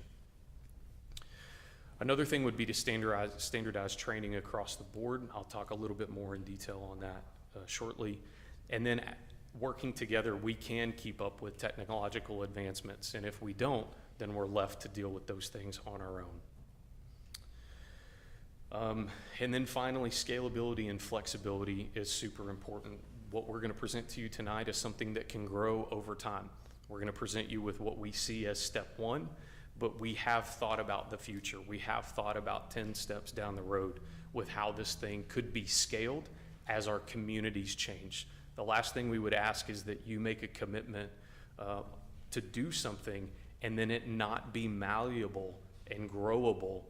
Another thing would be to standardize training across the board. I'll talk a little bit more in detail on that shortly. And then working together, we can keep up with technological advancements. And if we don't, then we're left to deal with those things on our own. And then finally, scalability and flexibility is super important. What we're going to present to you tonight is something that can grow over time. We're going to present you with what we see as step one, but we have thought about the future. We have thought about 10 steps down the road with how this thing could be scaled as our communities change. The last thing we would ask is that you make a commitment to do something and then it not be malleable and growable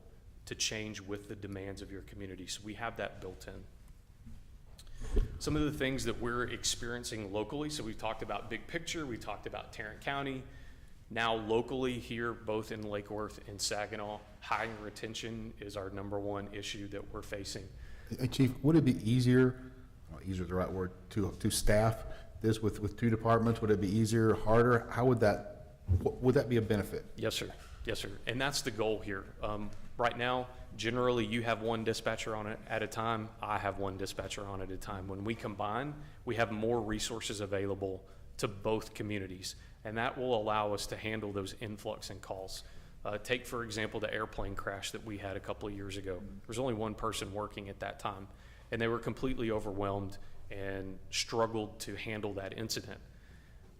to change with the demands of your community. So we have that built in. Some of the things that we're experiencing locally, so we've talked about big picture, we talked about Tarrant County. Now locally here, both in Lake Worth and Saginaw, hiring retention is our #1 issue that we're facing. Hey, Chief, would it be easier, easier is the right word, to staff this with 2 departments? Would it be easier, harder? How would that be a benefit? Yes, sir. Yes, sir. And that's the goal here. Right now, generally you have 1 dispatcher on it at a time. I have 1 dispatcher on it at a time. When we combine, we have more resources available to both communities, and that will allow us to handle those influx in calls. Take, for example, the airplane crash that we had a couple of years ago. There was only 1 person working at that time, and they were completely overwhelmed and struggled to handle that incident.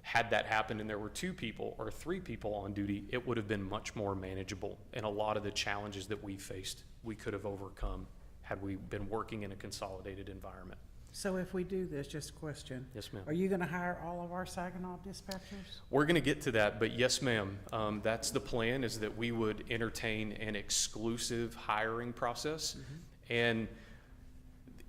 Had that happened and there were 2 people or 3 people on duty, it would have been much more manageable. And a lot of the challenges that we faced, we could have overcome had we been working in a consolidated environment. So if we do this, just a question. Yes, ma'am. Are you gonna hire all of our Saginaw dispatchers? We're gonna get to that, but yes, ma'am. That's the plan, is that we would entertain an exclusive hiring process. And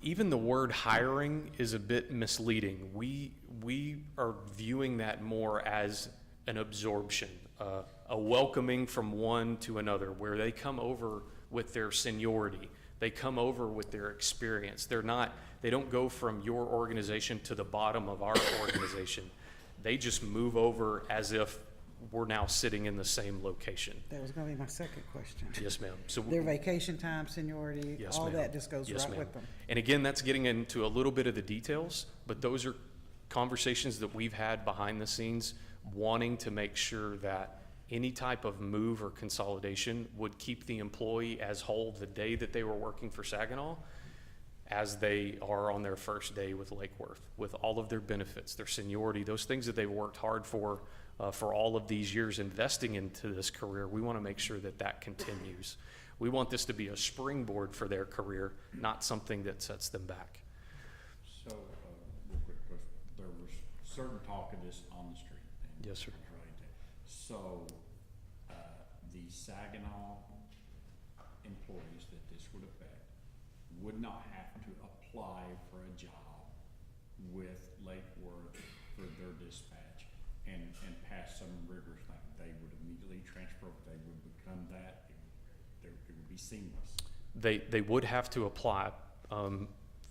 even the word hiring is a bit misleading. We are viewing that more as an absorption, a welcoming from one to another, where they come over with their seniority. They come over with their experience. They don't go from your organization to the bottom of our organization. They just move over as if we're now sitting in the same location. That was gonna be my second question. Yes, ma'am. So Their vacation time, seniority, yes, all ma'am. that just goes Yes, right ma'am. with them. And again, that's getting into a little bit of the details, but those are conversations that we've had behind the scenes, wanting to make sure that any type of move or consolidation would keep the employee as whole the day that they were working for Saginaw as they are on their first day with Lake Worth, with all of their benefits, their seniority, those things that they've worked hard for all of these years investing into this career. We want to make sure that that continues. We want this to be a springboard for their career, not something that sets them back. So, real quick question. There was certain talk of this on the street. Yes, sir. So, the Saginaw employees that this would affect would not have to apply for a job with Lake Worth for their dispatch and pass some rigors, like they would immediately transfer, they would become that, it would be seamless. They would have to apply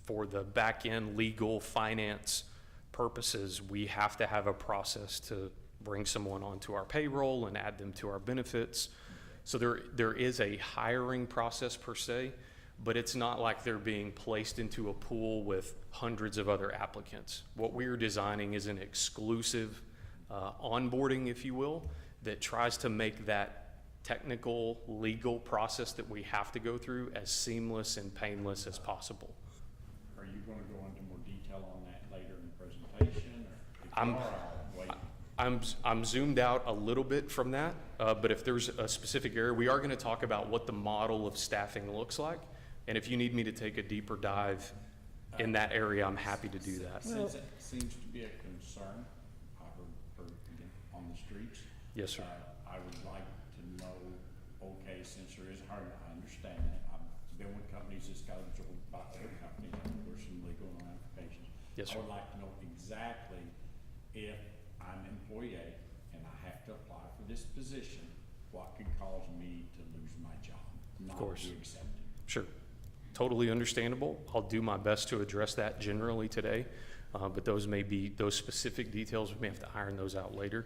for the back-end legal finance purposes. We have to have a process to bring someone onto our payroll and add them to our benefits. So there is a hiring process per se, but it's not like they're being placed into a pool with hundreds of other applicants. What we're designing is an exclusive onboarding, if you will, that tries to make that technical, legal process that we have to go through as seamless and painless as possible. Are you going to go into more detail on that later in the presentation? Or if you are, I'll wait. I'm zoomed out a little bit from that, but if there's a specific area, we are going to talk about what the model of staffing looks like. And if you need me to take a deeper dive in that area, I'm happy to do that. Since it seems to be a concern, I heard again on the streets. Yes, sir. I would like to know, okay, since there is hiring, I understand that. I've been with companies that's got absorbed by other companies, there's some legal ramifications. Yes, sir. I would like to know exactly if I'm employee A and I have to apply for this position, what could cause me to lose my job, not course. be accepted. Sure. Totally understandable. I'll do my best to address that generally today, but those specific details, we may have to iron those out later.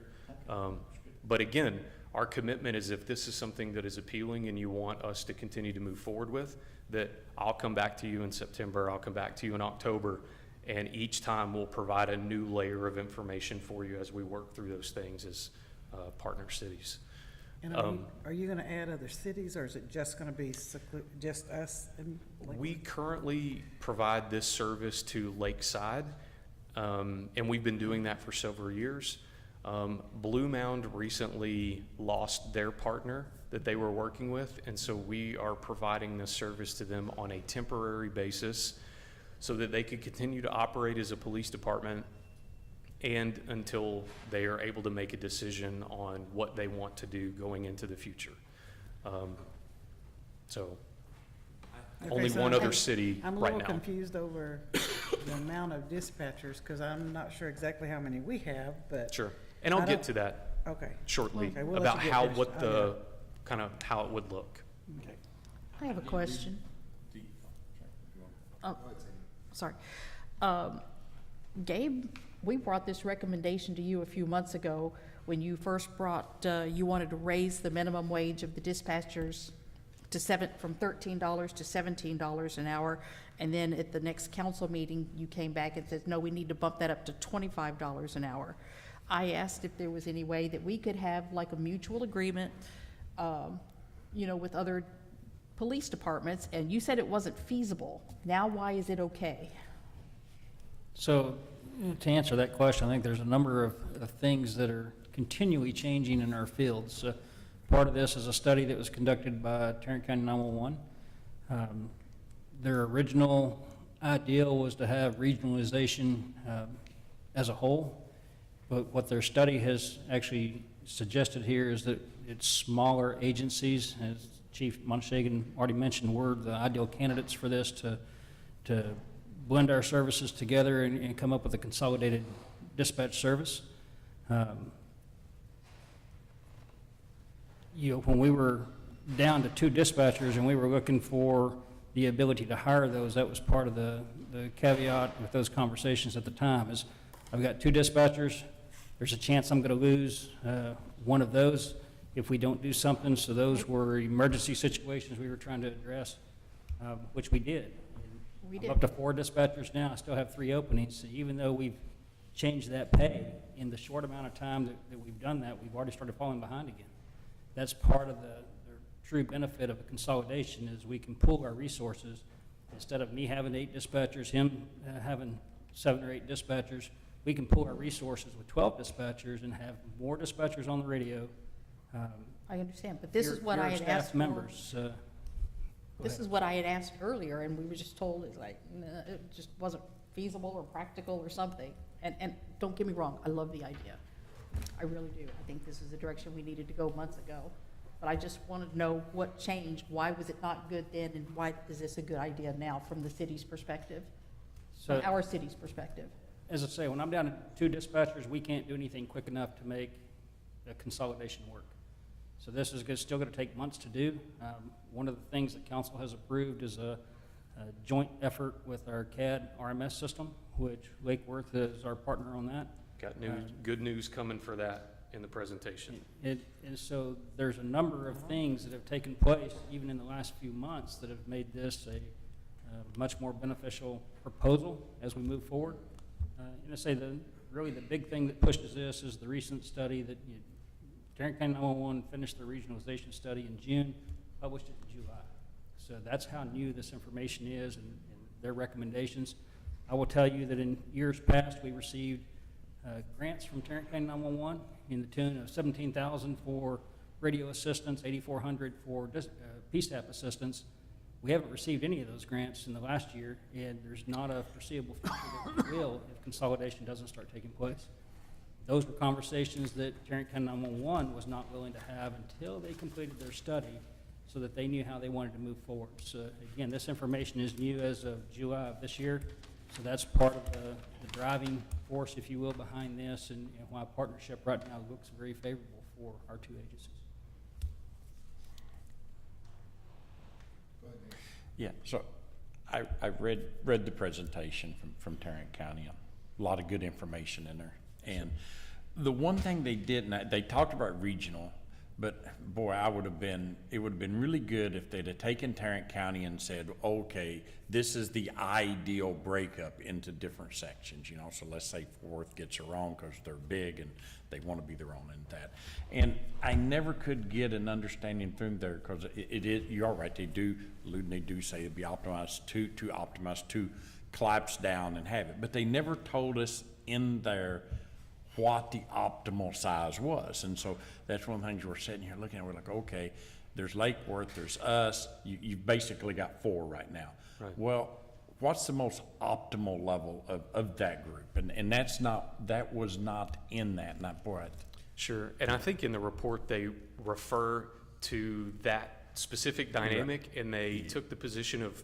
But again, our commitment is if this is something that is appealing and you want us to continue to move forward with, that I'll come back to you in September, I'll come back to you in October, and each time we'll provide a new layer of information for you as we work through those things as partner cities. And are you gonna add other cities, or is it just gonna be just us? We currently provide this service to Lakeside, and we've been doing that for several years. Blue Mound recently lost their partner that they were working with, and so we are providing this service to them on a temporary basis so that they could continue to operate as a police department and until they are able to make a decision on what they want to do going into the future. So only so one other city I'm a right little now. confused over the amount of dispatchers, because I'm not sure exactly how many we have, but. Sure, and I'll I get don't- to that Okay. shortly Okay, we'll let about you get how, finished. what the, kind of how it would look. Okay. I have a question. Oh, sorry. Gabe, we brought this recommendation to you a few months ago when you first brought, you wanted to raise the minimum wage of the dispatchers to from $13 to $17 an hour. And then at the next council meeting, you came back and said, no, we need to bump that up to $25 an hour. I asked if there was any way that we could have like a mutual agreement, with other police departments, and you said it wasn't feasible. Now, why is it okay? So, to answer that question, I think there's a number of things that are continually changing in our fields. Part of this is a study that was conducted by Tarrant County 911. Their original ideal was to have regionalization as a whole, but what their study has actually suggested here is that it's smaller agencies, as Chief Monshagan already mentioned, we're the ideal candidates for this to blend our services together and come up with a consolidated dispatch service. When we were down to 2 dispatchers and we were looking for the ability to hire those, that was part of the caveat with those conversations at the time, is I've got 2 dispatchers, there's a chance I'm going to lose one of those if we don't do something. So those were emergency situations we were trying to address, which we did. I'm up to 4 dispatchers now. I still have 3 openings. So even though we've changed that pay, in the short amount of time that we've done that, we've already started falling behind again. That's part of the true benefit of a consolidation, is we can pool our resources. Instead of me having 8 dispatchers, him having 7 or 8 dispatchers, we can pool our resources with 12 dispatchers and have more dispatchers on the radio. I understand, but this is what I had staff asked for. members. This is what I had asked earlier, and we were just told it's like, nah, it just wasn't feasible or practical or something. And don't get me wrong, I love the idea. I really do. I think this is the direction we needed to go months ago. But I just wanted to know what changed. Why was it not good then, and why is this a good idea now from the city's perspective, from our city's perspective? As I say, when I'm down to 2 dispatchers, we can't do anything quick enough to make the consolidation work. So this is still going to take months to do. One of the things that council has approved is a joint effort with our CAD RMS system, which Lake Worth is our partner on that. Got news, good news coming for that in the presentation. And so there's a number of things that have taken place even in the last few months that have made this a much more beneficial proposal as we move forward. And I say really the big thing that pushes this is the recent study that Tarrant County 911 finished their regionalization study in June, published it in July. So that's how new this information is and their recommendations. I will tell you that in years past we received grants from Tarrant County 911 in the tune of $17,000 for radio assistance, $8,400 for PSAP assistance. We haven't received any of those grants in the last year, and there's not a foreseeable future that we will if consolidation doesn't start taking place. Those were conversations that Tarrant County 911 was not willing to have until they completed their study so that they knew how they wanted to move forward. So again, this information is new as of July of this year, so that's part of the driving force, if you will, behind this, and why partnership right now looks very favorable for our two agencies. Yeah, so I read the presentation from Tarrant County. A lot of good information in there. And the one thing they did, and they talked about regional, but boy, it would have been really good if they'd have taken Tarrant County and said, okay, this is the ideal breakup into different sections, you know. So let's say Fort Worth gets it wrong because they're big and they want to be their own in that. And I never could get an understanding through there because it is, you are right, they do say it'd be optimized to optimize to collapse down and have it, but they never told us in there what the optimal size was. And so that's one of the things we're sitting here looking at. We're like, okay, there's Lake Worth, there's us. You've basically got 4 right now. Right. Well, what's the most optimal level of that group? And that was not in that. Not boy. Sure, and I think in the report they refer to that specific dynamic, and they took the position of,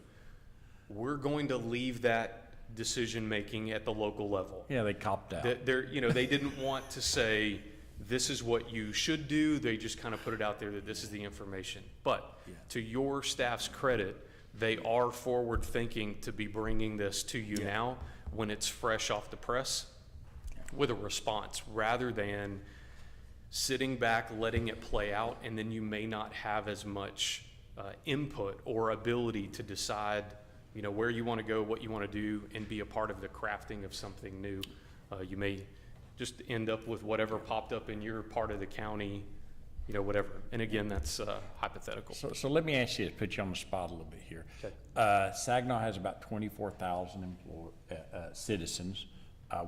we're going to leave that decision-making at the local level. Yeah, they copped out. They didn't want to say, this is what you should do. They just kind of put it out there that this is the information. But to your staff's credit, they are forward-thinking to be bringing this to you now when it's fresh off the press with a response, rather than sitting back, letting it play out, and then you may not have as much input or ability to decide where you want to go, what you want to do, and be a part of the crafting of something new. You may just end up with whatever popped up in your part of the county, whatever. And again, that's hypothetical. So let me ask you, put you on the spot a little bit here. Okay. Saginaw has about 24,000 citizens.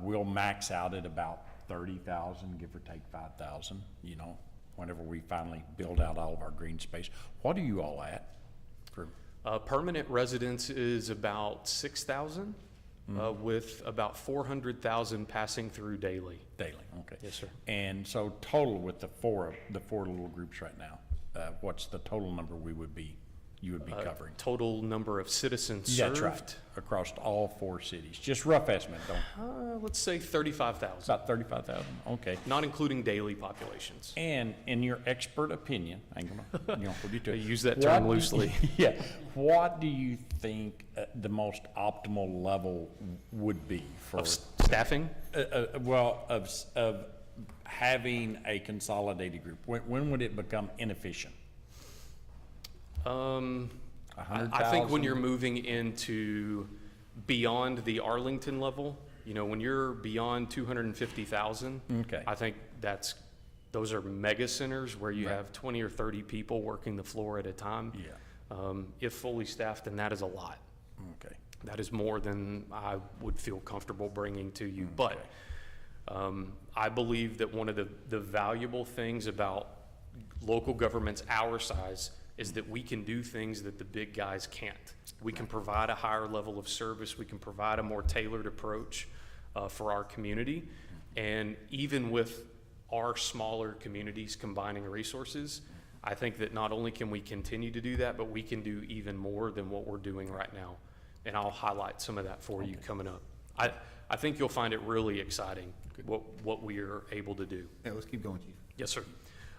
We'll max out at about 30,000, give or take 5,000, whenever we finally build out all of our green space. What are you all at for? Permanent residence is about 6,000, with about 400,000 passing through daily. Daily, okay. Yes, sir. And so total with the four little groups right now, what's the total number you would be covering? Total number of citizens served? That's right, across all 4 cities. Just rough estimate, let's say 35,000. About 35,000, okay. Not including daily populations. And in your expert opinion, I'm gonna hold you to it. Use that term loosely. Yeah. What do you think the most optimal level would be for staffing? Well, of having a consolidated group. When would it become inefficient? I think when you're moving into beyond the Arlington level, when you're beyond 250,000, okay. I think those are mega centers where you have 20 or 30 people working the floor at a time. Yeah. If fully staffed, then that is a lot. Okay. That is more than I would feel comfortable bringing to you. But I believe that one of the valuable things about local governments our size is that we can do things that the big guys can't. We can provide a higher level of service. We can provide a more tailored approach for our community. And even with our smaller communities combining resources, I think that not only can we continue to do that, but we can do even more than what we're doing right now. And I'll highlight some of that for you coming up. I think you'll find it really exciting what we are able to do. Yeah, let's keep going, Chief. Yes, sir.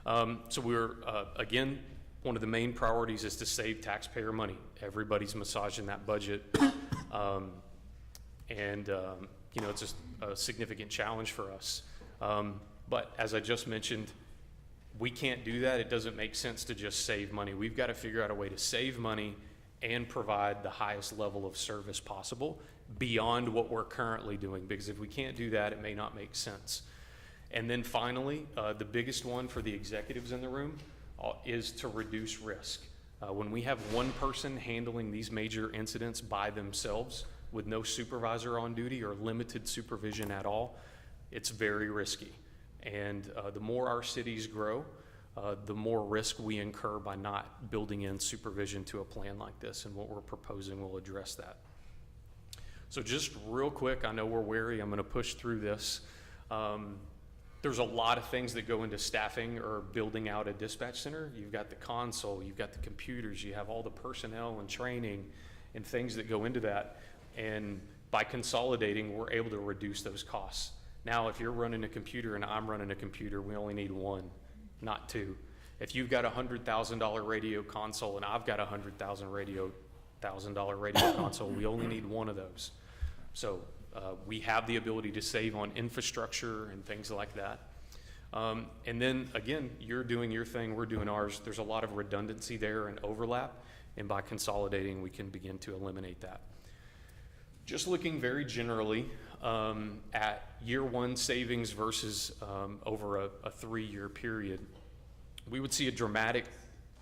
So we're, again, one of the main priorities is to save taxpayer money. Everybody's massaging that budget. It's a significant challenge for us. But as I just mentioned, we can't do that. It doesn't make sense to just save money. We've got to figure out a way to save money and provide the highest level of service possible beyond what we're currently doing, because if we can't do that, it may not make sense. And then finally, the biggest one for the executives in the room is to reduce risk. When we have one person handling these major incidents by themselves with no supervisor on duty or limited supervision at all, it's very risky. And the more our cities grow, the more risk we incur by not building in supervision to a plan like this, and what we're proposing will address that. So just real quick, I know we're wary, I'm gonna push through this. There's a lot of things that go into staffing or building out a dispatch center. You've got the console, you've got the computers, you have all the personnel and training and things that go into that. And by consolidating, we're able to reduce those costs. Now, if you're running a computer and I'm running a computer, we only need one, not two. If you've got a $100,000 radio console and I've got a $100,000 radio console, we only need one of those. So we have the ability to save on infrastructure and things like that. And then again, you're doing your thing, we're doing ours. There's a lot of redundancy there and overlap, and by consolidating, we can begin to eliminate that. Just looking very generally at year one savings versus over a 3-year period, we would see a dramatic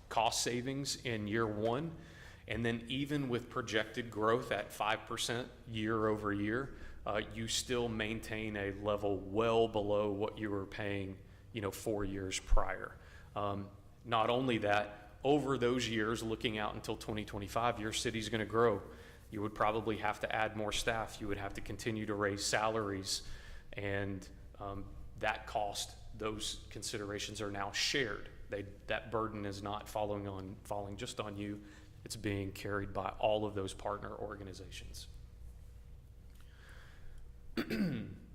cost savings in year one. And then even with projected growth at 5% year over year, you still maintain a level well below what you were paying, 4 years prior. Not only that, over those years, looking out until 2025, your city's gonna grow. You would probably have to add more staff. You would have to continue to raise salaries, and that cost, those considerations are now shared. That burden is not falling just on you. It's being carried by all of those partner organizations.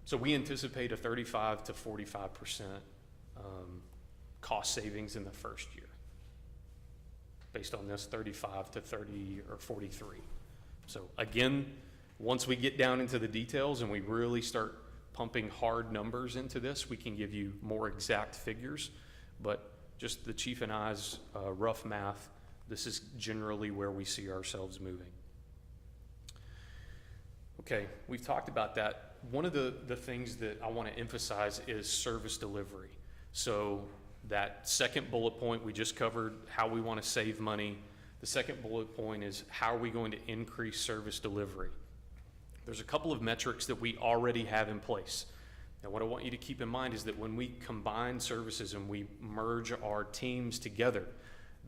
So we anticipate a 35 to 45% cost savings in the first year, based on this 35 to 30 or 43. So again, once we get down into the details and we really start pumping hard numbers into this, we can give you more exact figures, but just the chief and I's rough math, this is generally where we see ourselves moving. Okay, we've talked about that. One of the things that I want to emphasize is service delivery. So that second bullet point, we just covered how we want to save money. The second bullet point is how are we going to increase service delivery? There's a couple of metrics that we already have in place. Now, what I want you to keep in mind is that when we combine services and we merge our teams together,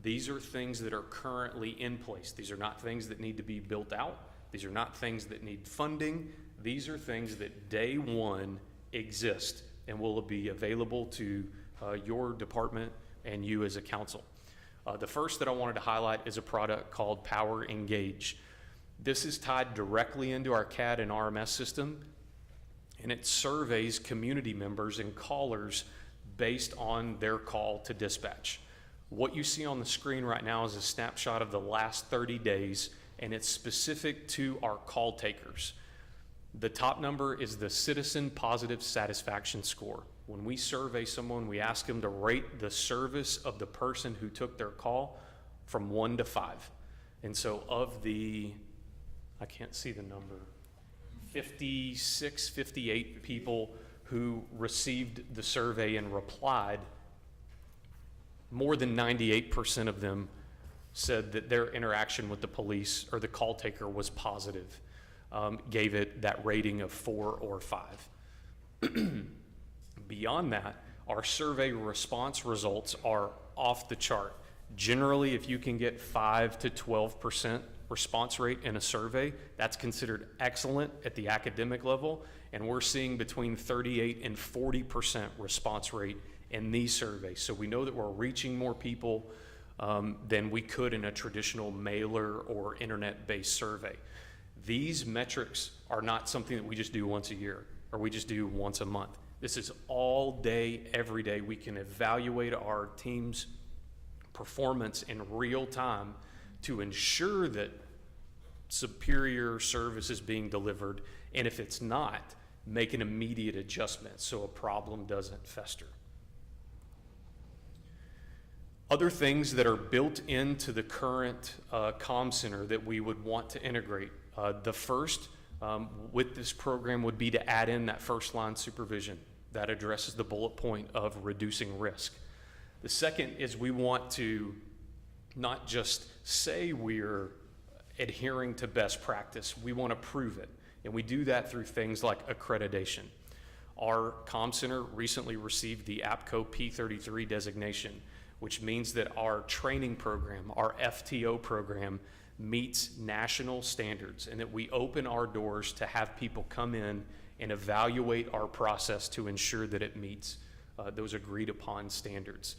these are things that are currently in place. These are not things that need to be built out. These are not things that need funding. These are things that day one exist and will be available to your department and you as a council. The first that I wanted to highlight is a product called Power Engage. This is tied directly into our CAD and RMS system, and it surveys community members and callers based on their call to dispatch. What you see on the screen right now is a snapshot of the last 30 days, and it's specific to our call takers. The top number is the Citizen Positive Satisfaction Score. When we survey someone, we ask them to rate the service of the person who took their call from 1 to 5. And so of the, I can't see the number, 56, 58 people who received the survey and replied, more than 98% of them said that their interaction with the police or the call taker was positive, gave it that rating of 4 or 5. Beyond that, our survey response results are off the chart. Generally, if you can get 5 to 12% response rate in a survey, that's considered excellent at the academic level, and we're seeing between 38 and 40% response rate in these surveys. So we know that we're reaching more people than we could in a traditional mailer or internet-based survey. These metrics are not something that we just do once a year or we just do once a month. This is all day, every day. We can evaluate our team's performance in real time to ensure that superior service is being delivered, and if it's not, make an immediate adjustment so a problem doesn't fester. Other things that are built into the current comm center that we would want to integrate. The first with this program would be to add in that first line supervision that addresses the bullet point of reducing risk. The second is we want to not just say we're adhering to best practice, we want to prove it. And we do that through things like accreditation. our comm center recently received the APCO P33 designation, which means that our training program, our FTO program, meets national standards, and that we open our doors to have people come in and evaluate our process to ensure that it meets those agreed upon standards.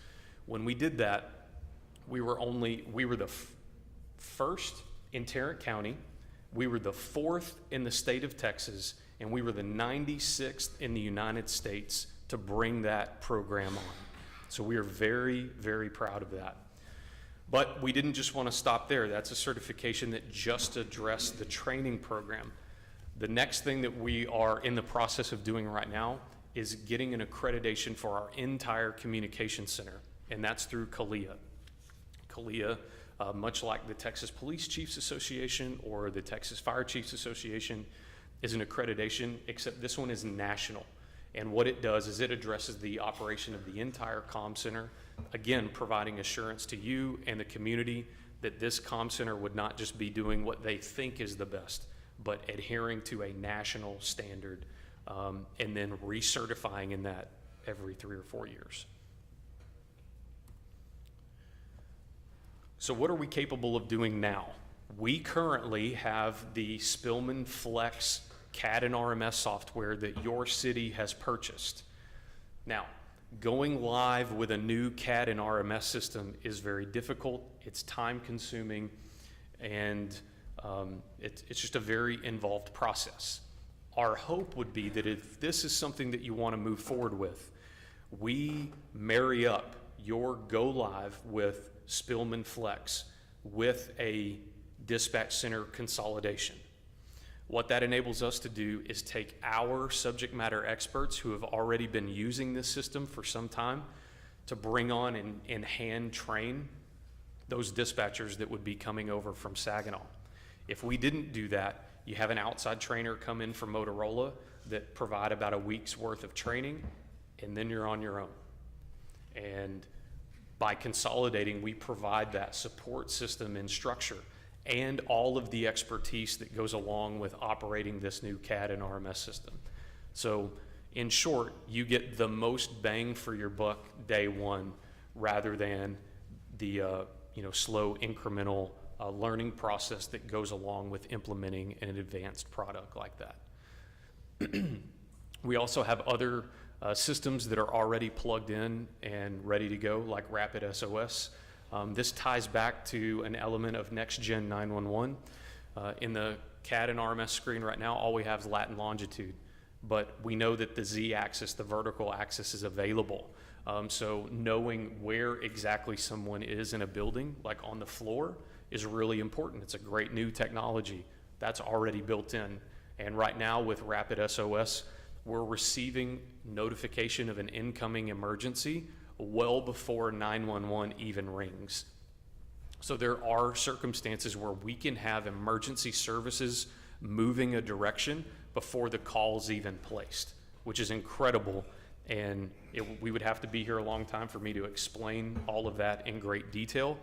When we did that, we were the first in Tarrant County, we were the 4th in the state of Texas, and we were the 96th in the United States to bring that program on. So we are very, very proud of that. But we didn't just want to stop there. That's a certification that just addressed the training program. The next thing that we are in the process of doing right now is getting an accreditation for our entire communication center, and that's through CALIA. CALIA, much like the Texas Police Chiefs Association or the Texas Fire Chiefs Association, is an accreditation, except this one is national. And what it does is it addresses the operation of the entire comm center, again, providing assurance to you and the community that this comm center would not just be doing what they think is the best, but adhering to a national standard, and then recertifying in that every 3 or 4 years. So what are we capable of doing now? We currently have the Spillman Flex CAD and RMS software that your city has purchased. Now, going live with a new CAD and RMS system is very difficult, it's time consuming, and it's just a very involved process. Our hope would be that if this is something that you want to move forward with, we marry up your go live with Spillman Flex with a dispatch center consolidation. What that enables us to do is take our subject matter experts who have already been using this system for some time to bring on and hand train those dispatchers that would be coming over from Saginaw. If we didn't do that, you have an outside trainer come in from Motorola that provide about a week's worth of training, and then you're on your own. And by consolidating, we provide that support system and structure and all of the expertise that goes along with operating this new CAD and RMS system. So in short, you get the most bang for your buck day one rather than the slow incremental learning process that goes along with implementing an advanced product like that. We also have other systems that are already plugged in and ready to go, like Rapid SOS. This ties back to an element of Next Gen 911. In the CAD and RMS screen right now, all we have is lat and longitude, but we know that the Z-axis, the vertical axis, is available. So knowing where exactly someone is in a building, like on the floor, is really important. It's a great new technology that's already built in. And right now with Rapid SOS, we're receiving notification of an incoming emergency well before 911 even rings. So there are circumstances where we can have emergency services moving a direction before the call's even placed, which is incredible. And we would have to be here a long time for me to explain all of that in great detail.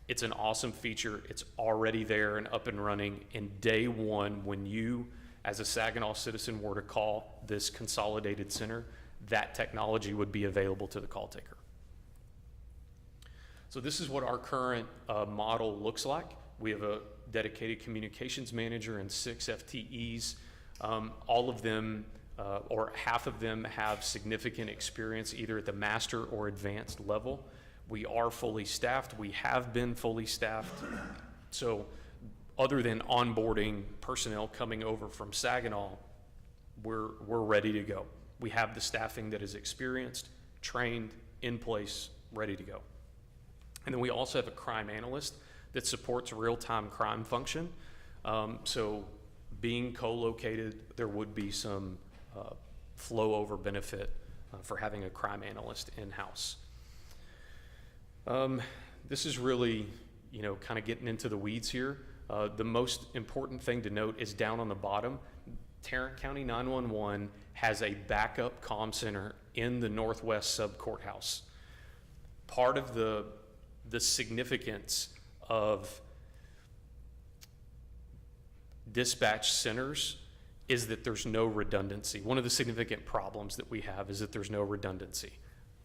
It's an awesome feature. It's already there and up and running. And day one, when you, as a Saginaw citizen, were to call this consolidated center, that technology would be available to the call taker. So this is what our current model looks like. We have a dedicated communications manager and 6 FTEs. All of them, or half of them, have significant experience either at the master or advanced level. We are fully staffed. We have been fully staffed. So other than onboarding personnel coming over from Saginaw, we're ready to go. We have the staffing that is experienced, trained, in place, ready to go. And then we also have a crime analyst that supports real-time crime function. So being co-located, there would be some flow over benefit for having a crime analyst in-house. This is really, kind of getting into the weeds here. The most important thing to note is down on the bottom, Tarrant County 911 has a backup comm center in the Northwest Sub Courthouse. Part of the significance of dispatch centers is that there's no redundancy. One of the significant problems that we have is that there's no redundancy.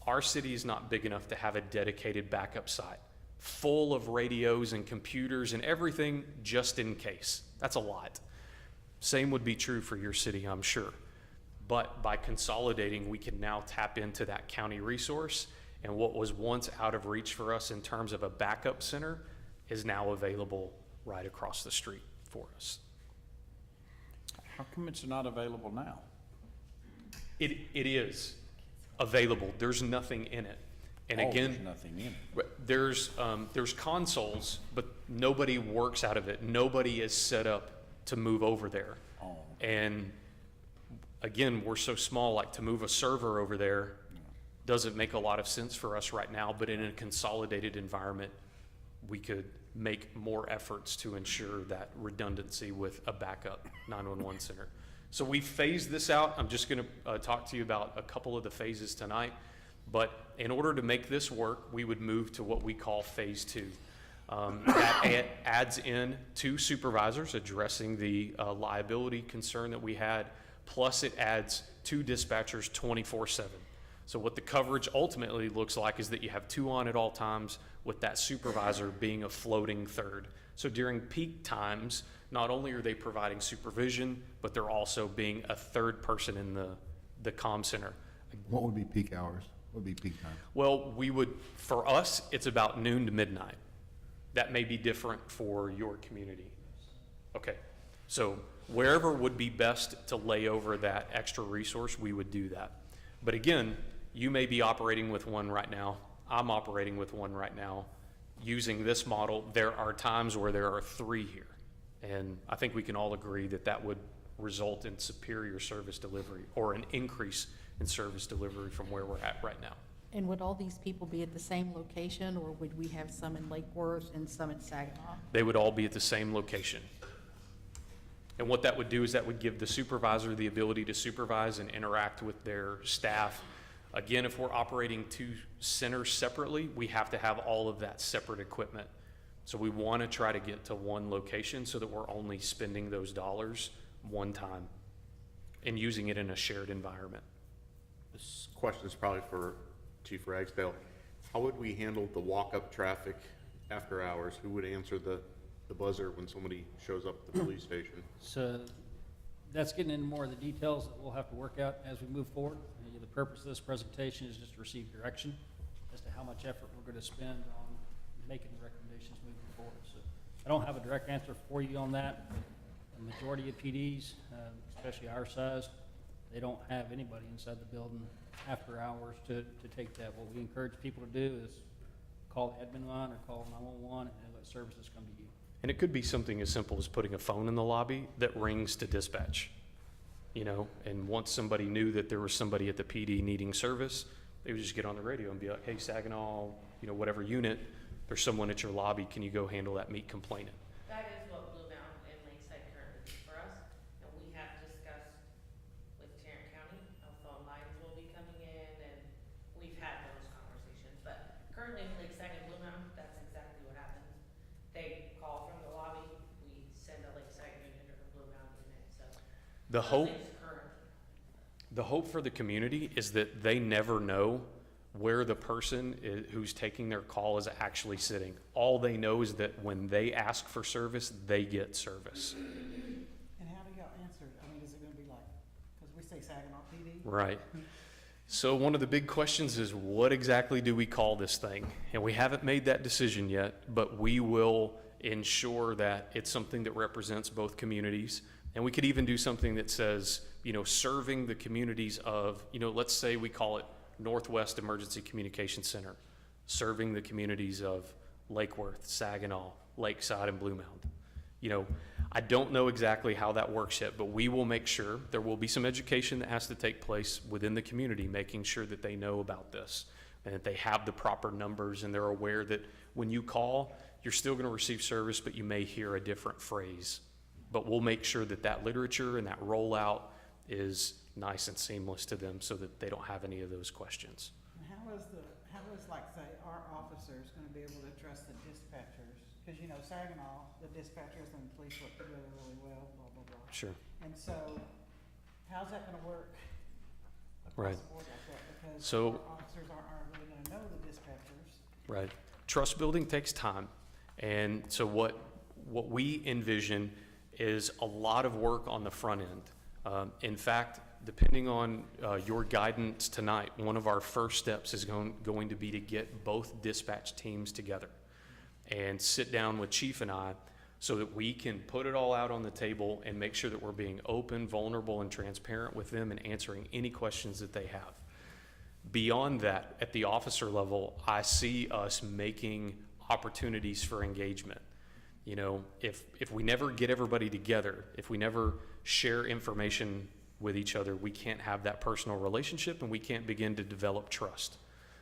Our city is not big enough to have a dedicated backup site full of radios and computers and everything just in case. That's a lot. Same would be true for your city, I'm sure. But by consolidating, we can now tap into that county resource, and what was once out of reach for us in terms of a backup center is now available right across the street for us. How come it's not available now? It is available. There's nothing in it. And Oh, again, there's nothing in it. there's consoles, but nobody works out of it. Nobody is set up to move over there. Oh. And again, we're so small, like to move a server over there doesn't make a lot of sense for us right now, but in a consolidated environment, we could make more efforts to ensure that redundancy with a backup 911 center. So we phased this out. I'm just going to talk to you about a couple of the phases tonight. But in order to make this work, we would move to what we call phase 2. That adds in 2 supervisors addressing the liability concern that we had, plus it adds 2 dispatchers 24/7. So what the coverage ultimately looks like is that you have 2 on at all times, with that supervisor being a floating third. So during peak times, not only are they providing supervision, but they're also being a third person in the comm center. What would be peak hours? What would be peak time? Well, for us, it's about noon to midnight. That may be different for your community. Okay, so wherever would be best to lay over that extra resource, we would do that. But again, you may be operating with one right now. I'm operating with one right now. Using this model, there are times where there are 3 here. And I think we can all agree that that would result in superior service delivery or an increase in service delivery from where we're at right now. And would all these people be at the same location, or would we have some in Lake Worth and some in Saginaw? They would all be at the same location. And what that would do is that would give the supervisor the ability to supervise and interact with their staff. Again, if we're operating 2 centers separately, we have to have all of that separate equipment. So we want to try to get to one location so that we're only spending those dollars one time and using it in a shared environment. This question is probably for Chief Ragsdale. How would we handle the walk-up traffic after hours? Who would answer the buzzer when somebody shows up at the police station? So that's getting into more of the details that we'll have to work out as we move forward. The purpose of this presentation is just to receive direction as to how much effort we're going to spend on making the recommendations moving forward. So I don't have a direct answer for you on that. The majority of PDs, especially our size, they don't have anybody inside the building after hours to take that. What we encourage people to do is call the admin line or call 911 and let services come to you. And it could be something as simple as putting a phone in the lobby that rings to dispatch. You know, and once somebody knew that there was somebody at the PD needing service, they would just get on the radio and be like, hey, Saginaw, you know, whatever unit, there's someone at your lobby, can you go handle that meat complainant? That is what Blue Mountain and Lakeside currently do for us, and we have discussed with Tarrant County how phone lines will be coming in, and we've had those conversations, but currently in Lakeside and Blue Mountain, that's exactly what happens. They call from the lobby, we send a Lakeside unit or a Blue Mountain unit, so. The hope for the community is that they never know where the person who's taking their call is actually sitting. All they know is that when they ask for service, they get service. And how do y'all answer it? I mean, is it gonna be like, because we say Saginaw PD? Right. So one of the big questions is, what exactly do we call this thing? And we haven't made that decision yet, but we will ensure that it's something that represents both communities. And we could even do something that says, you know, serving the communities of, you know, let's say we call it Northwest Emergency Communication Center, serving the communities of Lake Worth, Saginaw, Lakeside, and Blue Mountain. You know, I don't know exactly how that works yet, but we will make sure there will be some education that has to take place within the community, making sure that they know about this and that they have the proper numbers and they're aware that when you call, you're still going to receive service, but you may hear a different phrase. But we'll make sure that that literature and that rollout is nice and seamless to them so that they don't have any of those questions. And how is like, say, our officers gonna be able to trust the dispatchers because, you know, Saginaw, the dispatchers and the police work together really well, blah, blah, blah. Sure. And so, how's that gonna work Right. across the board like that? Because So- our officers aren't really gonna know the dispatchers. Right. Trust building takes time. And so what we envision is a lot of work on the front end. In fact, depending on your guidance tonight, one of our first steps is going to be to get both dispatch teams together and sit down with Chief and I so that we can put it all out on the table and make sure that we're being open, vulnerable, and transparent with them and answering any questions that they have. Beyond that, at the officer level, I see us making opportunities for engagement. You know, if we never get everybody together, if we never share information with each other, we can't have that personal relationship and we can't begin to develop trust.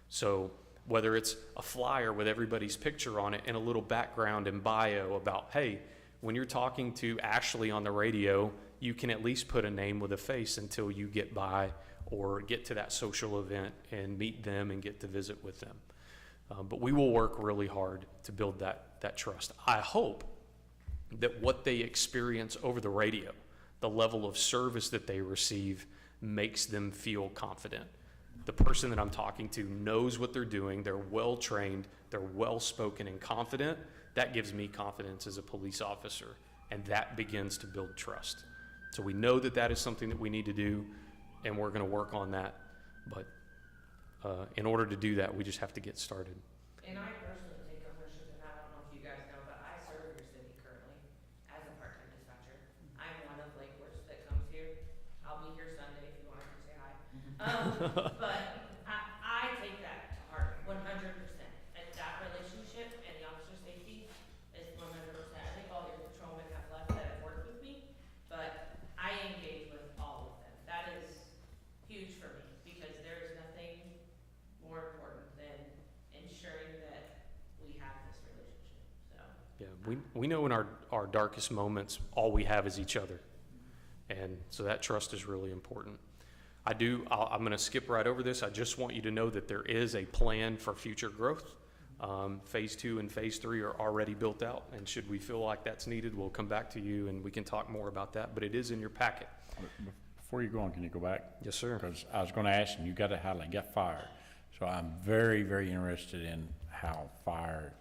So whether it's a flyer with everybody's picture on it and a little background and bio about, hey, when you're talking to Ashley on the radio, you can at least put a name with a face until you get by or get to that social event and meet them and get to visit with them. But we will work really hard to build that trust. I hope that what they experience over the radio, the level of service that they receive, makes them feel confident. The person that I'm talking to knows what they're doing, they're well trained, they're well spoken and confident. That gives me confidence as a police officer, and that begins to build trust. So we know that that is something that we need to do, and we're going to work on that. But in order to do that, we just have to get started. And I personally take ownership, and I don't know if you guys know, but I serve your city currently as a part-time dispatcher. I'm one of Lake Worth that comes here. I'll be here Sunday if you want to come say hi. But I take that to heart 100%. And that relationship and the officer safety is 100%. I think all your patrolmen have left that have worked with me, but I engage with all of them. That is huge for me because there is nothing more important than ensuring that we have this relationship. So Yeah, we know in our darkest moments, all we have is each other. And so that trust is really important. I'm going to skip right over this. I just want you to know that there is a plan for future growth. Phase 2 and Phase 3 are already built out, and should we feel like that's needed, we'll come back to you and we can talk more about that, but it is in your packet. Before you go on, can you go back? Yes, sir. Because I was going to ask you, you got to highlight, got fire. So I'm very, very interested in how fire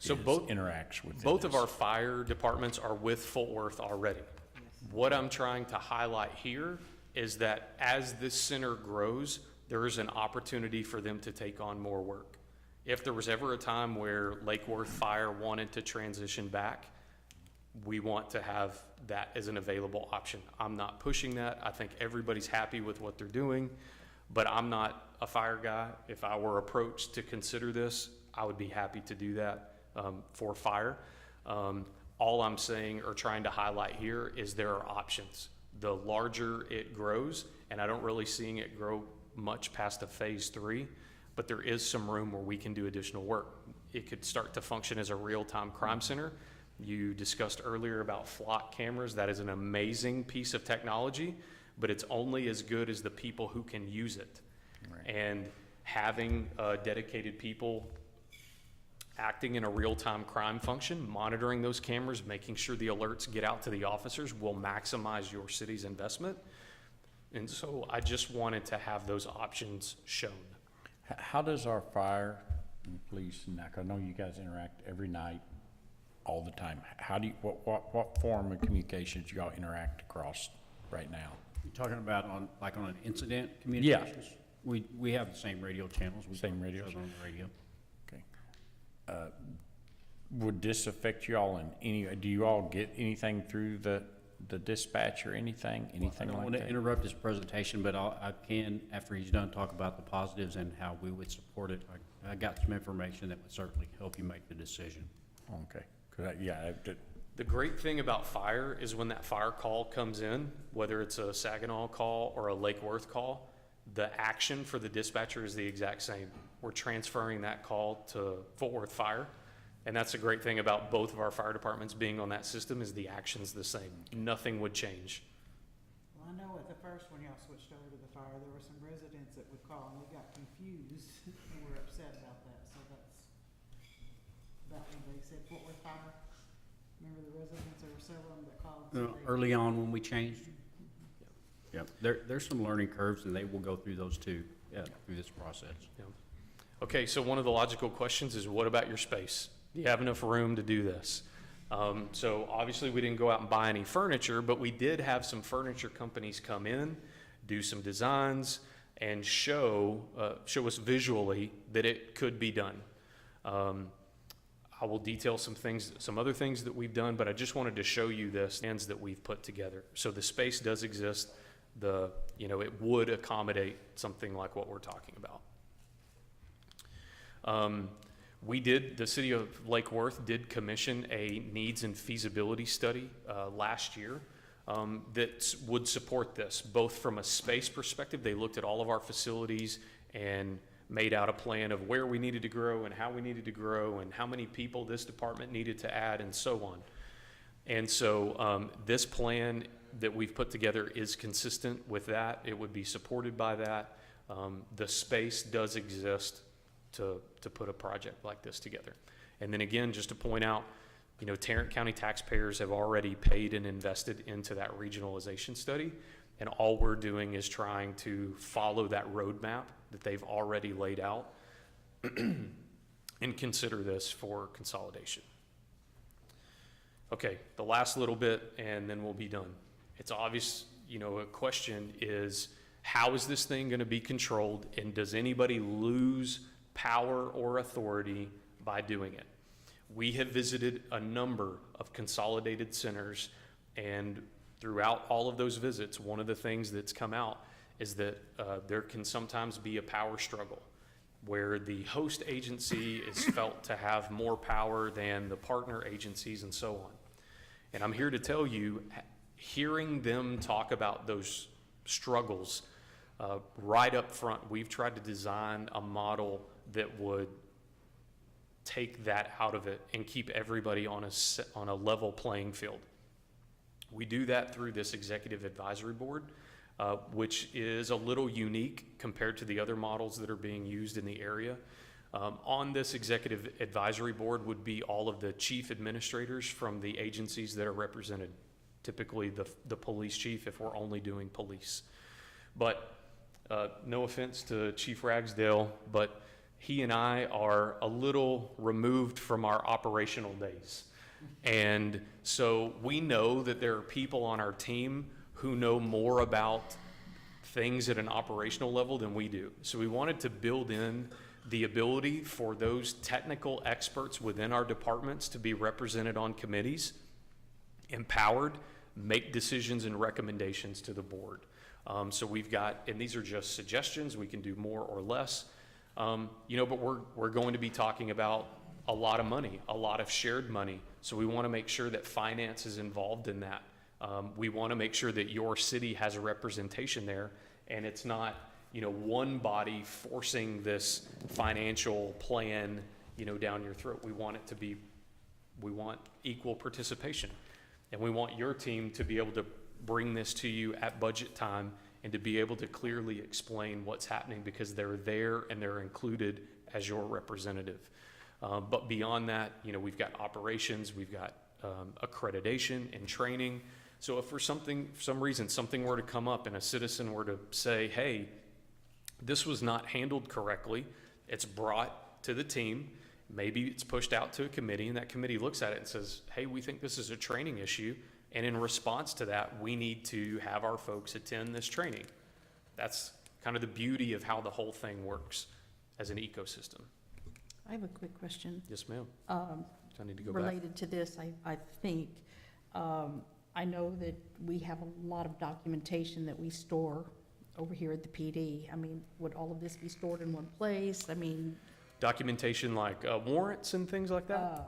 interacts with both of our fire departments are with Fort Worth already. What I'm trying to highlight here is that as this center grows, there is an opportunity for them to take on more work. If there was ever a time where Lake Worth Fire wanted to transition back, we want to have that as an available option. I'm not pushing that. I think everybody's happy with what they're doing, but I'm not a fire guy. If I were approached to consider this, I would be happy to do that for fire. All I'm saying or trying to highlight here is there are options. The larger it grows, and I don't really seeing it grow much past a Phase 3, but there is some room where we can do additional work. It could start to function as a real-time crime center. You discussed earlier about flock cameras. That is an amazing piece of technology, but it's only as good as the people who can use it. Right. And having dedicated people acting in a real-time crime function, monitoring those cameras, making sure the alerts get out to the officers will maximize your city's investment. And so I just wanted to have those options shown. How does our fire and police, and I know you guys interact every night, all the time. How do you, what form of communications you all interact across right now? You're talking about on an incident communications? Yeah. We have the same radio channels. Same radio on the radio. Okay. Would this affect you all in any, do you all get anything through the dispatch or anything like that? I don't want to interrupt his presentation, but I can, after he's done, talk about the positives and how we would support it. I got some information that would certainly help you make the decision. Okay. The great thing about fire is when that fire call comes in, whether it's a Saginaw call or a Lake Worth call, the action for the dispatcher is the exact same. We're transferring that call to Fort Worth Fire. And that's the great thing about both of our fire departments being on that system is the action's the same. Nothing would change. Well, I know at the first when y'all switched over to the fire, there were some residents that would call and they got confused and were upset about that, so that one, they said Fort Worth Fire. Remember the residents, there were several of them that called. and said they- Early on when we changed. Yep, there's some learning curves, and they will go through those too, through this process. Yeah. Okay, so one of the logical questions is, what about your space? Do you have enough room to do this? So obviously, we didn't go out and buy any furniture, but we did have some furniture companies come in, do some designs, and show us visually that it could be done. I will detail some other things that we've done, but I just wanted to show you the stands that we've put together. So the space does exist. It would accommodate something like what we're talking about. The city of Lake Worth did commission a needs and feasibility study last year that would support this, both from a space perspective. They looked at all of our facilities and made out a plan of where we needed to grow and how we needed to grow and how many people this department needed to add and so on. And so this plan that we've put together is consistent with that. It would be supported by that. The space does exist to put a project like this together. And then again, just to point out, Tarrant County taxpayers have already paid and invested into that regionalization study, and all we're doing is trying to follow that roadmap that they've already laid out and consider this for consolidation. Okay, the last little bit, and then we'll be done. It's obvious, a question is, how is this thing going to be controlled, and does anybody lose power or authority by doing it? We have visited a number of consolidated centers, and throughout all of those visits, one of the things that's come out is that there can sometimes be a power struggle where the host agency is felt to have more power than the partner agencies and so on. And I'm here to tell you, hearing them talk about those struggles right up front, we've tried to design a model that would take that out of it and keep everybody on a level playing field. We do that through this executive advisory board, which is a little unique compared to the other models that are being used in the area. On this executive advisory board would be all of the chief administrators from the agencies that are represented, typically the police chief if we're only doing police. But no offense to Chief Ragsdale, but he and I are a little removed from our operational days. And so we know that there are people on our team who know more about things at an operational level than we do. So we wanted to build in the ability for those technical experts within our departments to be represented on committees, empowered, make decisions and recommendations to the board. So we've got, and these are just suggestions, we can do more or less, but we're going to be talking about a lot of money, a lot of shared money. So we want to make sure that finance is involved in that. We want to make sure that your city has a representation there, and it's not, one body forcing this financial plan, down your throat. We want equal participation. And we want your team to be able to bring this to you at budget time and to be able to clearly explain what's happening because they're there and they're included as your representative. But beyond that, we've got operations, we've got accreditation and training. So if for some reason something were to come up and a citizen were to say, hey, this was not handled correctly, it's brought to the team, maybe it's pushed out to a committee, and that committee looks at it and says, hey, we think this is a training issue, and in response to that, we need to have our folks attend this training. That's kind of the beauty of how the whole thing works as an ecosystem. I have a quick question. Yes, ma'am. I need to go back. Related to this, I think, I know that we have a lot of documentation that we store over here at the PD. I mean, would all of this be stored in one place? I mean, Documentation like warrants and things like that?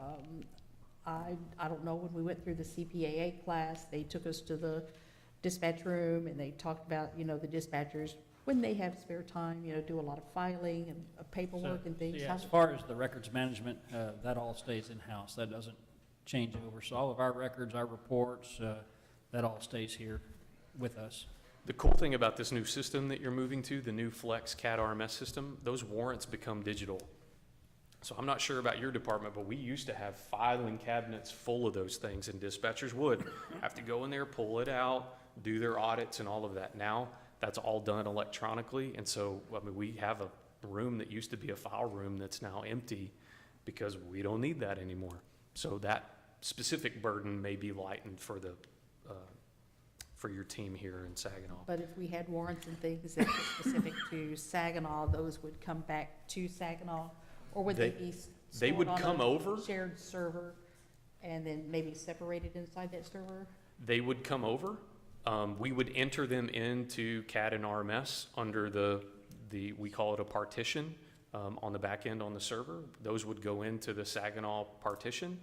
I don't know, when we went through the CPAA class, they took us to the dispatch room and they talked about, the dispatchers, when they have spare time, do a lot of filing and paperwork and things. As far as the records management, that all stays in-house. That doesn't change over. So all of our records, our reports, that all stays here with us. The cool thing about this new system that you're moving to, the new Flex CAD RMS system, those warrants become digital. So I'm not sure about your department, but we used to have filing cabinets full of those things, and dispatchers would have to go in there, pull it out, do their audits and all of that. Now, that's all done electronically, and so, I mean, we have a room that used to be a file room that's now empty because we don't need that anymore. So that specific burden may be lightened for the, for your team here in Saginaw. But if we had warrants and things that were specific to Saginaw, those would come back to Saginaw? Or would they be They would stored come on over. a shared server and then maybe separated inside that server? They would come over. We would enter them into CAD and RMS under we call it a partition, on the back end on the server. Those would go into the Saginaw partition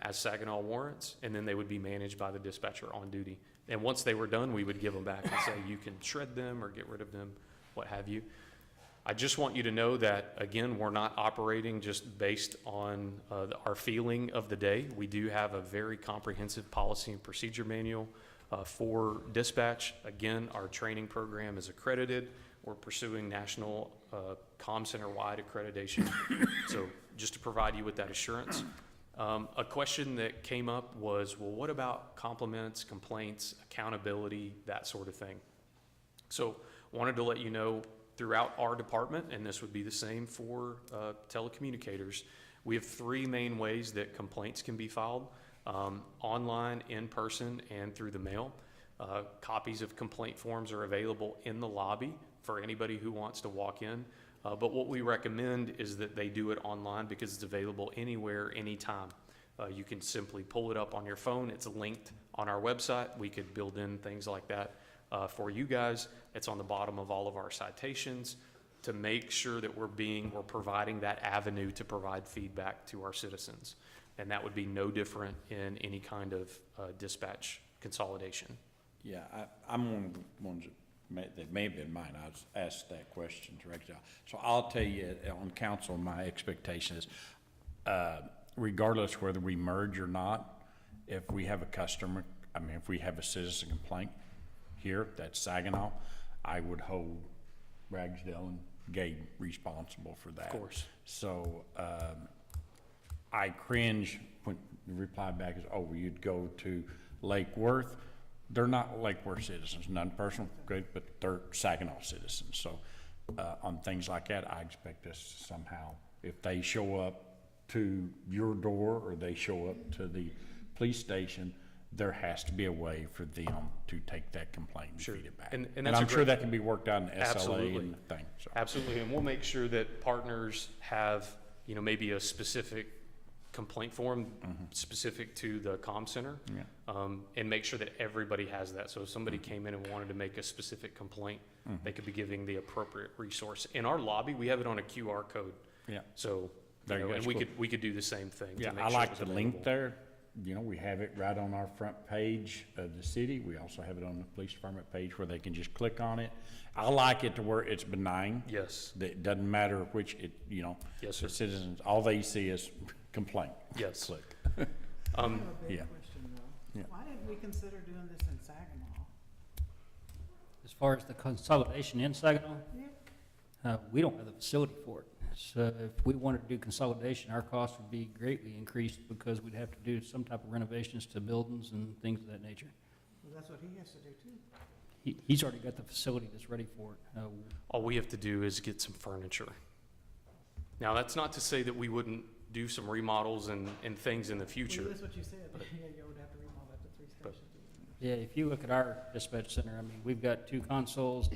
as Saginaw warrants, and then they would be managed by the dispatcher on duty. And once they were done, we would give them back and say, you can shred them or get rid of them, what have you. I just want you to know that, again, we're not operating just based on our feeling of the day. We do have a very comprehensive policy and procedure manual for dispatch. Again, our training program is accredited. We're pursuing national comm center-wide accreditation. So just to provide you with that assurance. A question that came up was, well, what about compliments, complaints, accountability, that sort of thing? So wanted to let you know, throughout our department, and this would be the same for telecommunicators, we have 3 main ways that complaints can be filed: online, in person, and through the mail. Copies of complaint forms are available in the lobby for anybody who wants to walk in. But what we recommend is that they do it online because it's available anywhere, anytime. You can simply pull it up on your phone. It's linked on our website. We could build in things like that for you guys. It's on the bottom of all of our citations to make sure that we're providing that avenue to provide feedback to our citizens. And that would be no different in any kind of dispatch consolidation. Yeah, I'm one of the ones that may have been mine. I was asked that question directly. So I'll tell you, on council, my expectation is, regardless whether we merge or not, if we have a customer, if we have a citizen complaint here, that's Saginaw, I would hold Ragsdale and Gabe responsible for that. Of course. So I cringe when the reply back is, oh, well, you'd go to Lake Worth. They're not Lake Worth citizens, none personal, good, but they're Saginaw citizens. So on things like that, I expect us to somehow, if they show up to your door or they show up to the police station, there has to be a way for them to take that complaint and feed it back. And And that's I'm sure that can be worked out in SLA Absolutely. and things. So. Absolutely, and we'll make sure that partners have, maybe a specific complaint form specific to the comm center, and make sure that everybody has that. So if somebody came in and wanted to make a specific complaint, they could be giving the appropriate resource. In our lobby, we have it on a QR code. Yeah. So, There you go. and That's we could do the same thing. to Yeah, make I sure like it's the link available. there. We have it right on our front page of the city. We also have it on the police department page where they can just click on it. I like it to where it's benign. Yes. That it doesn't matter which Yes, sir. the citizens, all they see is complaint. Yes. Click. I have a big Yeah. question though. Yeah. Why didn't we consider doing this in Saginaw? As far as the consolidation in Saginaw, we don't have the facility for it. So if we wanted to do consolidation, our costs would be greatly increased because we'd have to do some type of renovations to buildings and things of that nature. Well, that's what he has to do too. He's already got the facility that's ready for it. All we have to do is get some furniture. Now, that's not to say that we wouldn't do some remodels and things in the future. Well, that's what you said. Yeah, you would have to remodel that to 3 stations. Yeah, if you look at our dispatch center, we've got 2 consoles.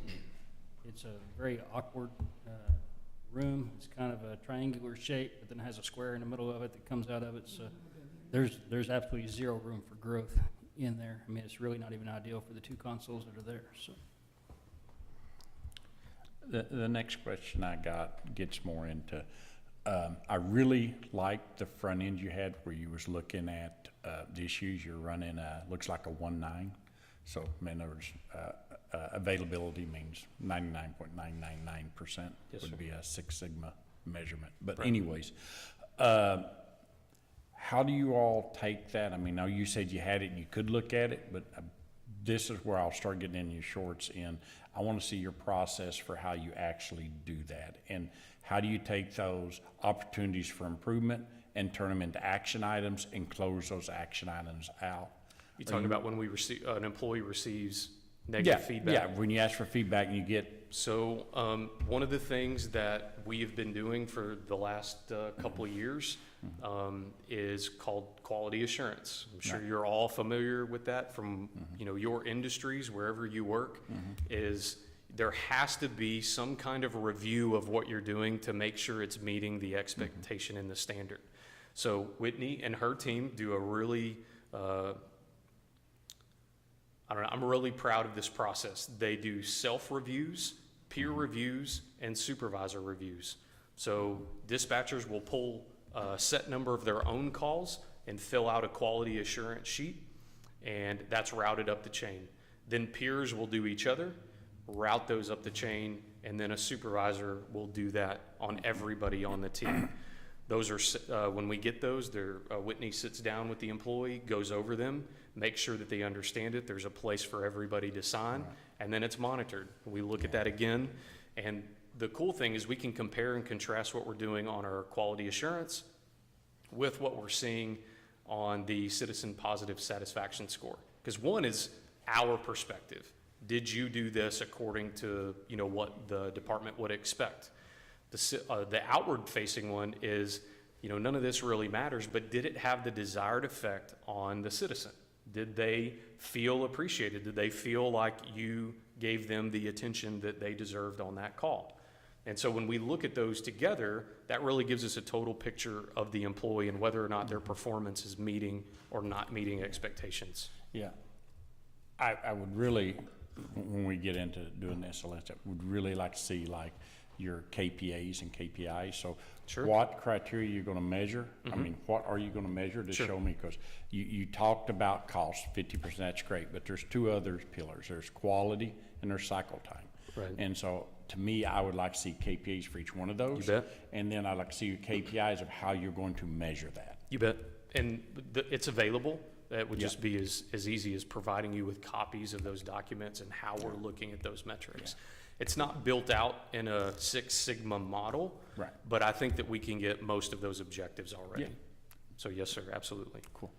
It's a very awkward room. It's kind of a triangular shape, but then it has a square in the middle of it that comes out of it. So there's absolutely 0 room for growth in there. It's really not even ideal for the 2 consoles that are there. So The next question I got gets more into, I really liked the front end you had where you was looking at the issues. You're running, looks like a 1.9. So in other words, availability means 99.999% Yes, would sir. be a 6 Sigma measurement. But Right. anyways, how do you all take that? Now you said you had it and you could look at it, but this is where I'll start getting in your shorts in. I want to see your process for how you actually do that. And how do you take those opportunities for improvement and turn them into action items and close those action items out? You talking about when we receive, an employee receives negative feedback? Yeah, when you ask for feedback and you get. So one of the things that we have been doing for the last couple of years is called quality assurance. I'm sure you're all familiar with that from your industries, wherever you work. Is there has to be some kind of a review of what you're doing to make sure it's meeting the expectation and the standard. So Whitney and her team do a really I'm really proud of this process. They do self-reviews, peer reviews, and supervisor reviews. So dispatchers will pull a set number of their own calls and fill out a quality assurance sheet, and that's routed up the chain. Then peers will do each other, route those up the chain, and then a supervisor will do that on everybody on the team. Those are, when we get those, Whitney sits down with the employee, goes over them, makes sure that they understand it. There's a place for everybody to sign, and then it's monitored. We look at that again, and the cool thing is we can compare and contrast what we're doing on our quality assurance with what we're seeing on the citizen positive satisfaction score. Because one is our perspective. Did you do this according to what the department would expect? The outward facing one is, none of this really matters, but did it have the desired effect on the citizen? Did they feel appreciated? Did they feel like you gave them the attention that they deserved on that call? And so when we look at those together, that really gives us a total picture of the employee and whether or not their performance is meeting or not meeting expectations. Yeah. I would really, when we get into doing this, would really like to see your KPAs and KPIs. So what criteria you're going to measure? I mean, what are you going to measure to show me? Because you talked about cost, 50%, that's great, but there's two other pillars. There's quality and there's cycle time. Right. And so to me, I would like to see KPIs for each one of those. You bet. And then I'd like to see your KPIs of how you're going to measure that. You bet. And it's available. That would just be as easy as providing you with copies of those documents and how we're looking at those metrics. It's not built out in a Six Sigma model, but I think that we can get most of those objectives already. So yes, sir, absolutely. Cool.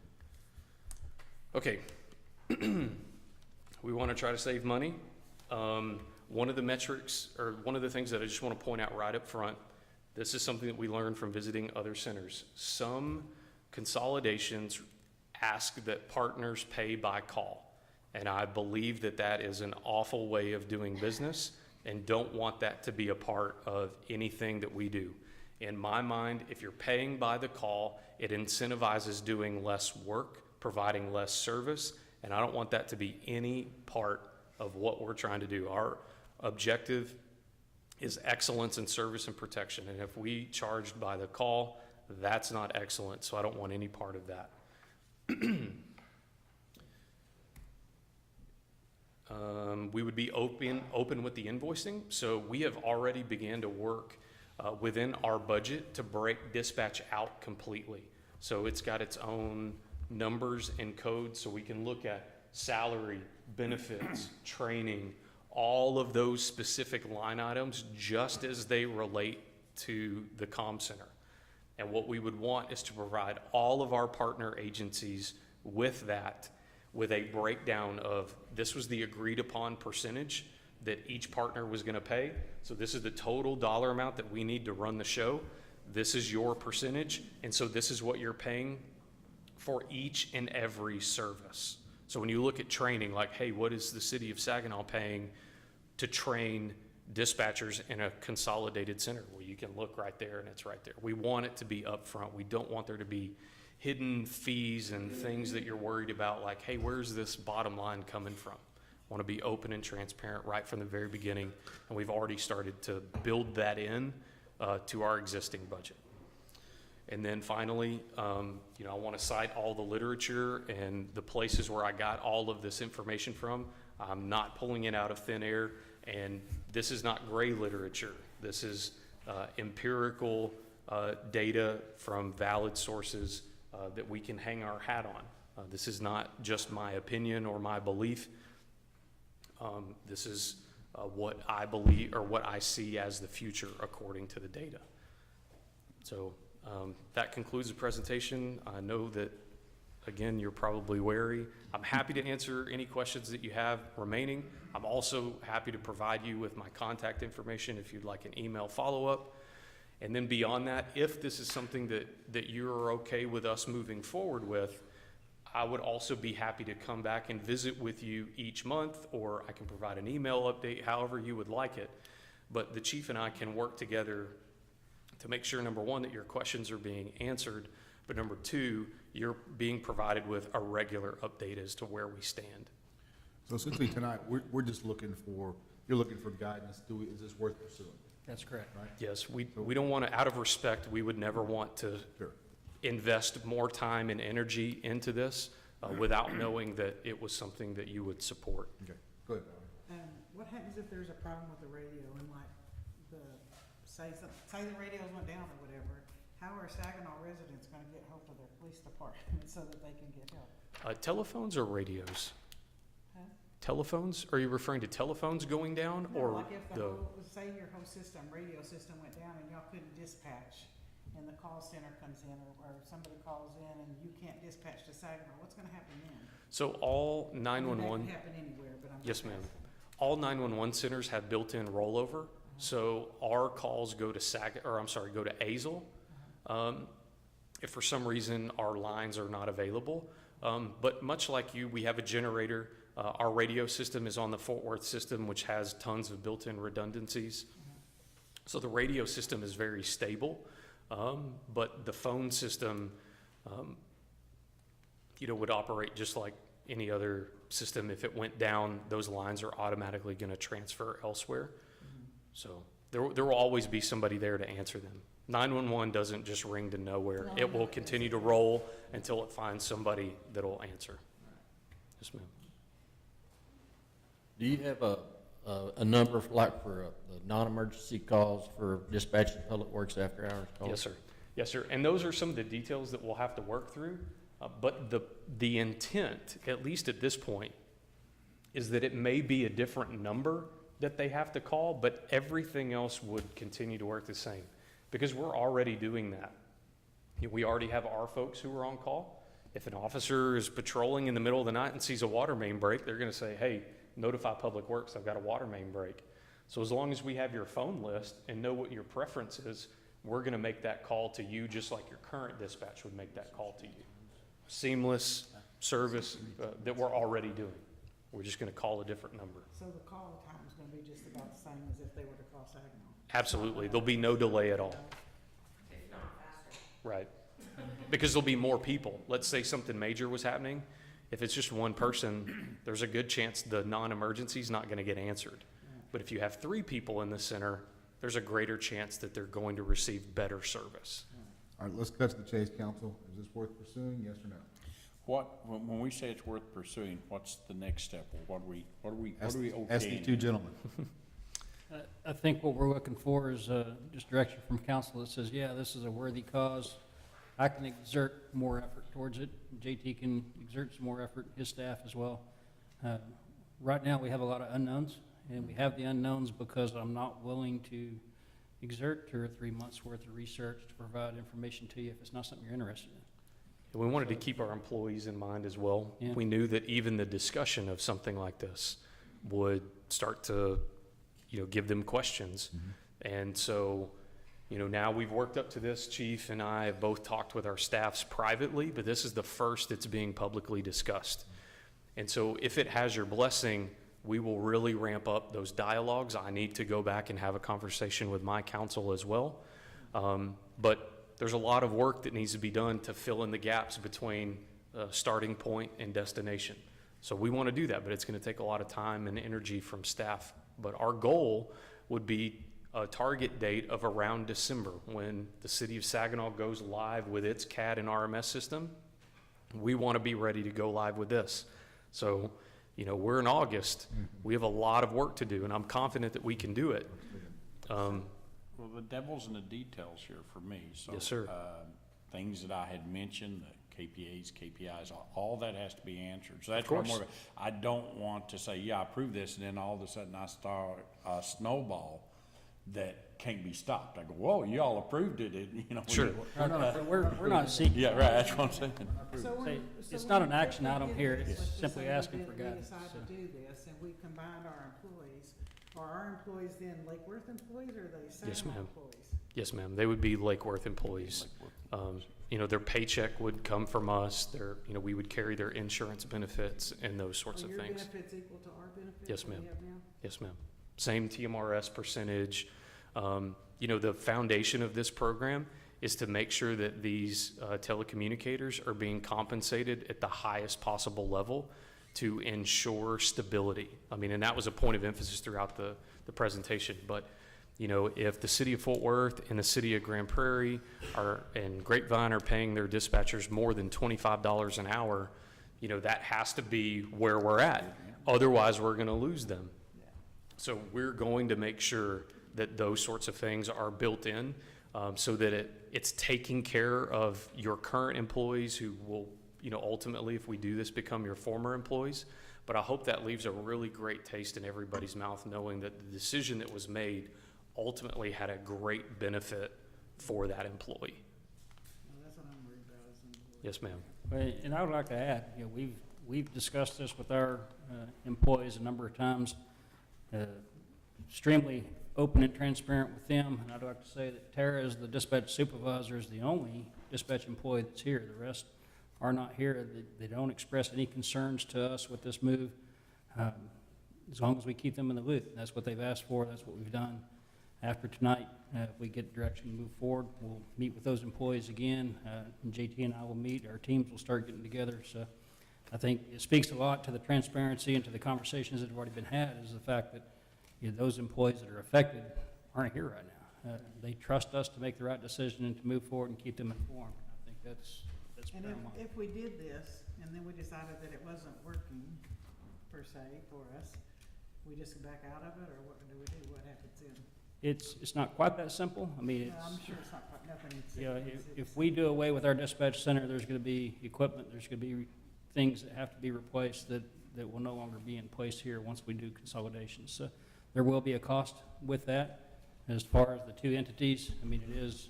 Okay. We want to try to save money. One of the metrics, or one of the things that I just want to point out right up front, this is something that we learned from visiting other centers. Some consolidations ask that partners pay by call. And I believe that that is an awful way of doing business and don't want that to be a part of anything that we do. In my mind, if you're paying by the call, it incentivizes doing less work, providing less service, and I don't want that to be any part of what we're trying to do. Our objective is excellence in service and protection, and if we charged by the call, that's not excellent, so I don't want any part of that. We would be open with the invoicing. So we have already began to work within our budget to break dispatch out completely. So it's got its own numbers and codes, so we can look at salary, benefits, training, all of those specific line items just as they relate to the comm center. And what we would want is to provide all of our partner agencies with that, with a breakdown of this was the agreed upon percentage that each partner was going to pay. So this is the total dollar amount that we need to run the show. This is your percentage. And so this is what you're paying for each and every service. So when you look at training, like, hey, what is the city of Saginaw paying to train dispatchers in a consolidated center? Well, you can look right there and it's right there. We want it to be upfront. We don't want there to be hidden fees and things that you're worried about, like, hey, where's this bottom line coming from? Want to be open and transparent right from the very beginning, and we've already started to build that in to our existing budget. And then finally, I want to cite all the literature and the places where I got all of this information from. I'm not pulling it out of thin air, and this is not gray literature. This is empirical data from valid sources that we can hang our hat on. This is not just my opinion or my belief. This is what I believe or what I see as the future according to the data. So that concludes the presentation. I know that, again, you're probably wary. I'm happy to answer any questions that you have remaining. I'm also happy to provide you with my contact information if you'd like an email follow-up. And then beyond that, if this is something that you're okay with us moving forward with, I would also be happy to come back and visit with you each month, or I can provide an email update, however you would like it. But the chief and I can work together to make sure, number one, that your questions are being answered, but number two, you're being provided with a regular update as to where we stand. So essentially tonight, we're just looking for, you're looking for guidance. Is this worth pursuing? That's correct. Right? Yes, we don't want to, out of respect, we would never want to invest more time and energy into this without knowing that it was something that you would support. Okay, good. What happens if there's a problem with the radio and like say the radios went down or whatever? How are Saginaw residents gonna get hold of their police department so that they can get help? Telephones or radios? Huh? Telephones? Are you referring to telephones going down, No, or like if say your whole system, radio system went down and y'all couldn't dispatch, and the call center comes in, or somebody calls in and you can't dispatch to Saginaw, what's gonna happen then? So all I mean, 911. that can happen anywhere, but I'm Yes, just ma'am. asking. All 911 centers have built-in rollover. So our calls go to go to Azle. If for some reason our lines are not available. But much like you, we have a generator. Our radio system is on the Fort Worth system, which has tons of built-in redundancies. So the radio system is very stable. But the phone system, would operate just like any other system. If it went down, those lines are automatically going to transfer elsewhere. So there will always be somebody there to answer them. 911 doesn't just ring to nowhere. It will continue to roll until it finds somebody that'll answer. Yes, ma'am. Do you have a number like for the non-emergency calls for dispatching public works after hours calls? Yes, sir. Yes, sir. And those are some of the details that we'll have to work through. But the intent, at least at this point, is that it may be a different number that they have to call, but everything else would continue to work the same because we're already doing that. We already have our folks who are on call. If an officer is patrolling in the middle of the night and sees a water main break, they're going to say, hey, notify Public Works, I've got a water main break. So as long as we have your phone list and know what your preference is, we're going to make that call to you just like your current dispatch would make that call to you. Seamless service that we're already doing. We're just going to call a different number. So the call time is gonna be just about the same as if they were to call Saginaw? Absolutely. There'll be no delay at all. If not faster. Right. Because there'll be more people. Let's say something major was happening. If it's just one person, there's a good chance the non-emergency is not going to get answered. But if you have 3 people in the center, there's a greater chance that they're going to receive better service. All right, let's cut to the chase, council. Is this worth pursuing, yes or no? When we say it's worth pursuing, what's the next step? What are we Ask the okaying? two gentlemen. I think what we're looking for is just direction from council that says, yeah, this is a worthy cause. I can exert more effort towards it. JT can exert some more effort, his staff as well. Right now, we have a lot of unknowns, and we have the unknowns because I'm not willing to exert 2 or 3 months worth of research to provide information to you if it's not something you're interested in. And we wanted to keep our employees in mind as well. Yeah. We knew that even the discussion of something like this would start to, give them questions. And so, now we've worked up to this. Chief and I have both talked with our staffs privately, but this is the first that's being publicly discussed. And so if it has your blessing, we will really ramp up those dialogues. I need to go back and have a conversation with my council as well. But there's a lot of work that needs to be done to fill in the gaps between starting point and destination. So we want to do that, but it's going to take a lot of time and energy from staff. But our goal would be a target date of around December when the city of Saginaw goes live with its CAD and RMS system. We want to be ready to go live with this. So, we're in August. We have a lot of work to do, and I'm confident that we can do it. Well, the devil's in the details here for me. So, Yes, sir. Things that I had mentioned, the KPAs, KPIs, all that has to be answered. So that's what I'm course. more, I don't want to say, yeah, I approve this, and then all of a sudden I start a snowball that can't be stopped. I go, whoa, y'all approved it, you know. Sure. We're not seeking. Yeah, right, that's what I'm saying. It's when not an we- action if we item did here, this, it's let's just simply say we asking did- for guidance. We decide so. to do this, and we combined our employees, are our employees then Lake Worth employees, or are they Yes, Saginaw ma'am. employees? Yes, ma'am. They would be Lake Worth employees. You know, their paycheck would come from us. You know, we would carry their insurance benefits and those sorts Are of your things. benefits equal to our benefits? Yes, that we ma'am. have now? Yes, ma'am. Same TMRS percentage. You know, the foundation of this program is to make sure that these telecommunicators are being compensated at the highest possible level to ensure stability. I mean, and that was a point of emphasis throughout the presentation. But, you know, if the city of Fort Worth and the city of Grand Prairie and Grapevine are paying their dispatchers more than $25 an hour, you know, that has to be where we're at. Otherwise, we're going to lose them. So we're going to make sure that those sorts of things are built in, so that it's taking care of your current employees who will, you know, ultimately, if we do this, become your former employees. But I hope that leaves a really great taste in everybody's mouth, knowing that the decision that was made ultimately had a great benefit for that employee. Well, that's what I'm worried about as an employee. Yes, ma'am. Well, and I would like to add, you know, we've discussed this with our employees a number of times, extremely open and transparent with them. And I'd like to say that Tara, as the dispatch supervisor, is the only dispatch employee that's here. The rest are not here. They don't express any concerns to us with this move, as long as we keep them in the loop. That's what they've asked for. That's what we've done. After tonight, if we get direction to move forward, we'll meet with those employees again. And JT and I will meet. Our teams will start getting together. So I think it speaks a lot to the transparency and to the conversations that have already been had, is the fact that, you know, those employees that are affected aren't here right now. They trust us to make the right decision and to move forward and keep them informed. I think that's And paramount. if we did this, and then we decided that it wasn't working, per se, for us, we just back out of it, or what do we do? What happens then? It's not quite that simple. I mean, No, I'm sure it's not quite, nothing. you know, if we do away with our dispatch center, there's going to be equipment, there's going to be things that have to be replaced that will no longer be in place here once we do consolidation. So there will be a cost with that. As far as the two entities, I mean, it is,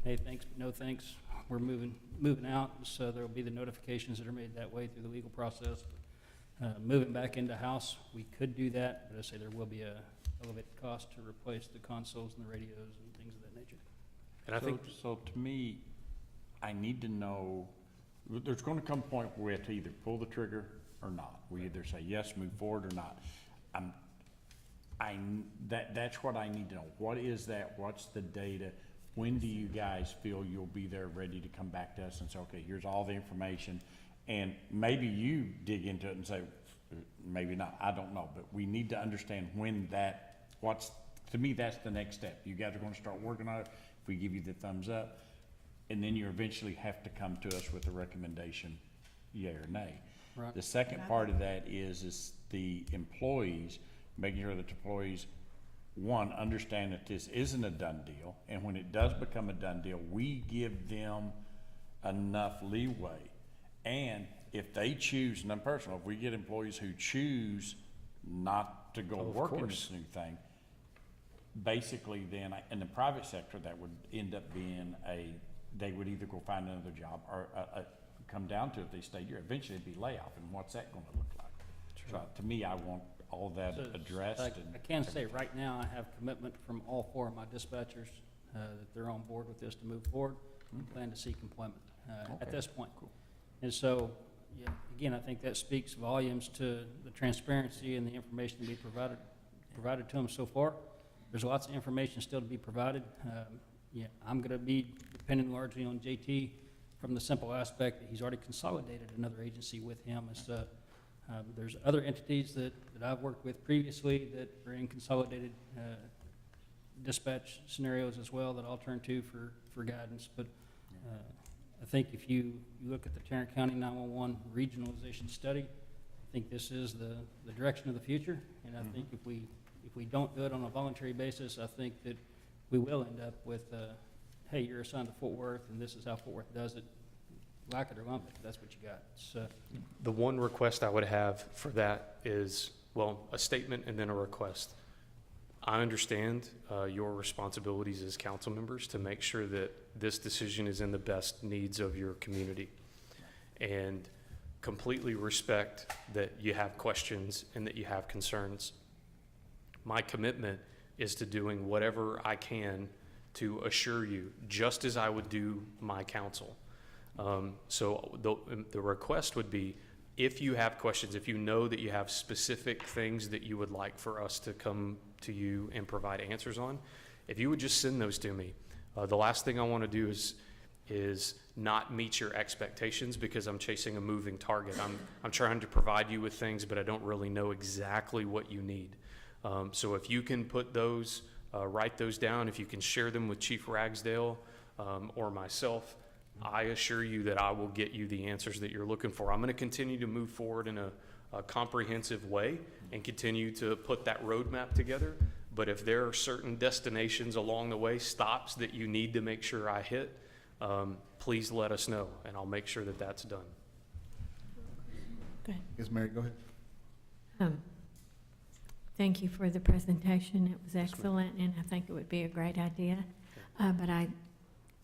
hey, thanks, but no thanks. We're moving out, so there will be the notifications that are made that way through the legal process. Moving back into house, we could do that, but I say there will be a elevated cost to replace the consoles and the radios and things of that nature. And I think, So to me, I need to know, there's gonna come a point where we have to either pull the trigger or not. We either say yes, move forward, or not. That's what I need to know. What is that? What's the data? When do you guys feel you'll be there ready to come back to us and say, okay, here's all the information? And maybe you dig into it and say, maybe not, I don't know, but we need to understand when to me, that's the next step. You guys are gonna start working on it. If we give you the thumbs up, and then you eventually have to come to us with a recommendation, yea or nay. Right. The second part of that is the employees, making sure that the employees, one, understand that this isn't a done deal, and when it does become a done deal, we give them enough leeway. And if they choose, and I'm personal, if we get employees who choose not to go work in this new thing, basically then, in the private sector, that would end up being they would either go find another job or come down to, if they stayed here, eventually it'd be layoff, and what's that gonna look like? So to me, I want all that addressed. I can say right now, I have commitment from all four of my dispatchers that they're on board with this to move forward and plan to seek employment at this point. Cool. And so, yeah, again, I think that speaks volumes to the transparency and the information to be provided to them so far. There's lots of information still to be provided. Yeah, I'm going to be depending largely on JT from the simple aspect that he's already consolidated another agency with him. There's other entities that I've worked with previously that are in consolidated dispatch scenarios as well that I'll turn to for guidance. But I think if you look at the Tarrant County 911 regionalization study, I think this is the direction of the future. And I think if we don't do it on a voluntary basis, I think that we will end up with, hey, you're assigned to Fort Worth, and this is how Fort Worth does it. like it or lump it, that's what you got. So, The one request I would have for that is, well, a statement and then a request. I understand your responsibilities as council members to make sure that this decision is in the best needs of your community. And completely respect that you have questions and that you have concerns. My commitment is to doing whatever I can to assure you, just as I would do my council. So the request would be, if you have questions, if you know that you have specific things that you would like for us to come to you and provide answers on, if you would just send those to me. The last thing I want to do is not meet your expectations because I'm chasing a moving target. I'm trying to provide you with things, but I don't really know exactly what you need. So if you can put those, write those down, if you can share them with Chief Ragsdale or myself, I assure you that I will get you the answers that you're looking for. I'm going to continue to move forward in a comprehensive way and continue to put that roadmap together. But if there are certain destinations along the way, stops that you need to make sure I hit, please let us know, and I'll make sure that that's done. Go ahead. Yes, Mary, go ahead. Thank you for the presentation. It was excellent, and I think it would be a great idea. But I'm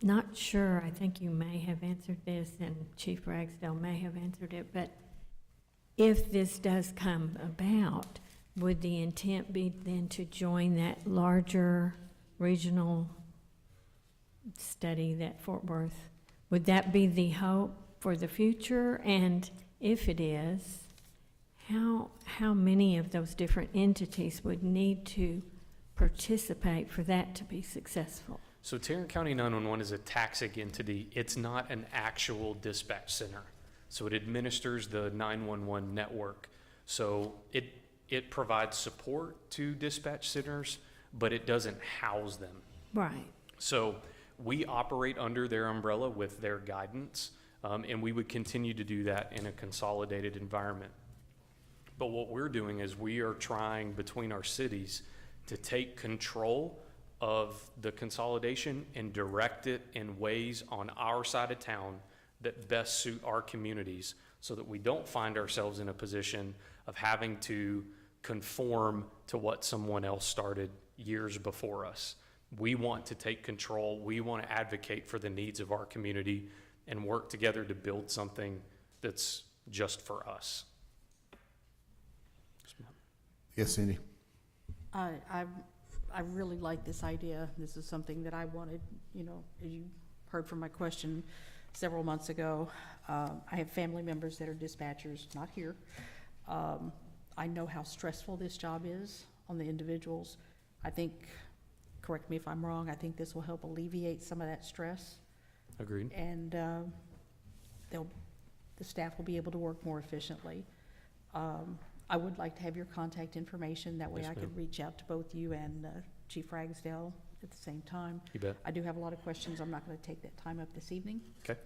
not sure, I think you may have answered this, and Chief Ragsdale may have answered it, but if this does come about, would the intent be then to join that larger regional study that Fort Worth, would that be the hope for the future? And if it is, how many of those different entities would need to participate for that to be successful? So Tarrant County 911 is a taxing entity. It's not an actual dispatch center. So it administers the 911 network. So it provides support to dispatch centers, but it doesn't house them. Right. So we operate under their umbrella with their guidance, and we would continue to do that in a consolidated environment. But what we're doing is we are trying between our cities to take control of the consolidation and direct it in ways on our side of town that best suit our communities, so that we don't find ourselves in a position of having to conform to what someone else started years before us. We want to take control. We want to advocate for the needs of our community and work together to build something that's just for us. Yes, Cindy. I really like this idea. This is something that I wanted, as you heard from my question several months ago. I have family members that are dispatchers, not here. I know how stressful this job is on the individuals. I think, correct me if I'm wrong, I think this will help alleviate some of that stress. Agreed. And the staff will be able to work more efficiently. I would like to have your contact information. That way Yes, I could ma'am. reach out to both you and Chief Ragsdale at the same time. You bet. I do have a lot of questions. I'm not going to take that time up this evening. Okay.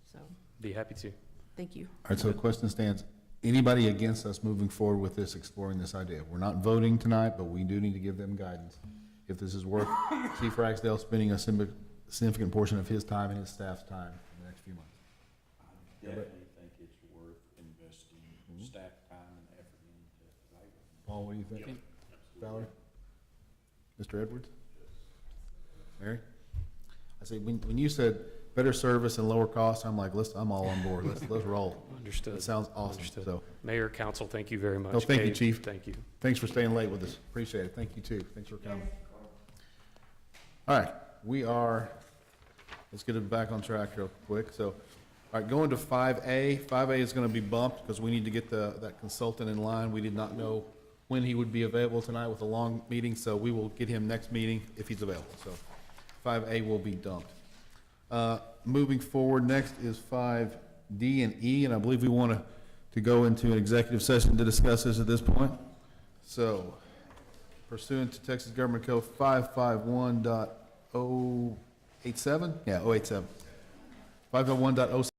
So, Be happy to. thank you. All right, so the question stands, anybody against us moving forward with this, exploring this idea? We're not voting tonight, but we do need to give them guidance. If this is worth Chief Ragsdale spending a significant portion of his time and his staff's time in the next few months. I definitely think it's worth investing staff time and effort into evaluating. Paul, what do you think? Valerie? Mr. Edwards? Mary? I say, when you said better service and lower cost, I'm like, I'm all on board. Let's roll. Understood. That sounds awesome. Understood. So, Mayor, council, thank you very much. no, thank you, Kate, Chief. Thank you. Thanks for staying late with us. Appreciate it. Thank you too. Thanks for coming. All right, let's get it back on track real quick. So, all right, going to 5A. 5A is going to be bumped because we need to get that consultant in line. We did not know when he would be available tonight with a long meeting, so we will get him next meeting if he's available. So 5A will be dumped. Moving forward, next is 5D and E, and I believe we want to go into an executive session to discuss this at this point. So pursuant to Texas Government Code 551.087, yeah, 087, 551.087.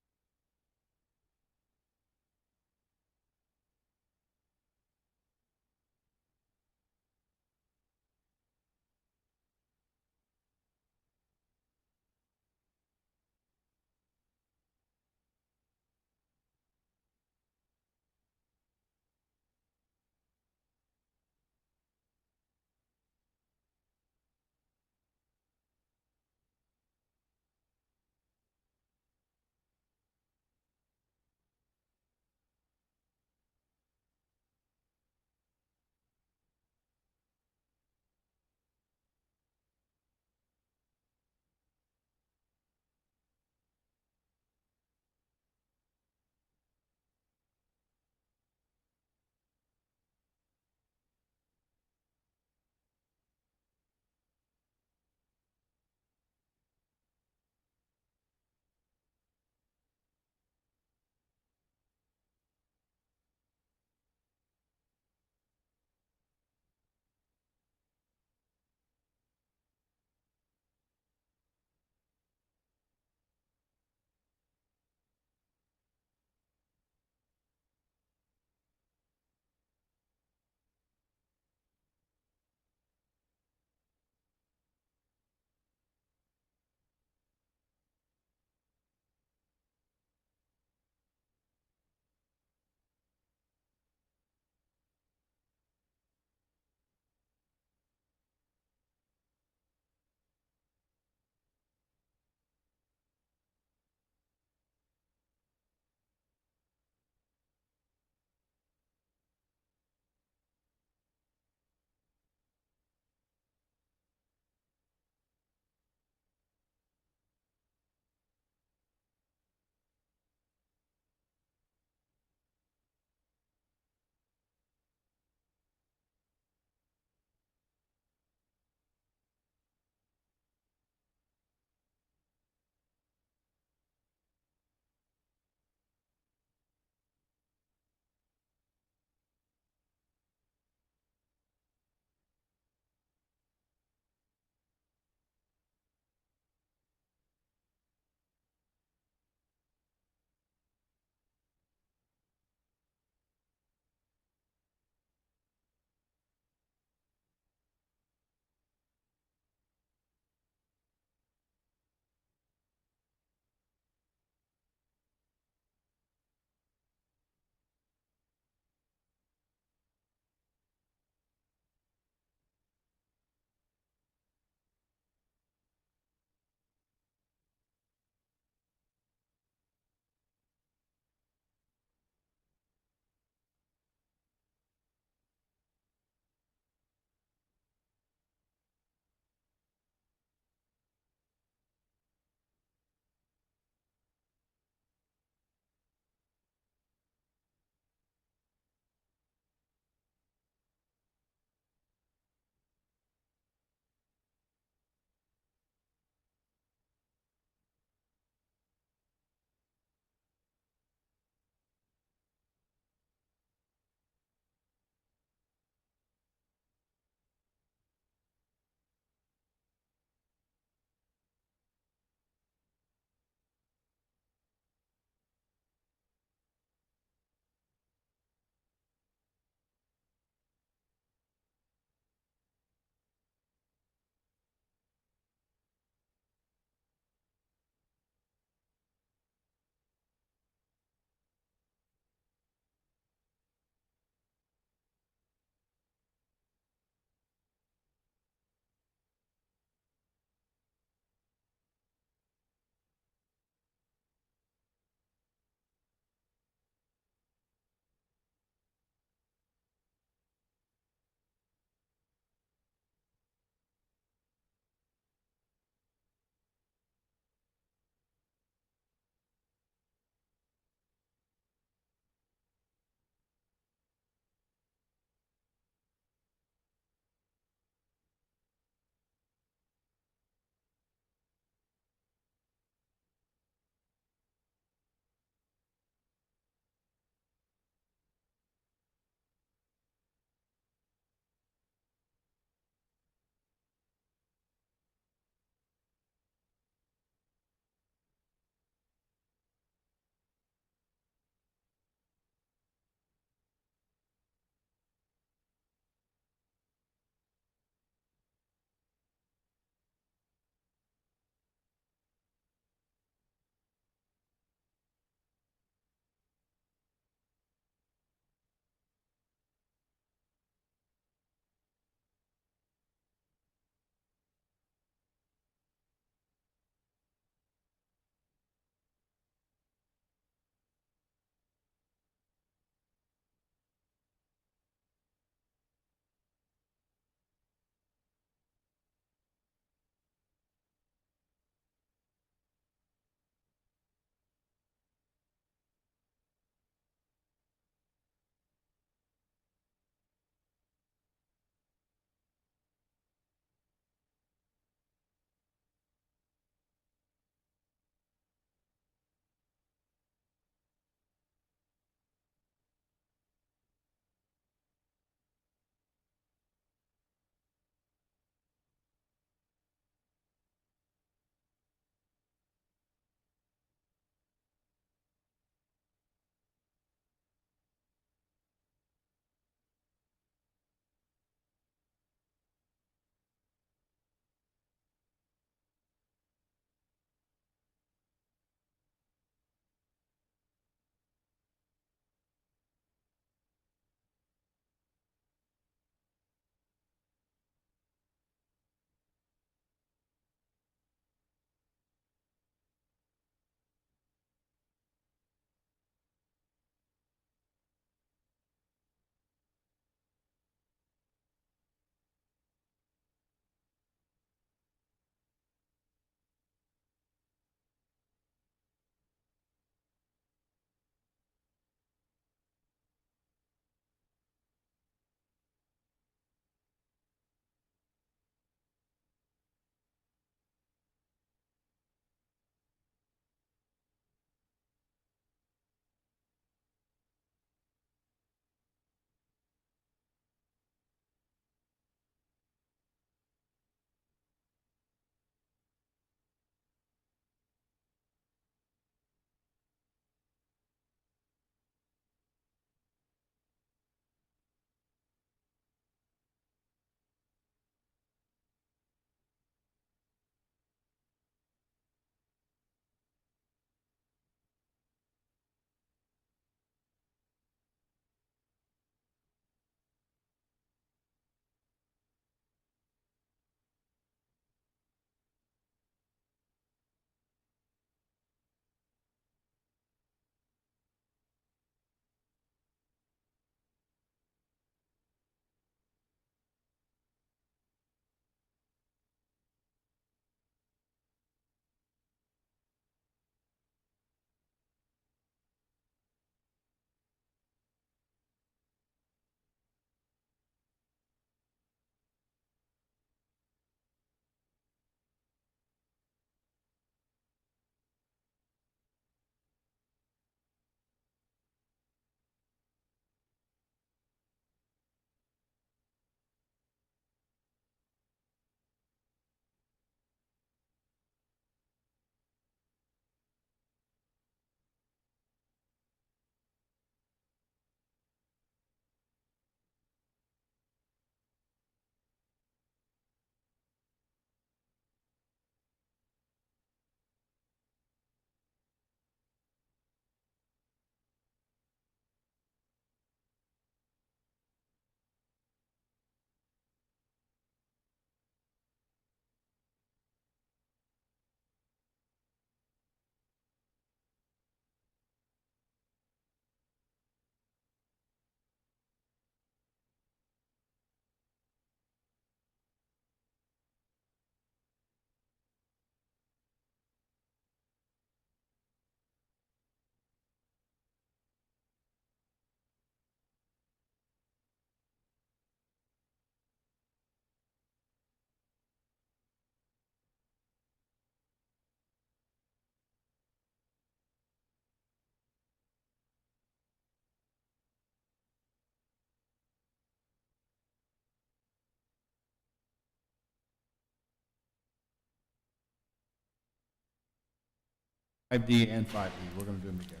5D and 5E, we're gonna do them together.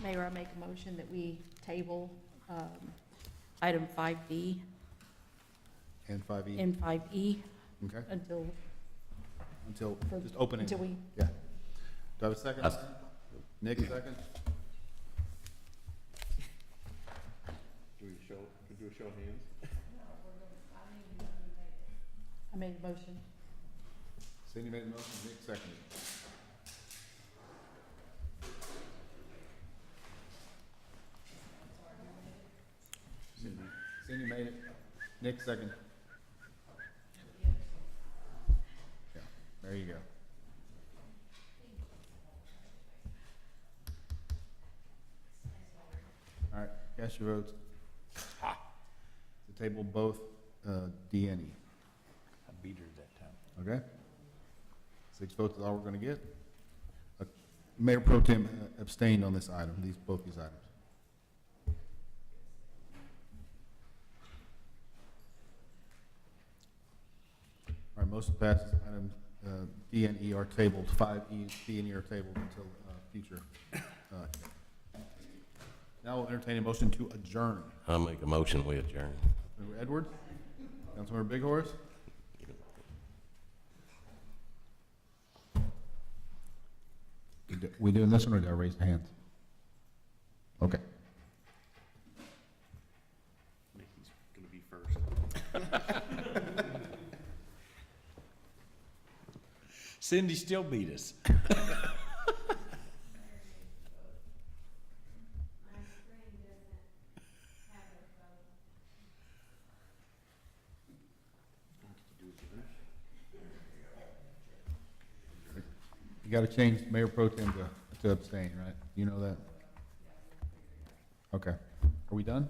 Mayor, I make a motion that we table item 5D And 5E? and 5E Okay, until, just opening. until we, Yeah. Do I have a second? I'll- Nick, second? Do we do a show of hands? I made a motion. Cindy made the motion, Nick seconded. Cindy made it, Nick second. Yeah, there you go. All right, cast your votes. To table both D and E, I beat her that time. okay? 6 votes is all we're gonna get. Mayor Pro Tem abstained on this item, both these items. All right, motion passes. Items D and E are tabled. 5E, D and E are tabled until future. Now we'll entertain a motion to adjourn. I'll make a motion, we adjourn. Councilmember Edwards? Councilmember Big Horse? We doing this one, or do I raise the hands? Okay. Nikki's gonna be first. Cindy still beat us. You gotta change Mayor Pro Tem to abstain, right? You know that? Okay. Are we done?